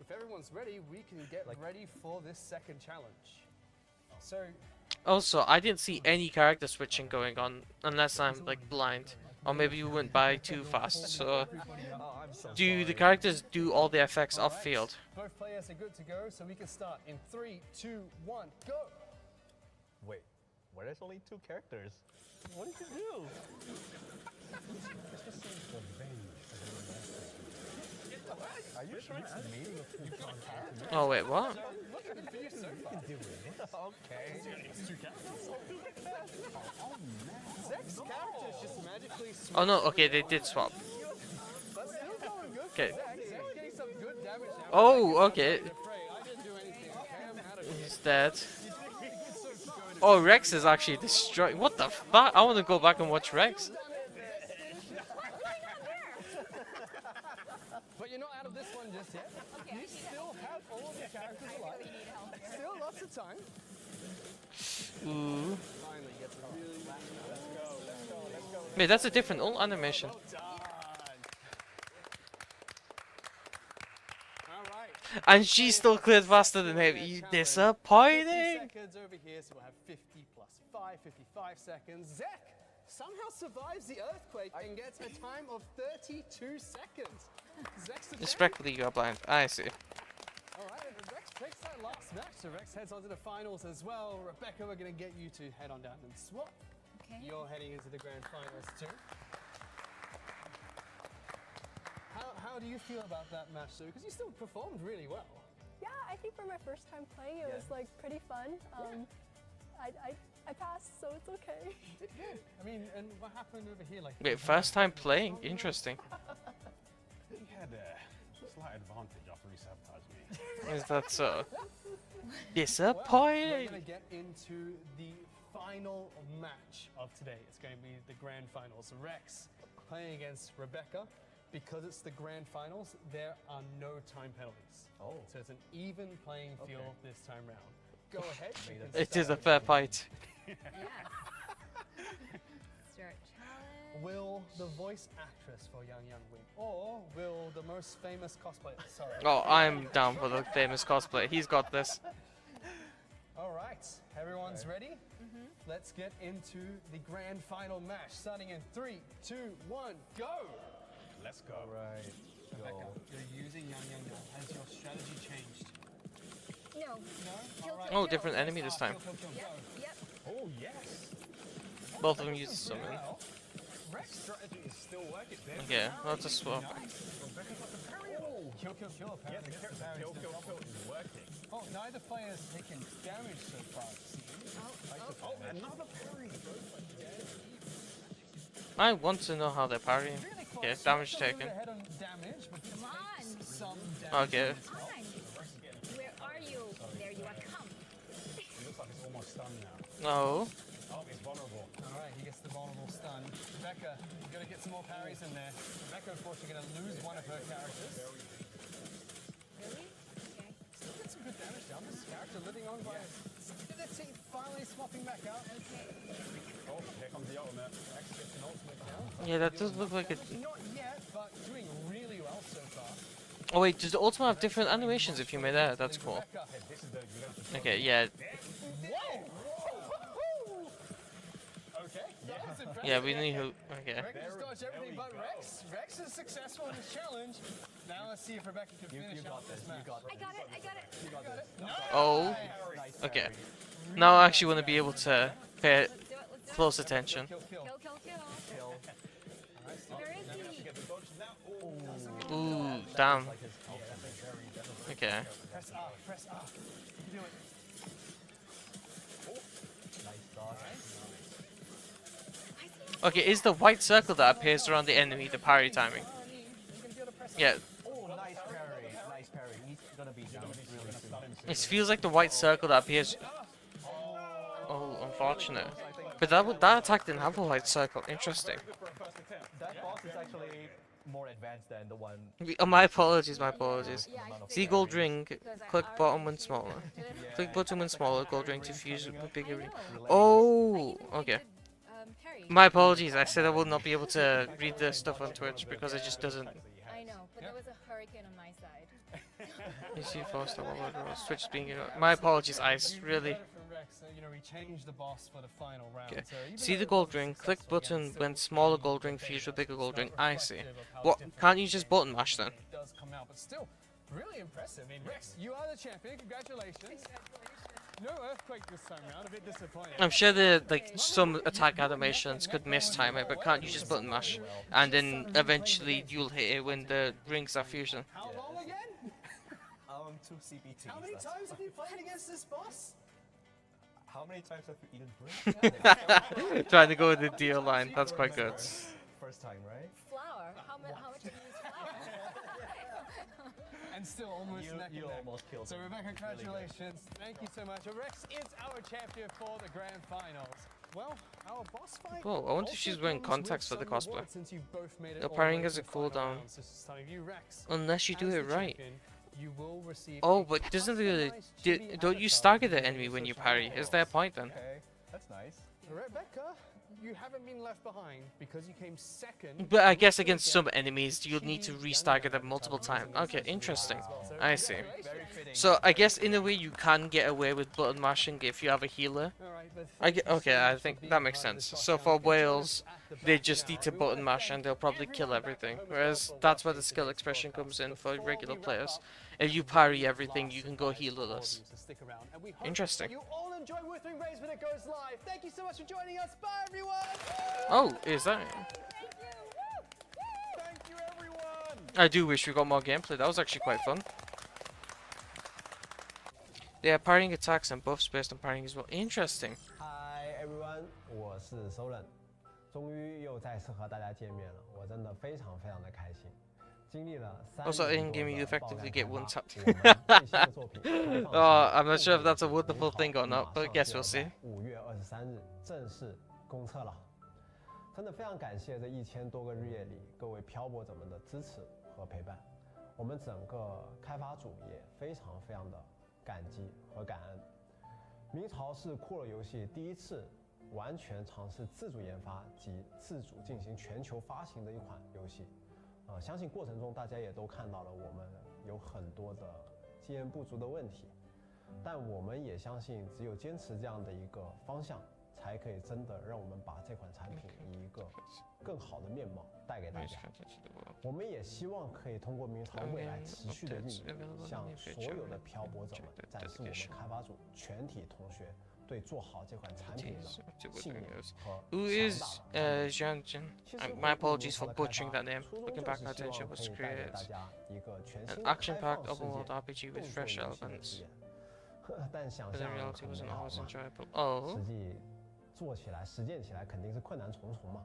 if everyone's ready, we can get ready for this second challenge. So. Also, I didn't see any character switching going on unless I'm like blind, or maybe you went by too fast. So, do the characters do all the effects off field? Both players are good to go, so we can start in 3, 2, 1, go. Wait, where there's only 2 characters? What did you do? Are you sure it's me? Oh wait, what? Okay. Zek's characters just magically switch. Oh no, okay, they did swap. Okay. Oh, okay. He's dead. Oh, Rex is actually destroyed. What the fuck? I want to go back and watch Rex. But you're not out of this one just yet. You still have all of your characters alive. Still lots of time. Ooh. Finally gets a really let's go. Wait, that's a different ult animation. And she still cleared faster than him. You disappointing. 50 seconds over here, so we'll have 50 plus 5, 55 seconds. Zek somehow survives the earthquake and gets a time of 32 seconds. Zek's the Respectfully, you are blind. I see. Alright, and Rex takes that last match, so Rex heads on to the finals as well. Rebecca, we're going to get you to head on down and swap. Okay. You're heading into the grand finals too. How do you feel about that match, Sue? Because you still performed really well. Yeah, I think for my first time playing, it was like pretty fun. I passed, so it's okay. I mean, and what happened over here? Like, Wait, first time playing? Interesting. He had a slight advantage after he sabotaged me. Is that so? Well, we're Disappointing. going to get into the final match of today. It's going to be the grand finals. Rex playing against Rebecca. Because it's the grand finals, there are no time penalties. Oh. So it's an even playing field this time round. Go ahead. It is a fair fight. Start challenge. Will the voice actress for Yang Yang win? Or will the most famous cosplayer? Sorry. Oh, I'm down for the famous cosplay. He's got this. Alright, everyone's ready? Let's get into the grand final match. Starting in 3, 2, 1, go! Let's go. Right. Rebecca, you're using Yang Yang now. Has your strategy changed? No. No? Alright. Oh, different enemy this time. Yep. Oh, yes. Both of them use summon. Rex strategy is still working. Yeah, let's just swap. Kill, apparently. Kill is working. Oh, neither player has taken damage so far, it seems. Oh, another parry. I want to know how they're parrying. Really Okay, damage taken. Come on. Okay. Come on. Where are you? There you are. Come. It looks like it's almost stunned now. No. Oh, it's vulnerable. Alright, he gets the vulnerable stun. Rebecca, you gotta get some more parries in there. Rebecca, of course, you're gonna lose one of her characters. Really? Okay. Still get some good damage down. This character living on by stability, finally swapping back out. Okay. Oh, here comes the ultimate. Rex gets an ultimate down. Yeah, that does look like it. Not yet, but doing really well so far. Oh wait, does the ultimate have different animations if you made that? That's cool. Okay, yeah. Okay, that was impressive. Yeah, we need who. Okay. Rebecca just dodged everything but Rex. Rex is successful in his challenge. Now let's see if Rebecca can finish off this match. I got it. I got it. You got it. Oh. Okay. Now I actually want to be able to pay close attention. Kill, kill, kill. Where is he? Ooh, damn. Okay. Press R, press R. You can do it. Okay, is the white circle that appears around the enemy the parry timing? Yeah. Oh, nice parry. Nice parry. He's gonna be down really soon. It feels like the white circle that appears. Oh, unfortunate. But that attack didn't have a white circle. Interesting. That boss is actually more advanced than the one. Oh, my apologies, my apologies. See gold ring, click bottom when smaller. Click button when smaller, gold ring to fuse with bigger ring. Oh, okay. My apologies, I said I will not be able to read the stuff on Twitch because it just doesn't. I know, but there was a hurricane on my side. You see, first of all, Twitch being. My apologies, Ice. Really. You know, we changed the boss for the final round. Okay. So even See though the it gold was ring, successful, click button again, when still smaller the gold ring debate fused with is bigger gold ring. so I see. reflective of how What? different Can't you the just game button mash then? does come out, but still really impressive. I mean, Rex, you are the champion. Congratulations. No earthquake this time round. A bit disappointing. I'm sure the some attack animations could mistime it, but can't you just button mash? And then eventually you'll hit it when the rings are fusion. How long again? 2 CPTs. How many times have you played against this boss? How many times have you eaten bread? Trying to go with the deal line. That's quite good. First time, right? Flour? How much have you used flour? And still almost neck You and neck. almost killed So him. Rebecca, congratulations. Thank you so much. Rex is our champion for the grand finals. Well, our boss fight. Oh, I wonder if she's wearing contacts for the cosplay. The parrying has a cooldown. Unless you do it right. Oh, but doesn't don't you stagger the enemy when you parry? Is there a point then? Okay, that's nice. Rebecca, you haven't been left behind because you came second. But I guess against some enemies, you'll need to re-stagger them multiple times. Okay, interesting. I see. So I guess in a way you can get away with button mashing if you have a healer. Okay, I think that makes sense. So for Wales, they just need to button mash and they'll probably kill everything. Whereas that's where the skill expression comes in for regular players. If you parry everything, you can go healerless. Interesting. You all enjoy Wuthering Waves when it goes live. Thank you so much for joining us. Bye, everyone. Oh, is that? Thank you, everyone. I do wish we got more gameplay. That was actually quite fun. They are parrying attacks and buffs based on parrying as well. Interesting. Hi everyone，我是收刃，终于又再次和大家见面了，我真的非常非常的开心。经历了Also, in game you effectively get one tap. 最新的作品 Oh, I'm not sure if that's a wonderful thing or not, but I guess we'll see. 5月23日正式公测了，真的非常感谢这1000多个日夜里各位漂泊者们的支持和陪伴，我们整个开发组也非常非常的感激和感恩。明朝是酷乐游戏第一次完全尝试自主研发及自主进行全球发行的一款游戏。相信过程中大家也都看到了我们有很多的经验不足的问题，但我们也相信只有坚持这样的一个方向，才可以真的让我们把这款产品以一个更好的面貌带给大家。我们也希望可以通过明朝未来持续的运营，向所有的漂泊者们展示我们开发组全体同学对做好这款产品的信念和 Who is Jiang Jin? My apologies for butchering that name. Looking back, our attention was to create an action-packed open-world RPG with fresh elements. 但想 But 象 in reality 很 wasn't 美好 always 嘛， enjoyable. Oh. 实际做起来、实践起来肯定是困难重重嘛。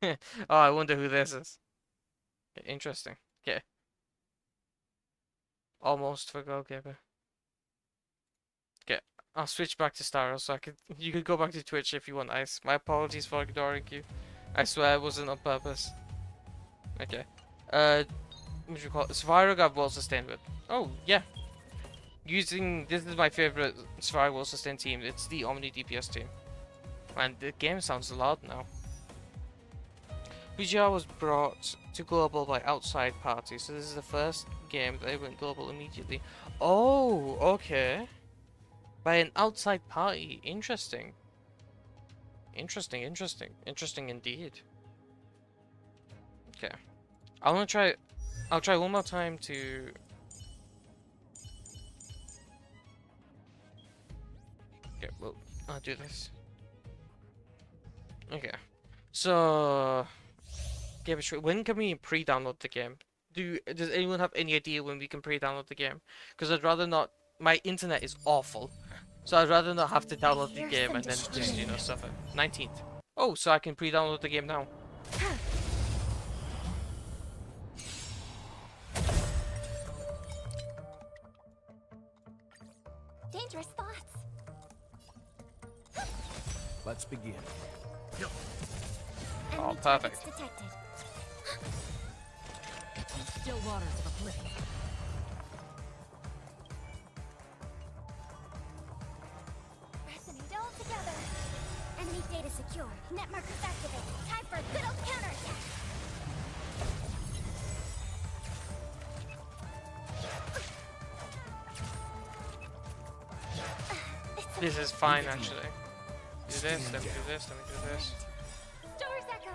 Oh, I wonder who this is. Interesting. Okay. Almost for goalkeeper. Okay. I'll switch back to Styro so you could go back to Twitch if you want, Ice. My apologies for ignoring you. I swear it wasn't on purpose. Okay. What do you call it? Spyro got well sustained with. Oh, yeah. This is my favorite Spyro well sustained team. It's the Omni DPS team. And the game sounds loud now. VGR was brought to global by outside parties, so this is the first game they went global immediately. Oh, okay. By an outside party. Interesting. Interesting indeed. Okay. I'll try one more time to... Okay, well, I'll do this. Okay. So... when can we pre-download the game? Does anyone have any idea when we can pre-download the game? Because I'd rather not... My internet is awful. So I'd rather not have to download the game and then just, you know, suffer. 19th. Oh, so I can pre-download the game now. Dangerous thoughts. Let's begin. Oh, perfect. Detected. Still waters of oblivion. Resonate all together. Enemy data secure. Net markers activated. Time for a good old counterattack. This is fine, actually. Do this, let me do this, let me do this. Store's echo.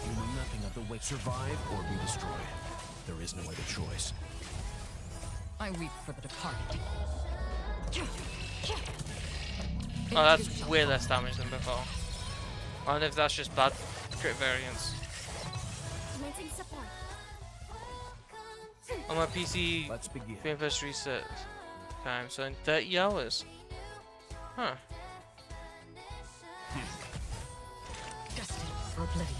You know nothing of the way. Survive or be destroyed. There is no other choice. I weep for the departed. Oh, that's way less damage than before. I wonder if that's just bad crit variance. Commencing support. On my PC, Let's begin. frame first reset time, so in 30 hours. Huh. Destined for oblivion.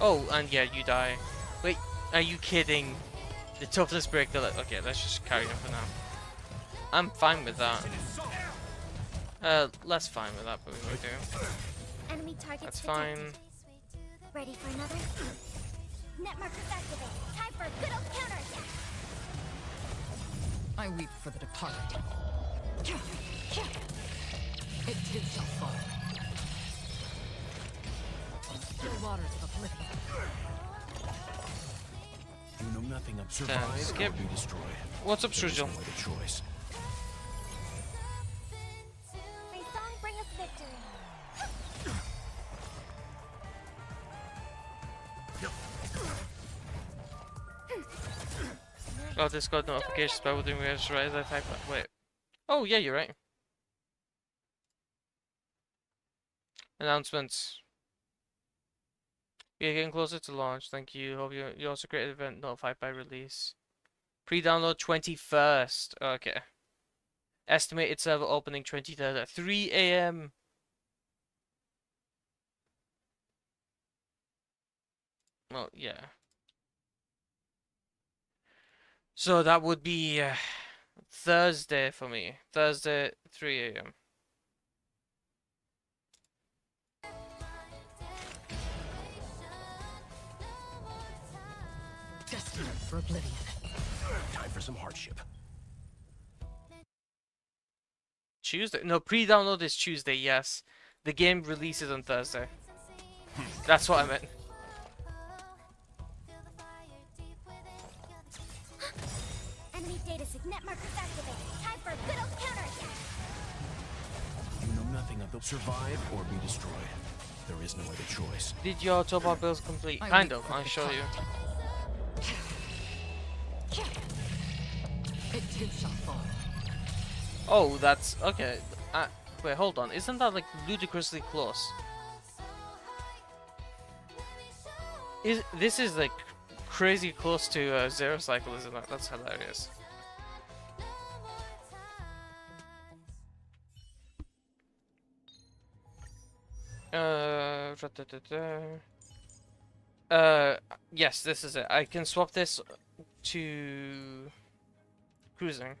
Oh, and yeah, you die. Wait, are you kidding? The toughness break, okay, let's just carry on for now. I'm fine with that. Less fine with that, but we will do. Enemy targets That's detected. fine. Ready for another? Net markers activated. Time for a good old counterattack. I weep for the departed. It too shall fall. Still waters of oblivion. You know nothing of survive skip. or be destroyed. What's up, There is Shujo? no other choice. May song bring us victory. Oh, Discord notifications by within waves, right? As I type that. Wait. Oh, yeah, you're right. Announcements. We're getting closer to launch. Thank you. Hope you also created an event notified by release. Pre-download 21st. Okay. Estimated server opening 23rd at 3 AM. Well, yeah. So that would be Thursday for me. Thursday, 3 AM. Destined for oblivion. Time for some hardship. Tuesday? No, pre-download is Tuesday, yes. The game releases on Thursday. That's what I meant. Enemy data net markers activated. Time for a good old counterattack. You know nothing of the survive or be destroyed. There is no other choice. Did your Toba builds complete? Kind of, I'll show you. It too shall fall. Oh, that's okay. Wait, hold on. Isn't that like ludicrously close? This is like crazy close to Zero Cycle, isn't it? That's hilarious. Yes, this is it. I can swap this to cruising.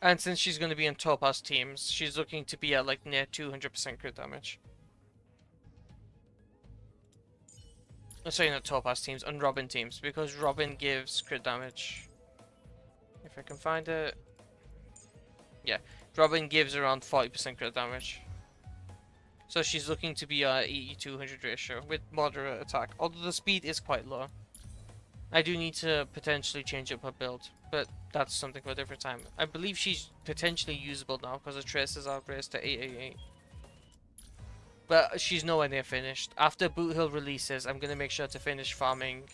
And since she's going to be in Topaz teams, she's looking to be at like near 200% crit damage. Sorry, not Topaz teams, on Robin teams, because Robin gives crit damage. If I can find it. Yeah, Robin gives around 40% crit damage. So she's looking to be a 80-200 ratio with moderate attack, although the speed is quite low. I do need to potentially change up her build, but that's something for a different time. I believe she's potentially usable now because the traces are raised to 888. But she's nowhere near finished. After Boot Hill releases, I'm going to make sure to finish farming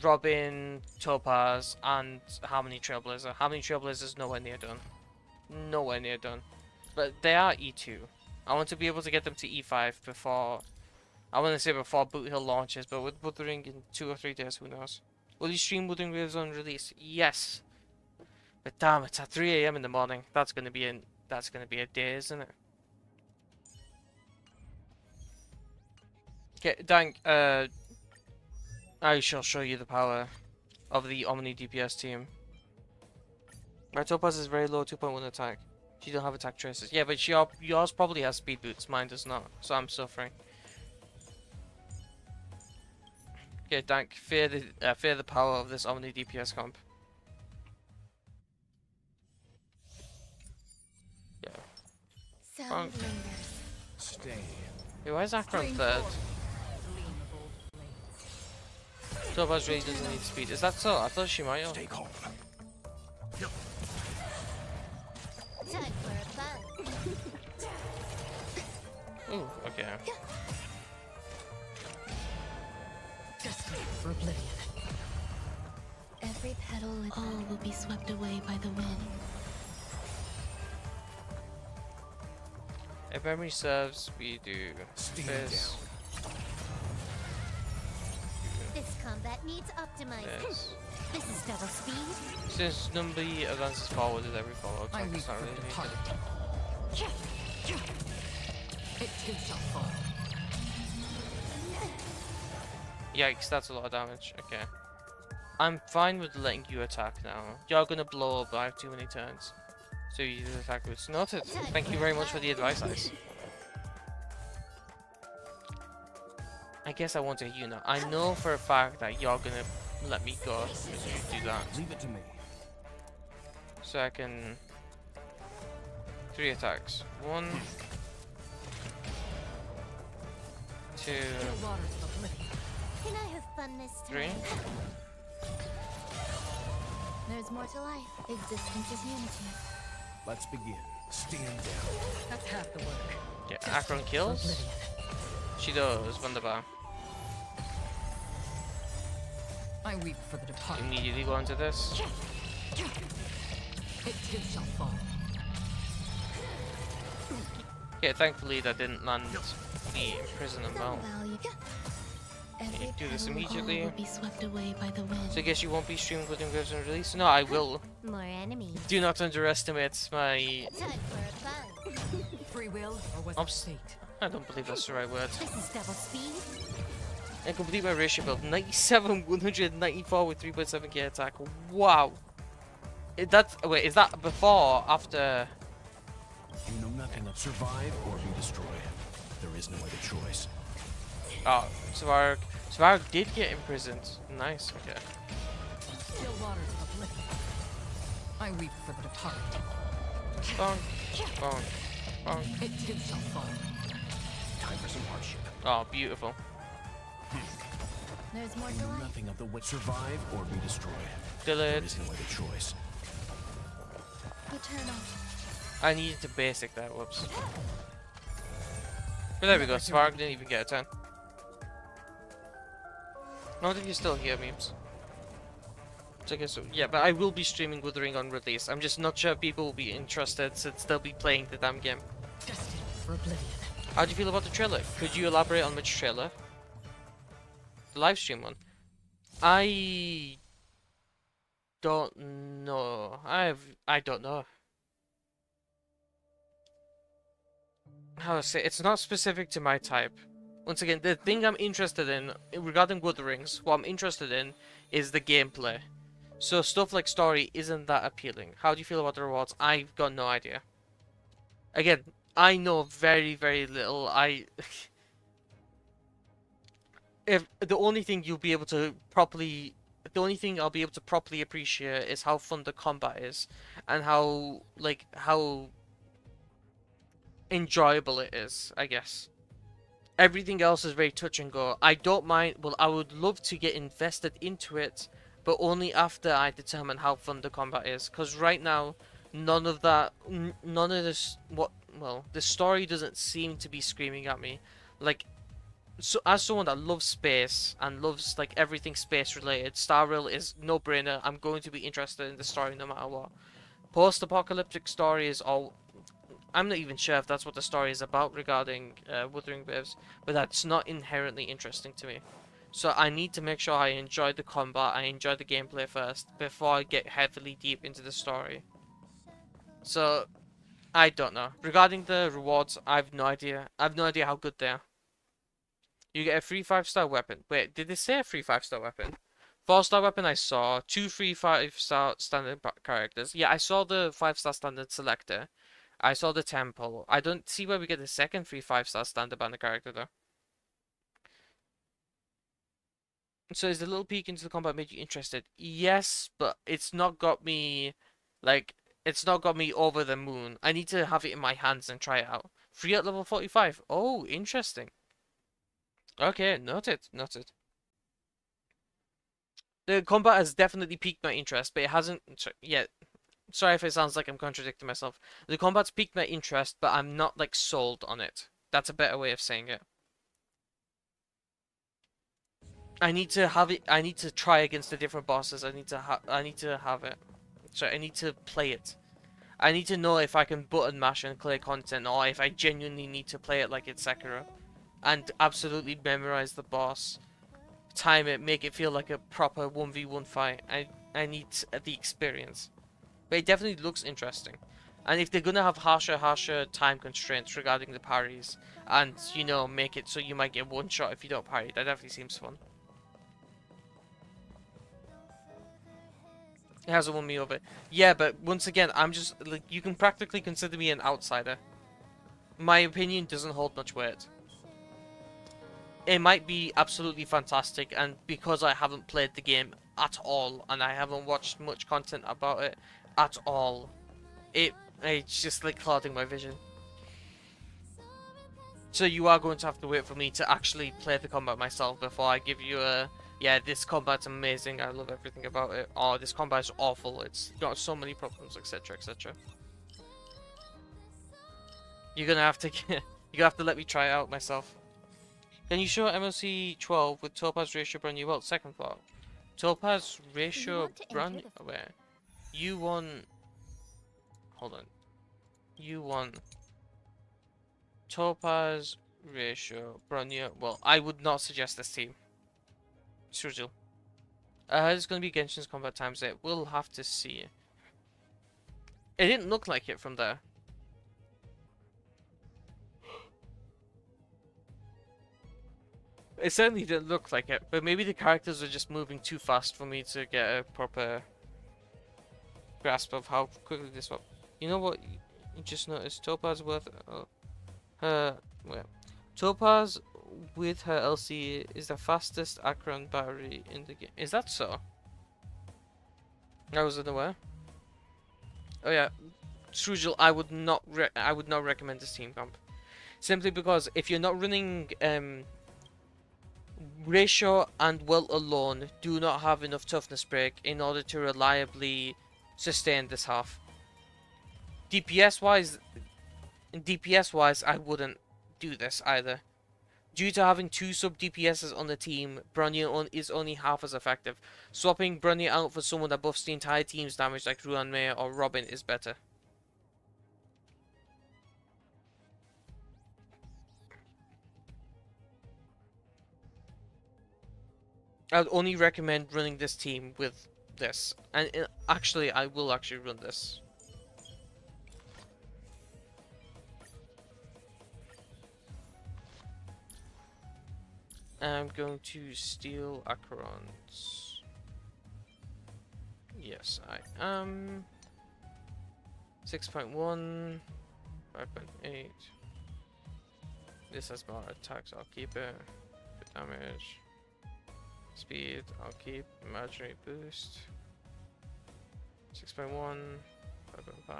Robin, Topaz, and Harmony Trailblazer. Harmony Trailblazer is nowhere near done. Nowhere near done. But they are E2. I want to be able to get them to E5 before... I want to say before Boot Hill launches, but with Wuthering in 2 or 3 days, who knows? Will you stream Wuthering Waves on release? Yes. But damn, it's at 3 AM in the morning. That's gonna be a day, isn't it? Okay, Dank, I shall show you the power of the Omni DPS team. My Topaz is very low, 2.1 attack. She don't have attack traces. Yeah, but yours probably has speed boots, mine does not. So I'm suffering. Okay, Dank, fear the power of this Omni DPS comp. Yeah. Sound lingers. Stay. Hey, why is Akron third? Topaz really doesn't need speed. Is that so? I thought she might. Stay calm. Time for a buzz. Ooh, okay. Destiny for oblivion. Every petal all will be swept away by the wind. If memory serves, we do this. This combat needs optimizing. This. This is double speed. Since Numby advances forward with every follow, so it's not really needed. It too shall fall. Yikes, that's a lot of damage. Okay. I'm fine with letting you attack now. You're gonna blow up, I have too many turns. So you use attack routes. Noted. Thank you very much for the advice, Ice. I guess I want to hit you now. I know for a fact that you're gonna let me go as you do that. Leave it to me. So I can... 3 attacks. 1... 2... Can I have fun this time? 3... There's more to life. Existence is unity. Let's begin. Stand down. That's half the work. Yeah, Akron kills. She does, wunderbar. I weep for the departed. Immediately go into this. It too shall fall. Okay, thankfully that didn't land the imprisonment bell. You do this immediately. Will be swept away by the wind. So I guess you won't be streaming with Graves and release? No, I will. More enemies. Do not underestimate my... Time for a buzz. Free will or was Oops. it fate? I don't believe that's the right word. This is double speed. And complete my ratio build. 97, 194 with 3.7k attack. Wow. Wait, is that before, after? You know nothing of survive or be destroyed. There is no other choice. Oh, Svarog. Svarog did get imprisoned. Nice, okay. Still waters of oblivion. I weep for the departed. Bonk, bonk, bonk. It too shall fall. Time for some hardship. Oh, beautiful. There's more You to know life. nothing of the way. Survive or be destroyed. Kill There it. is no other choice. Eternal. I needed to basic that, whoops. But there we go, Svarog didn't even get a 10. I don't think you're still here, memes. So I guess, yeah, but I will be streaming Wuthering on release. I'm just not sure if people will be interested since they'll be playing the damn game. Destined for oblivion. How do you feel about the trailer? Could you elaborate on which trailer? The live stream one. I don't know. I don't know. How to say, it's not specific to my type. Once again, the thing I'm interested in regarding Wutherings, what I'm interested in is the gameplay. So stuff like story isn't that appealing. How do you feel about the rewards? I've got no idea. Again, I know very, very little. If the only thing you'll be able to properly, the only thing I'll be able to properly appreciate is how fun the combat is, and how how enjoyable it is, I guess. Everything else is very touch and go. I don't mind, well, I would love to get invested into it, but only after I determine how fun the combat is. Because right now, none of that, none of this, well, the story doesn't seem to be screaming at me. Like, so as someone that loves space and loves like everything space related, Star Rail is no brainer. I'm going to be interested in the story no matter what. Post-apocalyptic story is all. I'm not even sure if that's what the story is about regarding Wuthering Waves, but that's not inherently interesting to me. So I need to make sure I enjoy the combat, I enjoy the gameplay first, before I get heavily deep into the story. So, I don't know. Regarding the rewards, I have no idea. I have no idea how good they are. You get a free 5-star weapon. Wait, did they say a free 5-star weapon? 4-star weapon I saw. 2 free 5-star standard characters. Yeah, I saw the 5-star standard selector. I saw the temple. I don't see where we get the second free 5-star standard banner character though. So is the little peek into the combat made you interested? Yes, but it's not got me, like, it's not got me over the moon. I need to have it in my hands and try it out. Free at level 45. Oh, interesting. Okay, noted, noted. The combat has definitely piqued my interest, but it hasn't yet. Sorry if it sounds like I'm contradicting myself. The combat's piqued my interest, but I'm not, like, sold on it. That's a better way of saying it. I need to have it. I need to try against the different bosses. I need to have it. So I need to play it. I need to know if I can button mash and clear content, or if I genuinely need to play it like it's Sekiro, and absolutely memorize the boss, time it, make it feel like a proper 1v1 fight. I need the experience. But it definitely looks interesting. And if they're gonna have harsher time constraints regarding the parries, and you know, make it so you might get one shot if you don't parry, that definitely seems fun. It hasn't won me over. Yeah, but once again, I'm just like, you can practically consider me an outsider. My opinion doesn't hold much weight. It might be absolutely fantastic, and because I haven't played the game at all, and I haven't watched much content about it at all, it's just like clouding my vision. So you are going to have to wait for me to actually play the combat myself before I give you a, yeah, this combat's amazing, I love everything about it, or this combat is awful, it's got so many problems, etc, etc. You're gonna have to let me try it out myself. Can you show MLC 12 with Topaz ratio brand new belt? Second thought. Topaz ratio brand, where? You won. Hold on. You won. Topaz ratio brand new. Well, I would not suggest this team. Surgical. It's gonna be Genshin's combat times 8. We'll have to see. It didn't look like it from there. It certainly didn't look like it, but maybe the characters are just moving too fast for me to get a proper grasp of how quickly this works. You know what? You just noticed Topaz with Topaz with her LC is the fastest Akron battery in the game. Is that so? I was unaware. Oh yeah, Strugel, I would not recommend this team comp, simply because if you're not running Ratio and Will alone do not have enough toughness break in order to reliably sustain this half. DPS wise, I wouldn't do this either. Due to having 2 sub DPSs on the team, Bronya is only half as effective. Swapping Bronya out for someone that buffs the entire team's damage like Ruan Mei or Robin is better. I would only recommend running this team with this. And actually, I will actually run this. I'm going to steal Acheron's. Yes, I am. 6.1, 5.8. This has more attacks, I'll keep it. Good damage. Speed, I'll keep. Imaginary boost. 6.1, 5.5.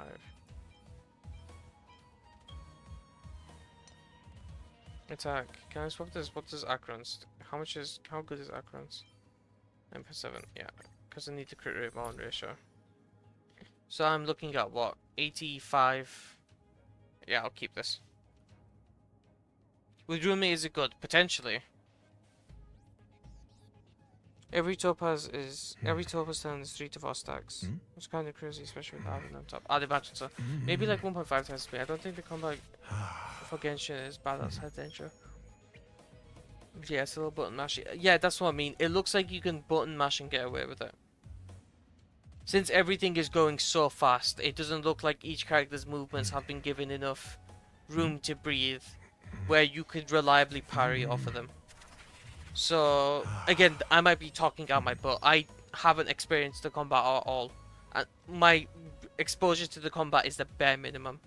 Attack. Can I swap this? What is Akron's? How good is Akron's? 9.7, yeah. Because I need the crit rate bond ratio. So I'm looking at what? 85. Yeah, I'll keep this. With roommate, is it good? Potentially. Every topaz down is 3 to 4 stacks. It's kind of crazy, especially with Arden on top. I'd imagine so. Maybe like 1.5 times speed. I don't think the combat for Genshin is bad outside danger. Yeah, it's a little button mashing. Yeah, that's what I mean. It looks like you can button mash and get away with it. Since everything is going so fast, it doesn't look like each character's movements have been given enough room to breathe where you could reliably parry off of them. So, again, I might be talking out my butt. I haven't experienced the combat at all. And my exposure to the combat is the bare minimum.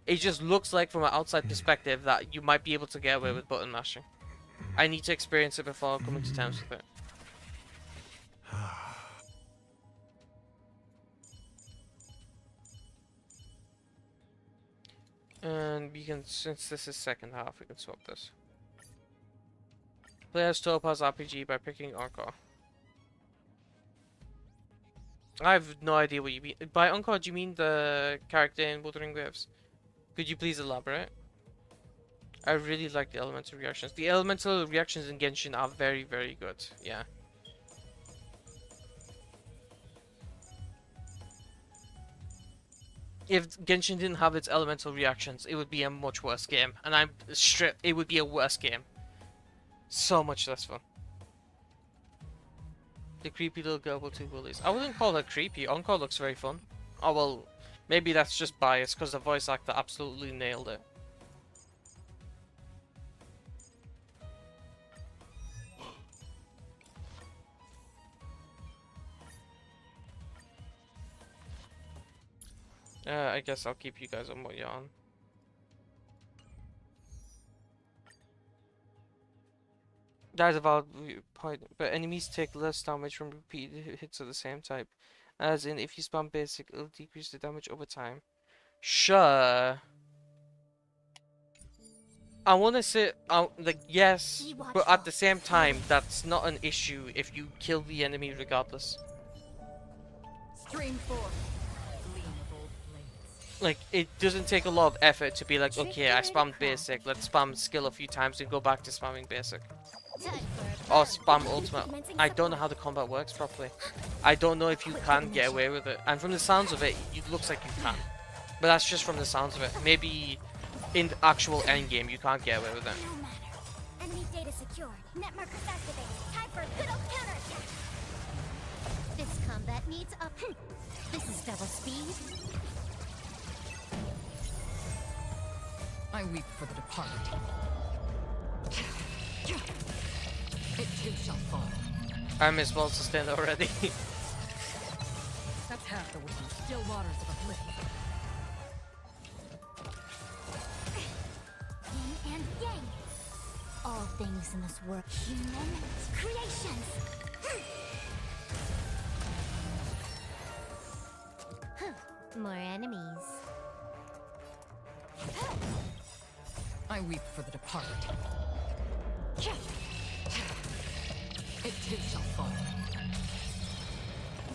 It just looks like, from an outside perspective, that you might be able to get away with button mashing. I need to experience it before coming to terms with it. And we can, since this is second half, we can swap this. Play as Topaz RPG by picking Encore. I have no idea what you mean. By Encore, do you mean the character in Wuthering Waves? Could you please elaborate? I really like the elemental reactions. The elemental reactions in Genshin are very, very good. Yeah. If Genshin didn't have its elemental reactions, it would be a much worse game. And I'm stripped. It would be a worse game. So much less fun. The creepy little girl with 2 bullies. I wouldn't call her creepy. Encore looks very fun. Oh well, maybe that's just bias because the voice actor absolutely nailed it. I guess I'll keep you guys on what you're on. That's a valid point, but enemies take less damage from repeated hits of the same type. As in, if you spam basic, it'll decrease the damage over time. Sure. I want to say, like, yes, but at the same time, that's not an issue if you kill the enemy regardless. Stream 4. Like, it doesn't take a lot of effort to be like, okay, I spammed basic, let's spam skill a few times and go back to spamming basic. Or spam ultimate. I don't know how the combat works properly. I don't know if you can get away with it. And from the sounds of it, it looks like you can. But that's just from the sounds of it. Maybe in the actual endgame, you can't get away with it. Enemy data secured. Net markers activated. Time for a good old counterattack. This combat needs up. This is double speed. I weep for the departed. It too shall fall. I'm as well sustained already. That's half the wisdom. Still waters of oblivion. Yin and yang. All things in this world. Human creations. More enemies. I weep for the departed. It too shall fall.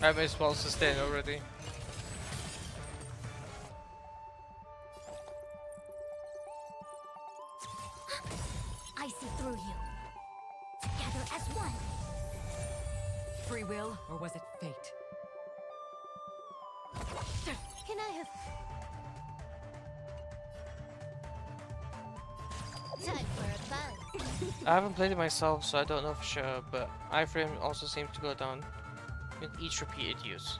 I'm as well sustained already. I see through you. Together as one. Free will, or was it fate? Can I have... Time for a buzz. I haven't played it myself, so I don't know for sure, but iframe also seems to go down with each repeated use.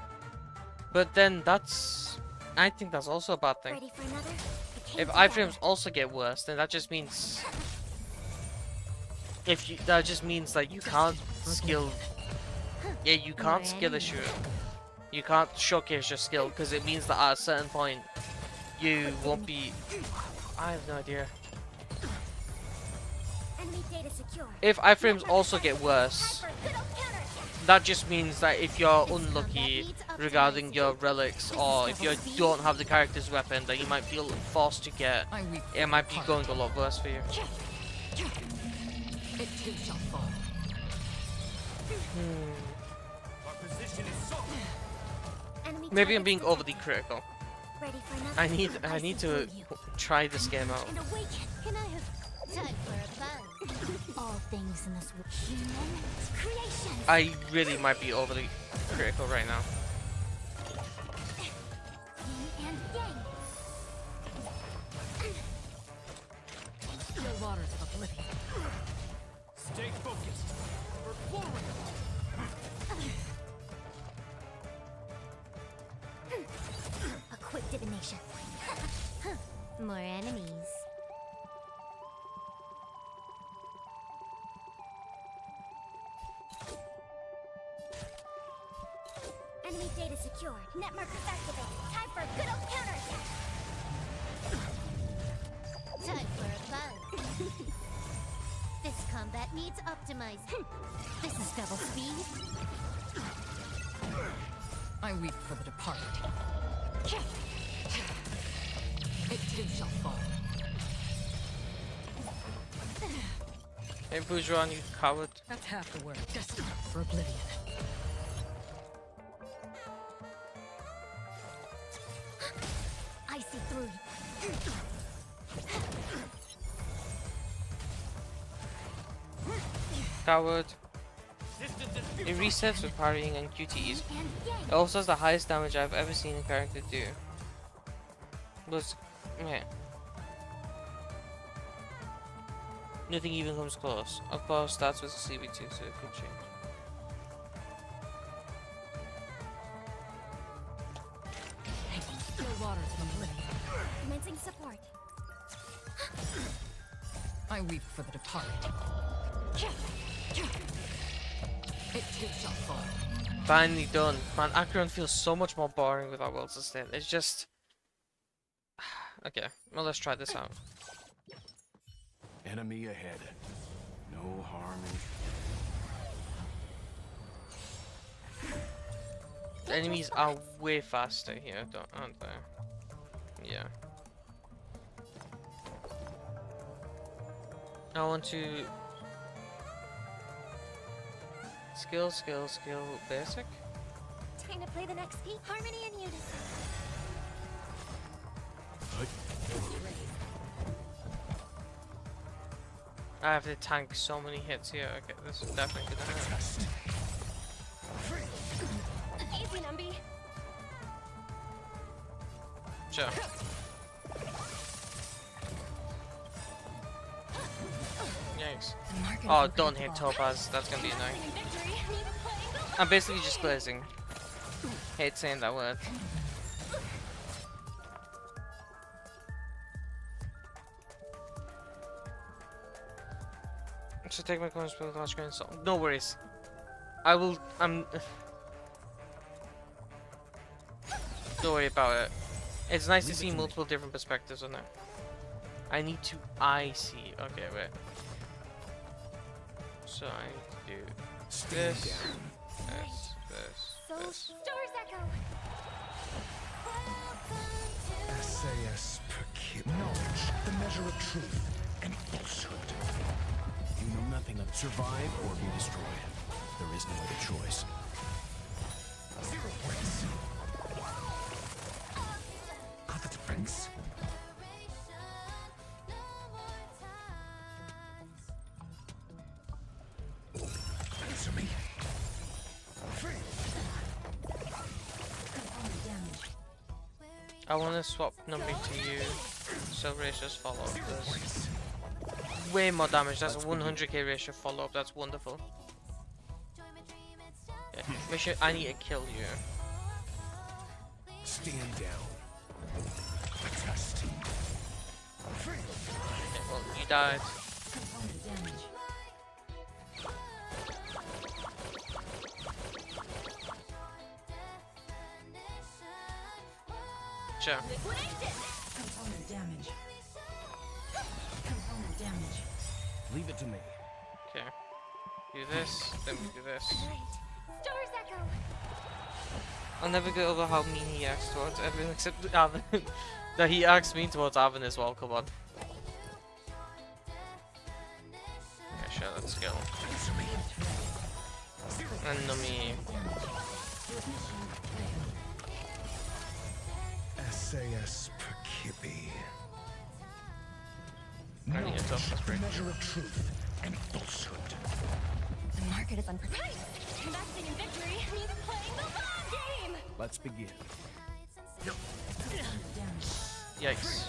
But then that's... I think that's also a bad thing. Ready for another? If iframes also get worse, then that just means... that just means that you can't skill... Yeah, you can't skill issue You can't showcase your skill because it means that at a certain point you won't be. I have no idea. Enemy data secure. If iframes also get worse, that just means that if you're unlucky regarding your relics, or if you don't have the character's weapon that you might feel forced to get, it might be going a lot worse for you. It too shall fall. Maybe I'm being overly critical. Ready for another? I need to try this game out. And awaken. Can I have time for a buzz? All things in this world. Human creation. I really might be overly critical right now. Yin and yang. Still waters of oblivion. Stay focused. We're forward. A quick divination. More enemies. Enemy data secured. Net markers activated. Time for a good old counterattack. Time for a buzz. This combat needs optimized. This is double speed. I weep for the departed. It too shall fall. Hey, Bourgeois, you coward. That's half the work. Destined for oblivion. I see through you. Coward. It resets with parrying and QTEs. It also has the highest damage I've ever seen a character do. Was yeah. Nothing even comes close. Of course, starts with a CB2, so it could change. Still waters of oblivion. Commencing support. I weep for the departed. It too shall fall. Finally done. Man, Acheron feels so much more boring without World Sustain. It's just... Okay, well let's try this out. Enemy ahead. No harm in... The enemies are way faster here, aren't they? Yeah. I want to... Skill, basic. Time to play the next piece. Harmony and unison. I have to tank so many hits here. Okay, this is definitely gonna hurt. Easy, Numby. Sure. Yikes. Oh, don't hit Topaz. That's gonna be annoying. I'm basically just glazing. Hate saying that word. Should take my coins for the large grain of salt. No worries. I will. Don't worry about it. It's nice to see multiple different perspectives on it. I need to. I see. Okay, wait. So I need to do this, this. Stars echo. SAS per kid. Knowledge, the measure of truth and falsehood. You know nothing of survive or be destroyed. There is no other choice. 0 points. Got the defense. Answer me. I want to swap number to you, so ratios follow up. Does way more damage. That's a 100k ratio follow up. That's wonderful. Yeah. Make sure I need to kill you. Stand down. Test. Okay, well, you died. Sure. Component damage. Component damage. Leave it to me. Okay. Do this, then we do this. Stars Echo! I'll never get over how mean he acts towards everyone except Avon. That he acts mean towards Avon as well, come on. Yeah, sure, let's go. And Numi. SAS Perkibi. I need a toughness break. Measure of truth and falsehood. The market is unprepared. Investing in victory means playing the long game! Let's begin. Yikes.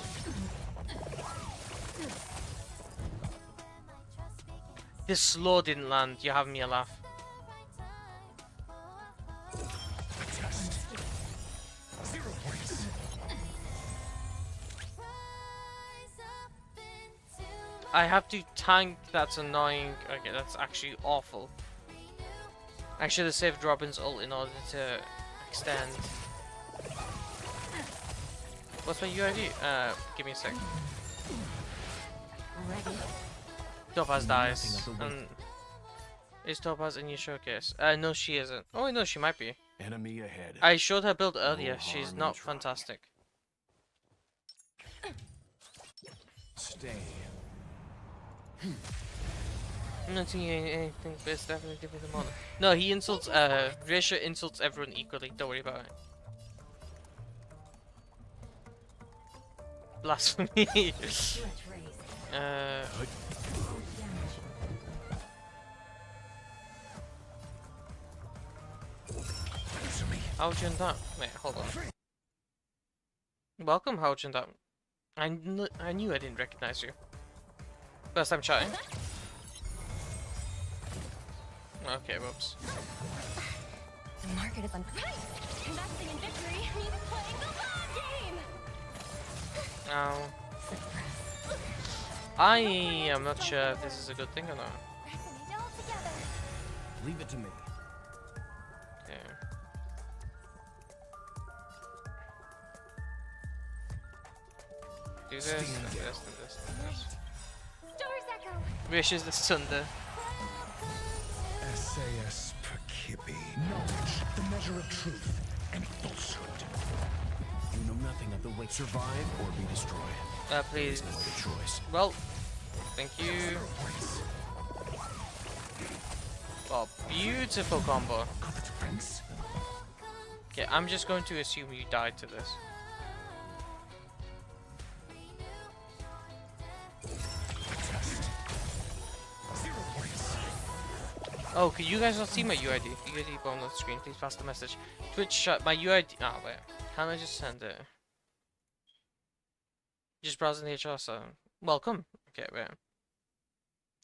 This slow didn't land, you're having me a laugh. I have to tank, that's annoying. Okay, that's actually awful. I should have saved Robin's ult in order to extend. What's my UID? Give me a sec. Topaz dies. Is Topaz in your showcase? No, she isn't. Oh, no, she might be. Enemy ahead. I showed her build earlier. She's not fantastic. Stay. I'm not seeing anything, but it's definitely different than Modern. No, he insults, Risha insults everyone equally, don't worry about it. Blasphemy. How'd that? Wait, hold on. Welcome, how'd that? I knew I didn't recognize you. First time chatting. Okay, whoops. The market is unprepared. Investing in victory means playing the long game! Ow. I am not sure if this is a good thing or not. Leave it to me. Okay. Do this, and this, and this, and this. Stars Echo! Rish is the Sunder. SAS Perkibi. Knowledge, the measure of truth and falsehood. You know nothing of the way. Survive or be destroyed. Please. No other choice. Well, thank you. Oh, beautiful combo. Okay, I'm just going to assume you died to this. Oh, can you guys not see my UID? UID bomb on the screen, please pass the message. Twitch chat, my UID. Ah, wait. Can I just send it? Just browsing the HR, so. Welcome. Okay, wait.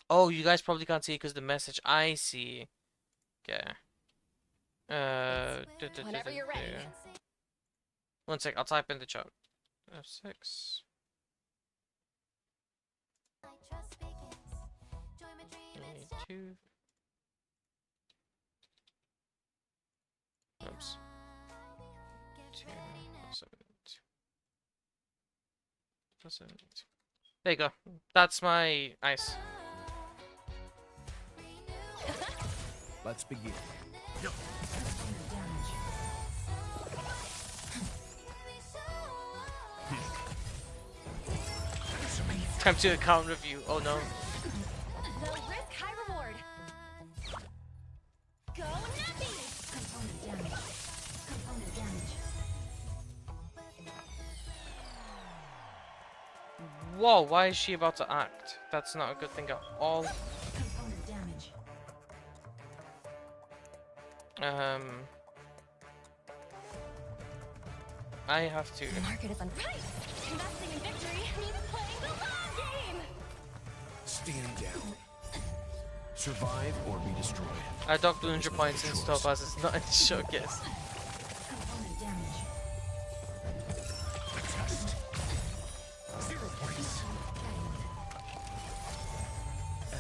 Oh, you guys probably can't see it because the message. I see. Okay. Whenever you're ready. One sec, I'll type in the chat. F6. Two. Oops. 2, 7. There you go. That's my ice. Let's begin. Time to account review. Oh no. No risk, high reward. Go Nappy! Component damage. Component damage. Whoa, why is she about to act? That's not a good thing at all. Component damage. I have to. The market is unprepared. Investing in victory means playing the long game! Stand down. Survive or be destroyed. I docked 100 points in stuff as it's not in the showcase. Component damage. Test. 0 points.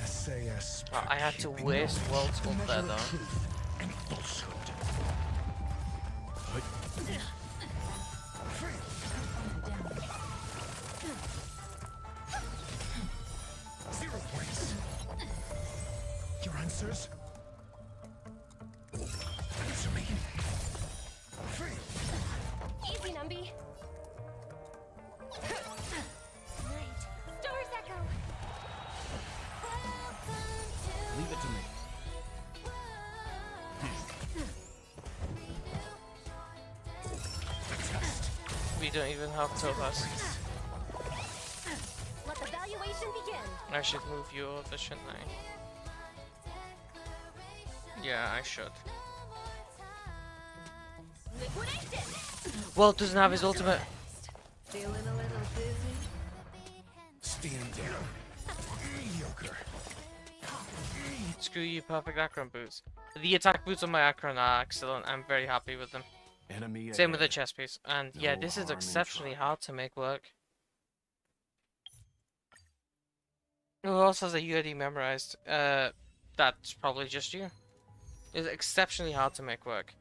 SAS. Oh, I had to waste World's Ult there though. And falsehood. we don't even have Topaz. Let the valuation begin. I should move you over, shouldn't I? Yeah, I should. Well, doesn't have his ultimate. Feeling a little dizzy? Stand down. Mediocre. Screw you, perfect Akron boots. The attack boots on my Akron are excellent. I'm very happy with them. Enemy Same with the ahead. chest piece. And yeah, No this is harm in exceptionally trying. hard to make work. Who else has a UID memorized? That's probably just you. It's exceptionally hard to make work.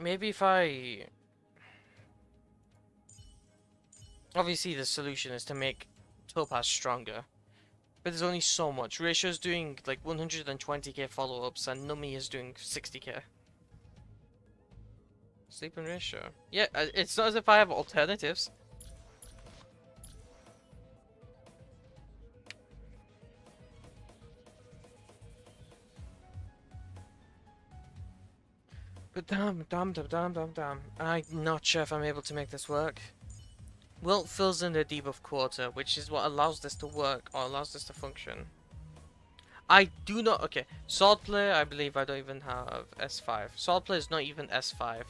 Maybe if I... Obviously the solution is to make Topaz stronger. But there's only so much. Ratio's doing like 120k follow-ups and Nummy is doing 60k. Sleep and Ratio. Yeah, it's not as if I have alternatives. But damn. I'm not sure if I'm able to make this work. Wilt fills in the debuff quarter, which is what allows this to work, or allows this to function. I do not... Okay, Swordplay, I believe I don't even have S5. Swordplay is not even S5.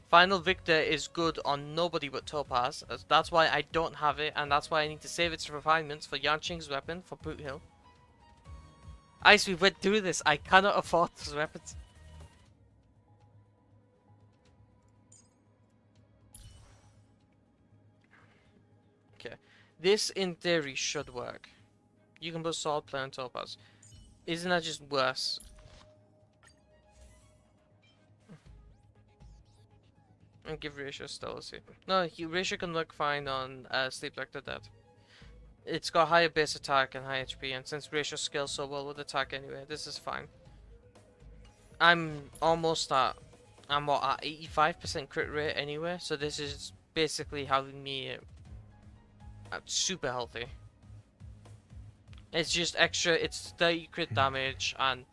Final Victor is good on nobody but Topaz. That's why I don't have it, and that's why I need to save its refinements for Yanqing's weapon, for Boot Hill. Ice, we went through this. I cannot afford those weapons. Okay, this in theory should work. You can put Swordplay on Topaz. Isn't that just worse? And give Ratio Stealthy. No, Ratio can look fine on Sleep Like the Dead. It's got higher base attack and high HP, and since Ratio scales so well with attack anyway, this is fine. I'm almost at... I'm what, at 85% crit rate anyway, so this is basically having me super healthy. It's just extra, it's 30 crit damage and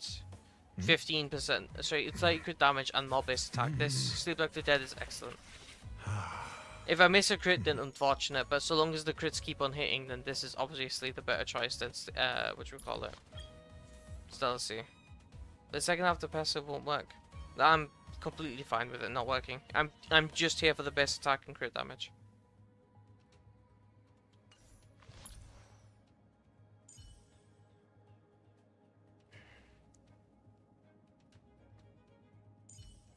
15%. Sorry, it's 30 crit damage and more base attack. This Sleep Like the Dead is excellent. If I miss a crit, then unfortunate, but so long as the crits keep on hitting, then this is obviously the better choice than, what we call it? Stealthy. The second half of the passive won't work. I'm completely fine with it not working. I'm just here for the base attack and crit damage.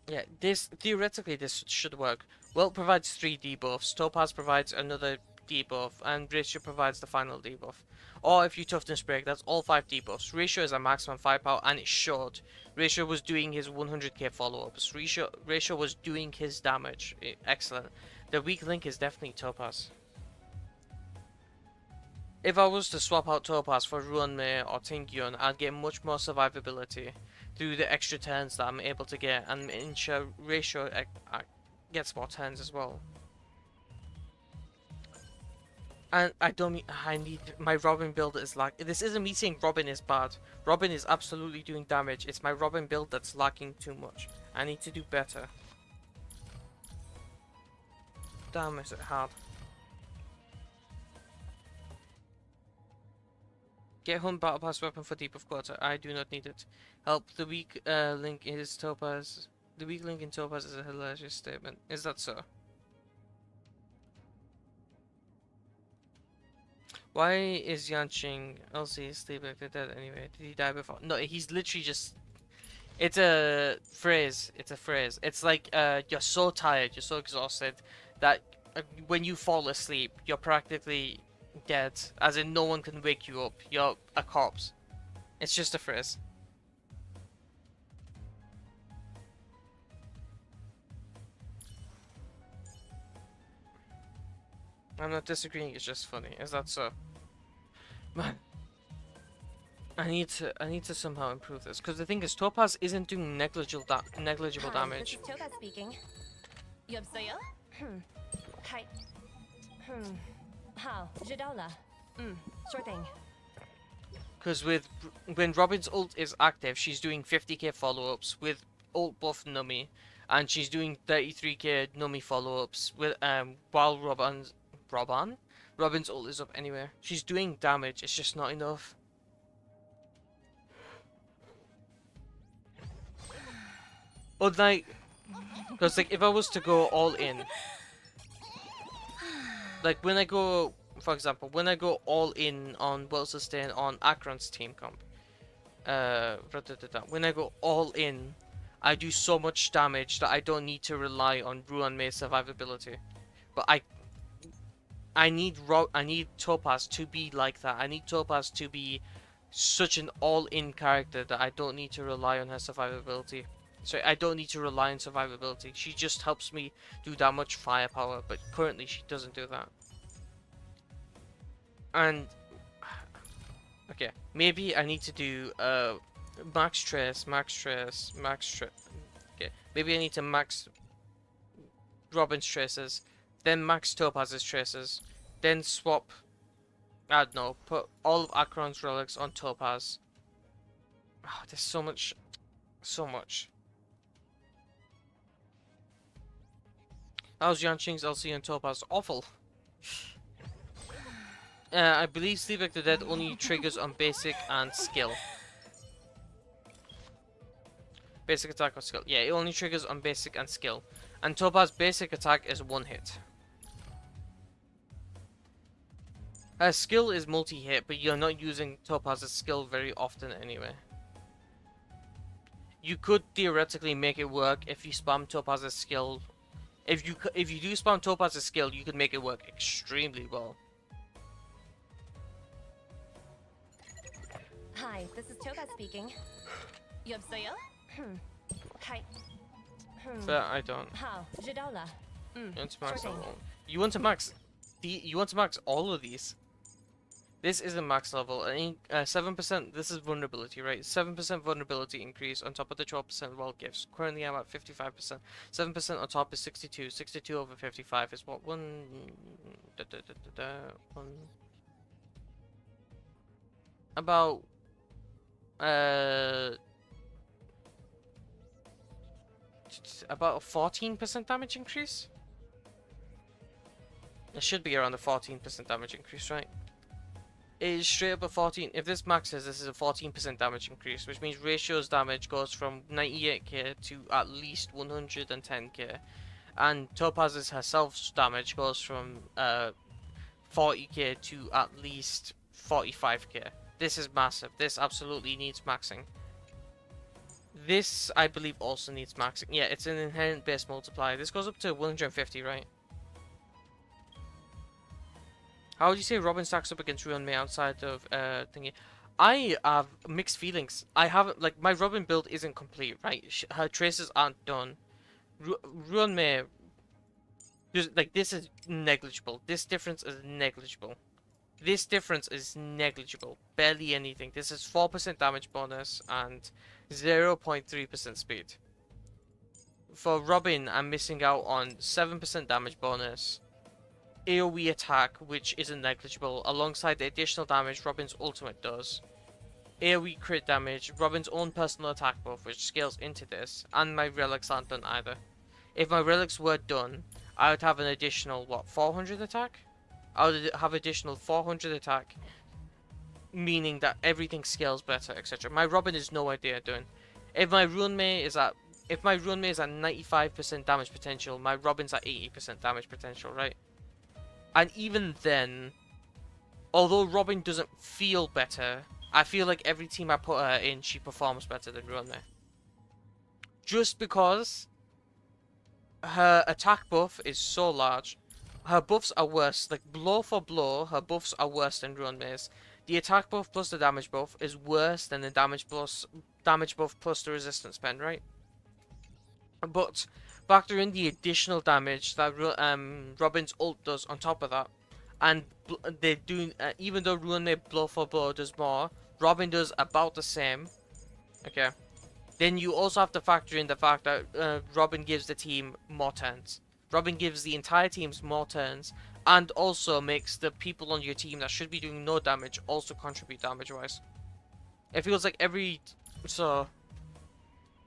Yeah, theoretically this should work. Wilt provides 3 debuffs, Topaz provides another debuff, and Ratio provides the final debuff. Or if you toughness break, that's all 5 debuffs. Ratio is a maximum firepower and it's short. Ratio was doing his 100k follow-ups. Ratio was doing his damage. Excellent. The weak link is definitely Topaz. If I was to swap out Topaz for Ruanmei or Tingyun, I'd get much more survivability through the extra turns that I'm able to get, and ensure Ratio gets more turns as well. And I need my Robin build is like, this isn't me saying Robin is bad. Robin is absolutely doing damage. It's my Robin build that's lacking too much. I need to do better. Damn, is it hard. Get home battle pass weapon for debuff quarter. I do not need it. Help. The weak link is Topaz. The weak link in Topaz is a hilarious statement. Is that so? Why is Yanqing LC Sleep Like the Dead anyway? Did he die before? No, he's literally just... It's a phrase. It's a phrase. It's like you're so tired, you're so exhausted that when you fall asleep, you're practically dead. As in, no one can wake you up. You're a corpse. It's just a phrase. I'm not disagreeing, it's just funny. Is that so? Man, I need to somehow improve this, because the thing is, Topaz isn't doing negligible damage. This is Topaz speaking. 여보세요? Hi. How? 知道了. Sure thing. Because when Robin's ult is active, she's doing 50k follow-ups with ult buff Nummy, and she's doing 33k Numi follow-ups with while Robin's ult is up anyway. She's doing damage, it's just not enough. But like, because like if I was to go all in, like when I go, for example, when I go all in on World Sustain on Akron's team comp, when I go all in, I do so much damage that I don't need to rely on Ruan Mei survivability. But I need Topaz to be like that. I need Topaz to be such an all-in character that I don't need to rely on her survivability. So I don't need to rely on survivability. She just helps me do that much firepower, but currently she doesn't do that. And okay, maybe I need to do max trace. Okay, maybe I need to max Robin's traces, then max Topaz's traces, then swap. I don't know, put all of Akron's relics on Topaz. Oh, there's so much. How's Yanqing's LC and Topaz? Awful. I believe Sleep Like the Dead only triggers on basic and skill. Basic attack or skill. Yeah, it only triggers on basic and skill. And Topaz's basic attack is one hit. Her skill is multi-hit, but you're not using Topaz's skill very often anyway. You could theoretically make it work if you spam Topaz's skill. If you do spam Topaz's skill, you could make it work extremely well. Hi, this is Topaz speaking. 여보세요? Hi. But I don't. How? Jidola. You want to max all. You want to max you want to max all of these. This is a max level. 7%. This is vulnerability, right? 7% vulnerability increase on top of the 12% wild gifts. Currently, I'm at 55%. 7% on top is 62. 62 over 55 is what? About about a 14% damage increase. It should be around a 14% damage increase, right? It is straight up a 14. If this maxes, this is a 14% damage increase, which means Ratio's damage goes from 98k to at least 110k, and Topaz's herself's damage goes from 40k to at least 45k. This is massive. This absolutely needs maxing. This, I believe, also needs maxing. Yeah, it's an inherent base multiplier. This goes up to 150, right? How would you say Robin stacks up against Ruan Mei outside of thingy? I have mixed feelings. I haven't, like, my Robin build isn't complete, right? Her traces aren't done. Ruan Mei, like, this is negligible. This difference is negligible. This difference is negligible. Barely anything. This is 4% damage bonus and 0.3% speed. For Robin, I'm missing out on 7% damage bonus, AoE attack, which isn't negligible, alongside the additional damage Robin's ultimate does, AoE crit damage, Robin's own personal attack buff, which scales into this, and my relics aren't done either. If my relics were done, I would have an additional, what, 400 attack? I would have additional 400 attack, meaning that everything scales better, etc. My Robin is no idea doing. If my Ruan Mei is at 95% damage potential, my Robin's at 80% damage potential, right? And even then, although Robin doesn't feel better, I feel like every team I put her in, she performs better than Ruan Mei. Just because her attack buff is so large. Her buffs are worse, like blow for blow, her buffs are worse than Ruan Mei's. The attack buff plus the damage buff is worse than the damage buff plus the resistance spend, right? But factor in the additional damage that Robin's ult does on top of that, and they're doing even though Ruan Mei blow for blow does more, Robin does about the same. Okay, then you also have to factor in the fact that Robin gives the team more turns. Robin gives the entire teams more turns, and also makes the people on your team that should be doing no damage also contribute damage-wise. It feels like so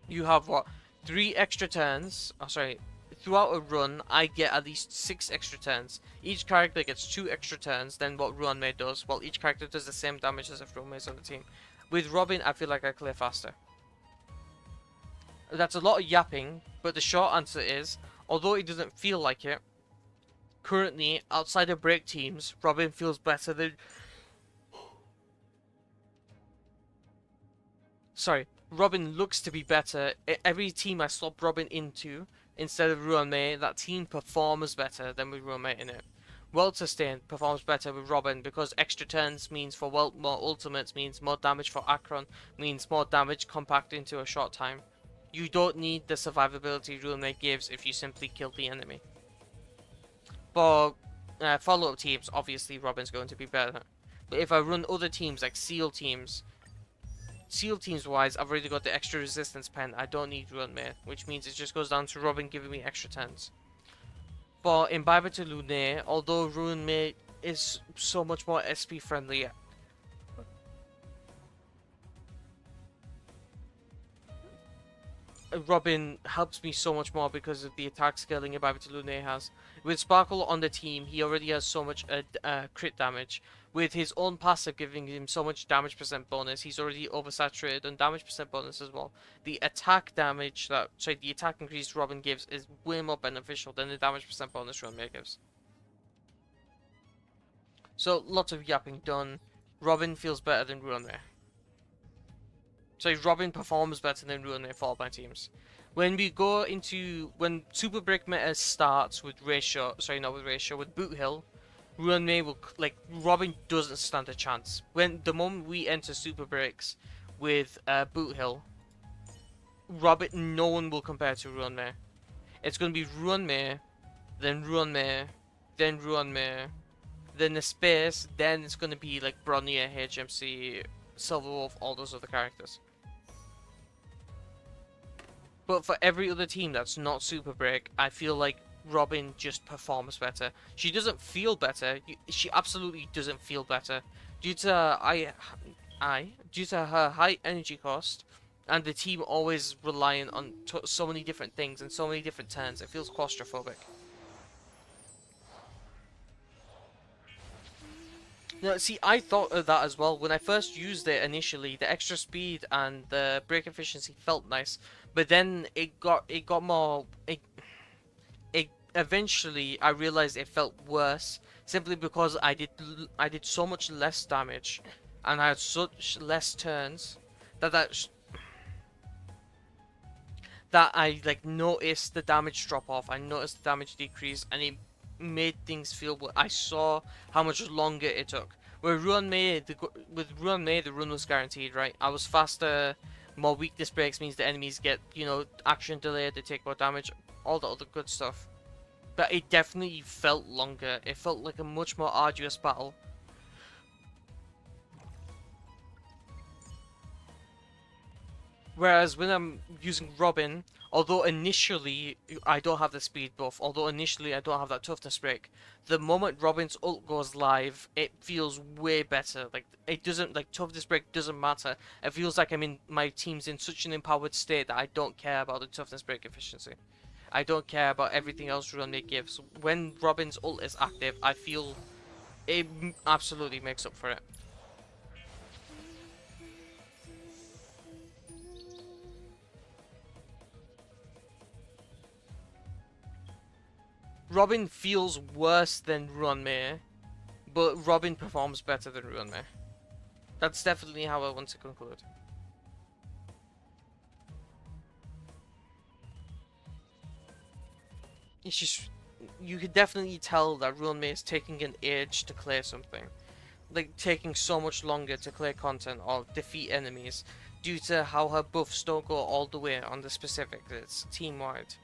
you have what? 3 extra turns. Oh, sorry. Throughout a run, I get at least 6 extra turns. Each character gets 2 extra turns than what Ruanmei does, while each character does the same damage as if Ruanmei's on the team. With Robin, I feel like I clear faster. That's a lot of yapping, but the short answer is, although it doesn't feel like it, currently, outside of break teams, Robin feels better than... Sorry, Robin looks to be better. Every team I swap Robin into, instead of Ruanmei, that team performs better than with Ruanmei in it. World Sustain performs better with Robin because extra turns means for World more ultimates, means more damage for Akron, means more damage compact into a short time. You don't need the survivability Ruanmei gives if you simply kill the enemy. For follow-up teams, obviously Robin's going to be better. But if I run other teams like SEAL teams wise, I've already got the extra resistance pen. I don't need Ruanmei, which means it just goes down to Robin giving me extra turns. For Imbiber to Lunae, although Ruanmei is so much more SP friendly, Robin helps me so much more because of the attack scaling Imbiber to Lunae has. With Sparkle on the team, he already has so much crit damage. With his own passive giving him so much damage percent bonus, he's already oversaturated on damage percent bonus as well. The attack damage the attack increase Robin gives is way more beneficial than the damage percent bonus Ruanmei gives. So lots of yapping done. Robin feels better than Ruanmei. So Robin performs better than Ruanmei for all my teams. When Super Break meta starts with Ratio, with Boot Hill, Ruanmei will, Robin doesn't stand a chance. The moment we enter Super Breaks with Boot Hill, no one will compare to Ruanmei. It's going to be Ruanmei, then Ruanmei, then Ruanmei, then the space, then it's going to be like Bronnier, HMC, Silverwolf, all those other characters. But for every other team that's not Super Break, I feel like Robin just performs better. She doesn't feel better. She absolutely doesn't feel better due to her high energy cost and the team always relying on so many different things and so many different turns. It feels claustrophobic. No, see, I thought of that as well. When I first used it initially, the extra speed and the break efficiency felt nice, but then it got more. Eventually, I realized it felt worse simply because I did so much less damage, and I had such less turns that I noticed the damage drop off. I noticed the damage decrease, and it made things feel. I saw how much longer it took. With Ruanmei, the run was guaranteed, right? I was faster. More weakness breaks means the enemies get, action delayed. They take more damage. All the other good stuff. But it definitely felt longer. It felt like a much more arduous battle. Whereas when I'm using Robin, although initially I don't have the speed buff, although initially I don't have that toughness break, the moment Robin's ult goes live, it feels way better. It doesn't, toughness break doesn't matter. It feels like my team's in such an empowered state that I don't care about the toughness break efficiency. I don't care about everything else Ruanmei gives. When Robin's ult is active, I feel it absolutely makes up for it. Robin feels worse than Ruanmei, but Robin performs better than Ruanmei. That's definitely how I want to conclude. It's just, you could definitely tell that Ruanmei is taking an age to clear something. Taking so much longer to clear content or defeat enemies due to how her buffs don't go all the way on the specifics. It's team-wide.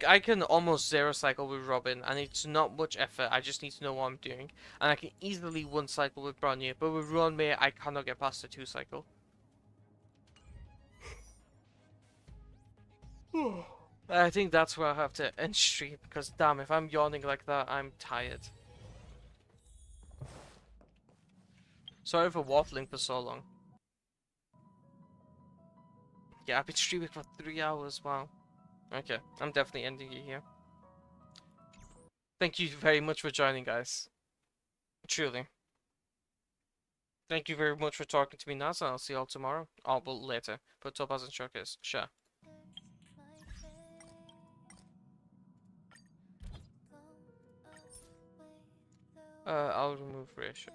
I can almost zero cycle with Robin, and it's not much effort. I just need to know what I'm doing. And I can easily one cycle with Bronnier, but with Ruanmei, I cannot get past the 2 cycle. I think that's where I have to end stream, because damn, if I'm yawning like that, I'm tired. Sorry for waffling for so long. Yeah, I've been streaming for 3 hours. Wow. Okay, I'm definitely ending it here. Thank you very much for joining, guys. Truly. Thank you very much for talking to me, NASA. I'll see you all tomorrow. Oh, well, later. But Topaz and Showcase. Sure. I'll remove ratio.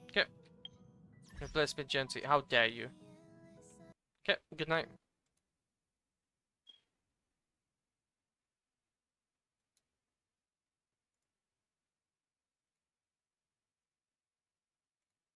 Okay. Replace me, Genty. How dare you? Okay, good night.